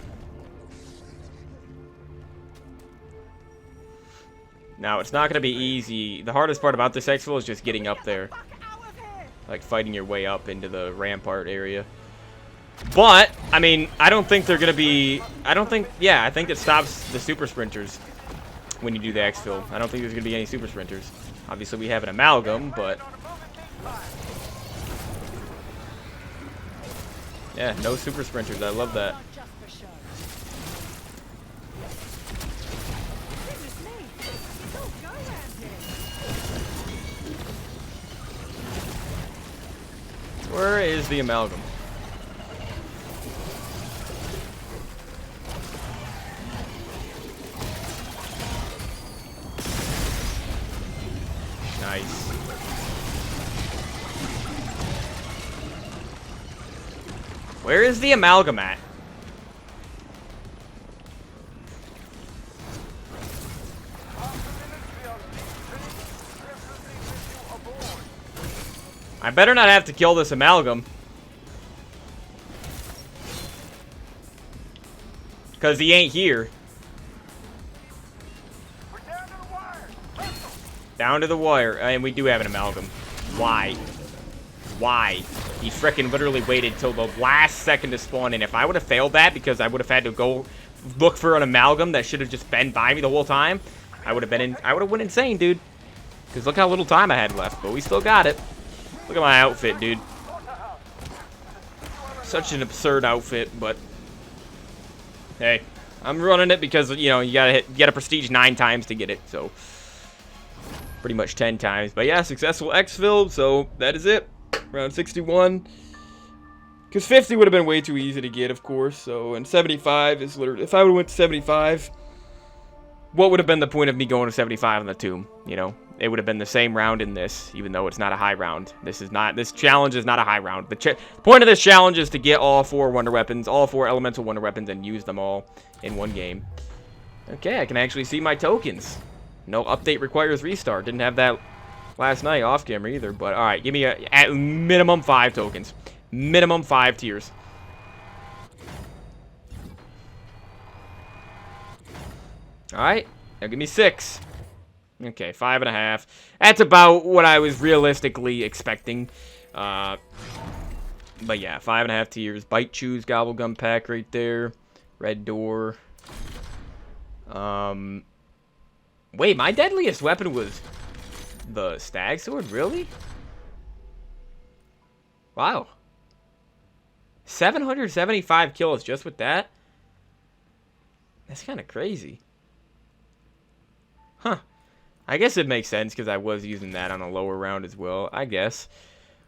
S1: Now, it's not going to be easy. The hardest part about this exfil is just getting up there. Like, fighting your way up into the rampart area. But, I mean, I don't think they're going to be... I think it stops the super sprinters when you do the exfil. I don't think there's going to be any super sprinters. Obviously, we have an amalgam, but... yeah, no super sprinters. I love that. Where is the amalgam? Nice. Where is the amalgam at? I better not have to kill this amalgam. Because he ain't here. Down to the wire. And we do have an amalgam. Why? Why? He frickin' literally waited till the last second to spawn in. If I would have failed that because I would have had to go look for an amalgam that should have just been by me the whole time, I would have went insane, dude. Because look how little time I had left. But we still got it. Look at my outfit, dude. Such an absurd outfit, but hey, I'm running it because, you know, you gotta prestige 9 times to get it, so pretty much 10 times. But yeah, successful exfil, so that is it. Round 61. Because 50 would have been way too easy to get, of course. So, and 75 is literally, if I would have went to 75, what would have been the point of me going to 75 on the tomb, you know? It would have been the same round in this, even though it's not a high round. This challenge is not a high round. The point of this challenge is to get all 4 wonder weapons, all 4 elemental wonder weapons, and use them all in one game. Okay, I can actually see my tokens. No update requires restart. Didn't have that last night off camera either, but alright, give me at minimum 5 tokens. Minimum 5 tiers. Alright, now give me 6. Okay, 5.5. That's about what I was realistically expecting. But yeah, 5.5 tiers. Bite Chews, Gobblegum Pack right there. Red Door. Wait, my deadliest weapon was the Stag Sword? Really? Wow. 775 kills just with that? That's kind of crazy. Huh. I guess it makes sense because I was using that on a lower round as well, I guess.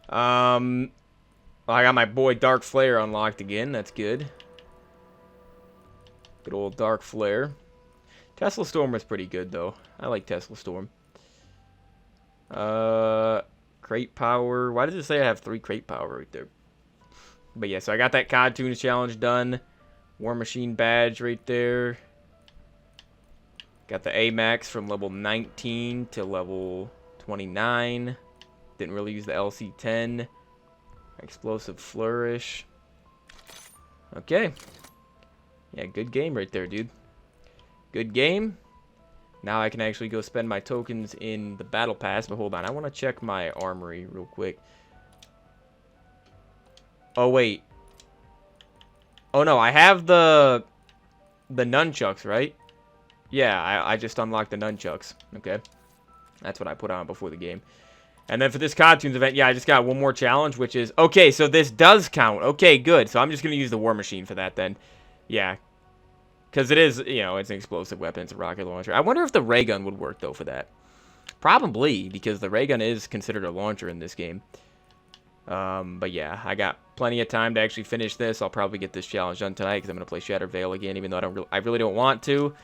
S1: Well, I got my boy Dark Flare unlocked again. That's good. Good old Dark Flare. Tesla Storm was pretty good, though. I like Tesla Storm. Crate Power. Why does it say I have 3 Crate Power right there? But yeah, so I got that COD Tunes challenge done. War Machine badge right there. Got the AMAX from level 19 to level 29. Didn't really use the LC10. Explosive Flourish. Okay. Yeah, good game right there, dude. Good game. Now I can actually go spend my tokens in the Battle Pass. But hold on, I want to check my armory real quick. Oh, wait. Oh, no, I have the nunchucks, right? Yeah, I just unlocked the nunchucks. Okay. That's what I put on before the game. And then for this COD Tunes event, yeah, I just got one more challenge, which is... okay, so this does count. Okay, good. So I'm just going to use the War Machine for that then. Yeah. Because it is, you know, it's an explosive weapon. It's a rocket launcher. I wonder if the ray gun would work, though, for that. Probably, because the ray gun is considered a launcher in this game. But yeah, I got plenty of time to actually finish this. I'll probably get this challenge done tonight because I'm going to play Shattered Veil again, even though I really don't want to.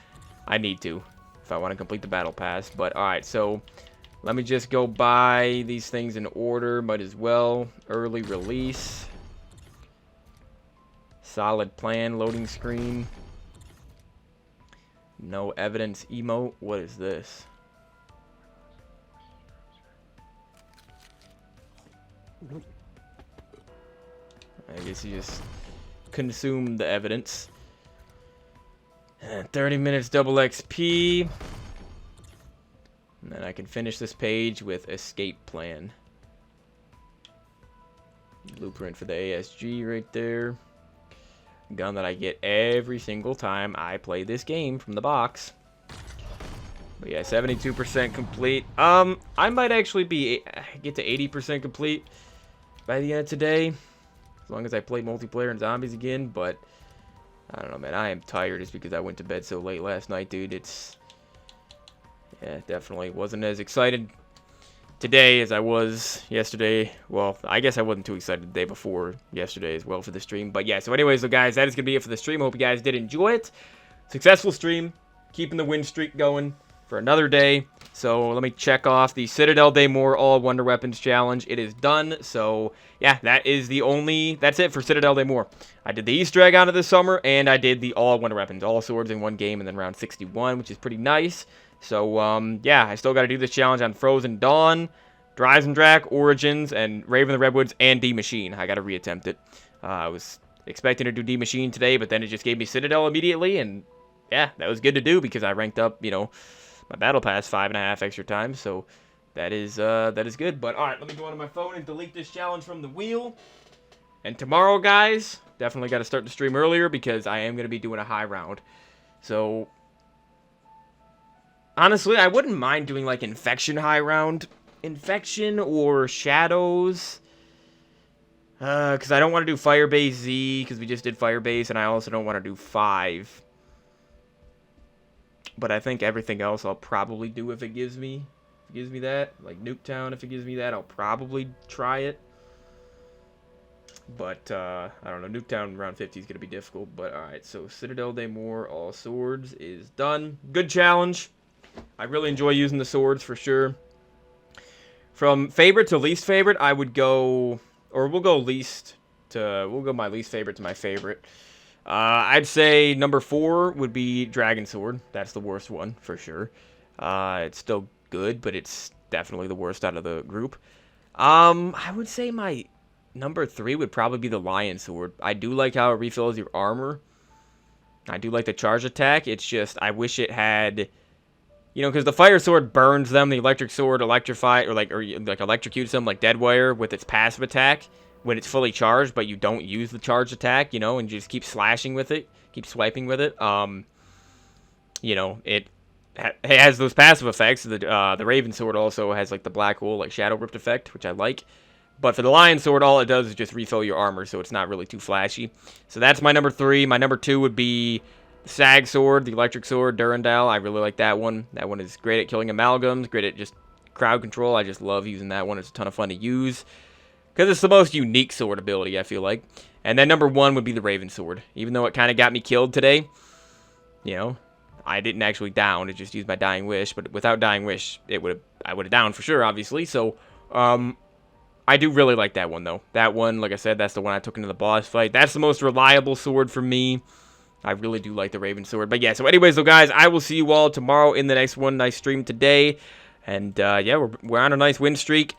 S1: I need to if I want to complete the Battle Pass. But alright, so let me just go buy these things in order. Might as well. Early release. Solid plan. Loading screen. No evidence emote. What is this? I guess you just consume the evidence. 30 minutes double XP. And then I can finish this page with escape plan. Blueprint for the ASG right there. Gun that I get every single time I play this game from the box. But yeah, 72% complete. I might actually get to 80% complete by the end of today. As long as I play multiplayer and zombies again, but I don't know, man. I am tired just because I went to bed so late last night, dude. Yeah, definitely wasn't as excited today as I was yesterday. Well, I guess I wasn't too excited the day before yesterday as well for the stream. But yeah, so anyways, so guys, that is going to be it for the stream. Hope you guys did enjoy it. Successful stream. Keeping the win streak going for another day. So let me check off the Citadelle Day More All Wonder Weapons Challenge. It is done. So yeah, that's it for Citadelle Day More. I did the Easter egg on it this summer, and I did the All Wonder Weapons, all swords in one game, and then round 61, which is pretty nice. So yeah, I still got to do this challenge on Frozen Dawn, Dreisendrach, Origins, and Raven of the Redwoods, and D Machine. I got to reattempt it. I was expecting to do D Machine today, but then it just gave me Citadel immediately, and yeah, that was good to do because I ranked up, you know, my Battle Pass 5.5 extra times, so that is good. But alright, let me go onto my phone and delete this challenge from the wheel. And tomorrow, guys, definitely got to start the stream earlier because I am going to be doing a high round. So honestly, I wouldn't mind doing like Infection high round. Infection or Shadows. Because I don't want to do Firebase Z because we just did Firebase, and I also don't want to do 5. But I think everything else I'll probably do if it gives me that. Like Nuketown, if it gives me that, I'll probably try it. But, I don't know. Nuketown round 50 is going to be difficult. But, alright. So, Citadelle Day More, all swords is done. Good challenge. I really enjoy using the swords for sure. From favorite to least favorite, I would go... Or we'll go my least favorite to my favorite. I'd say number 4 would be Dragon Sword. That's the worst one, for sure. It's still good, but it's definitely the worst out of the group. I would say my number 3 would probably be the Lion Sword. I do like how it refills your armor. I do like the charge attack. It's just, I wish it had... You know, because the Fire Sword burns them, the Electric Sword electrocutes them like Deadwire with its passive attack when it's fully charged, but you don't use the charge attack, you know, and you just keep slashing with it, keep swiping with it. You know, it has those passive effects. The Raven Sword also has like the black hole, like Shadow Ripped effect, which I like. But for the Lion Sword, all it does is just refill your armor, so it's not really too flashy. So that's my number 3. My number 2 would be Sag Sword, the Electric Sword, Durandal. I really like that one. That one is great at killing amalgams, great at just crowd control. I just love using that one. It's a ton of fun to use because it's the most unique sword ability, I feel like. And then number 1 would be the Raven Sword. Even though it kind of got me killed today, you know, I didn't actually down. It just used my Dying Wish, but without Dying Wish, I would have downed for sure, obviously. So, I do really like that one, though. That one, like I said, that's the one I took into the boss fight. That's the most reliable sword for me. I really do like the Raven Sword. But yeah, so anyways, though, guys, I will see you all tomorrow in the next one. Nice stream today. And, yeah, we're on a nice win streak.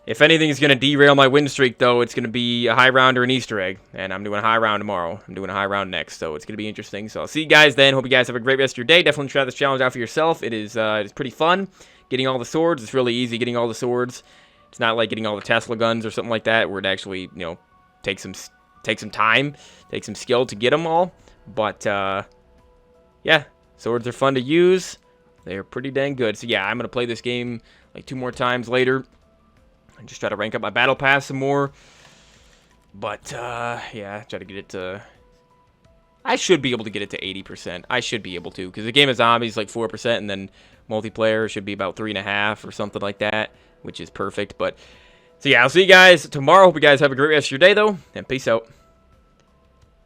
S1: If anything is going to derail my win streak, though, it's going to be a high round or an Easter egg. And I'm doing a high round tomorrow. I'm doing a high round next, so it's going to be interesting. So I'll see you guys then. Hope you guys have a great rest of your day. Definitely try this challenge out for yourself. It's pretty fun. Getting all the swords. It's really easy getting all the swords. It's not like getting all the Tesla guns or something like that, where it actually, you know, takes some time, takes some skill to get them all. But, yeah, swords are fun to use. They're pretty dang good. So, yeah, I'm going to play this game like 2 more times later. And just try to rank up my Battle Pass some more. But, yeah, try to get it to... I should be able to get it to 80%. I should be able to, because the game of zombies is like 4%, and then multiplayer should be about 3.5 or something like that, which is perfect. But So yeah, I'll see you guys tomorrow. Hope you guys have a great rest of your day, though, and peace out.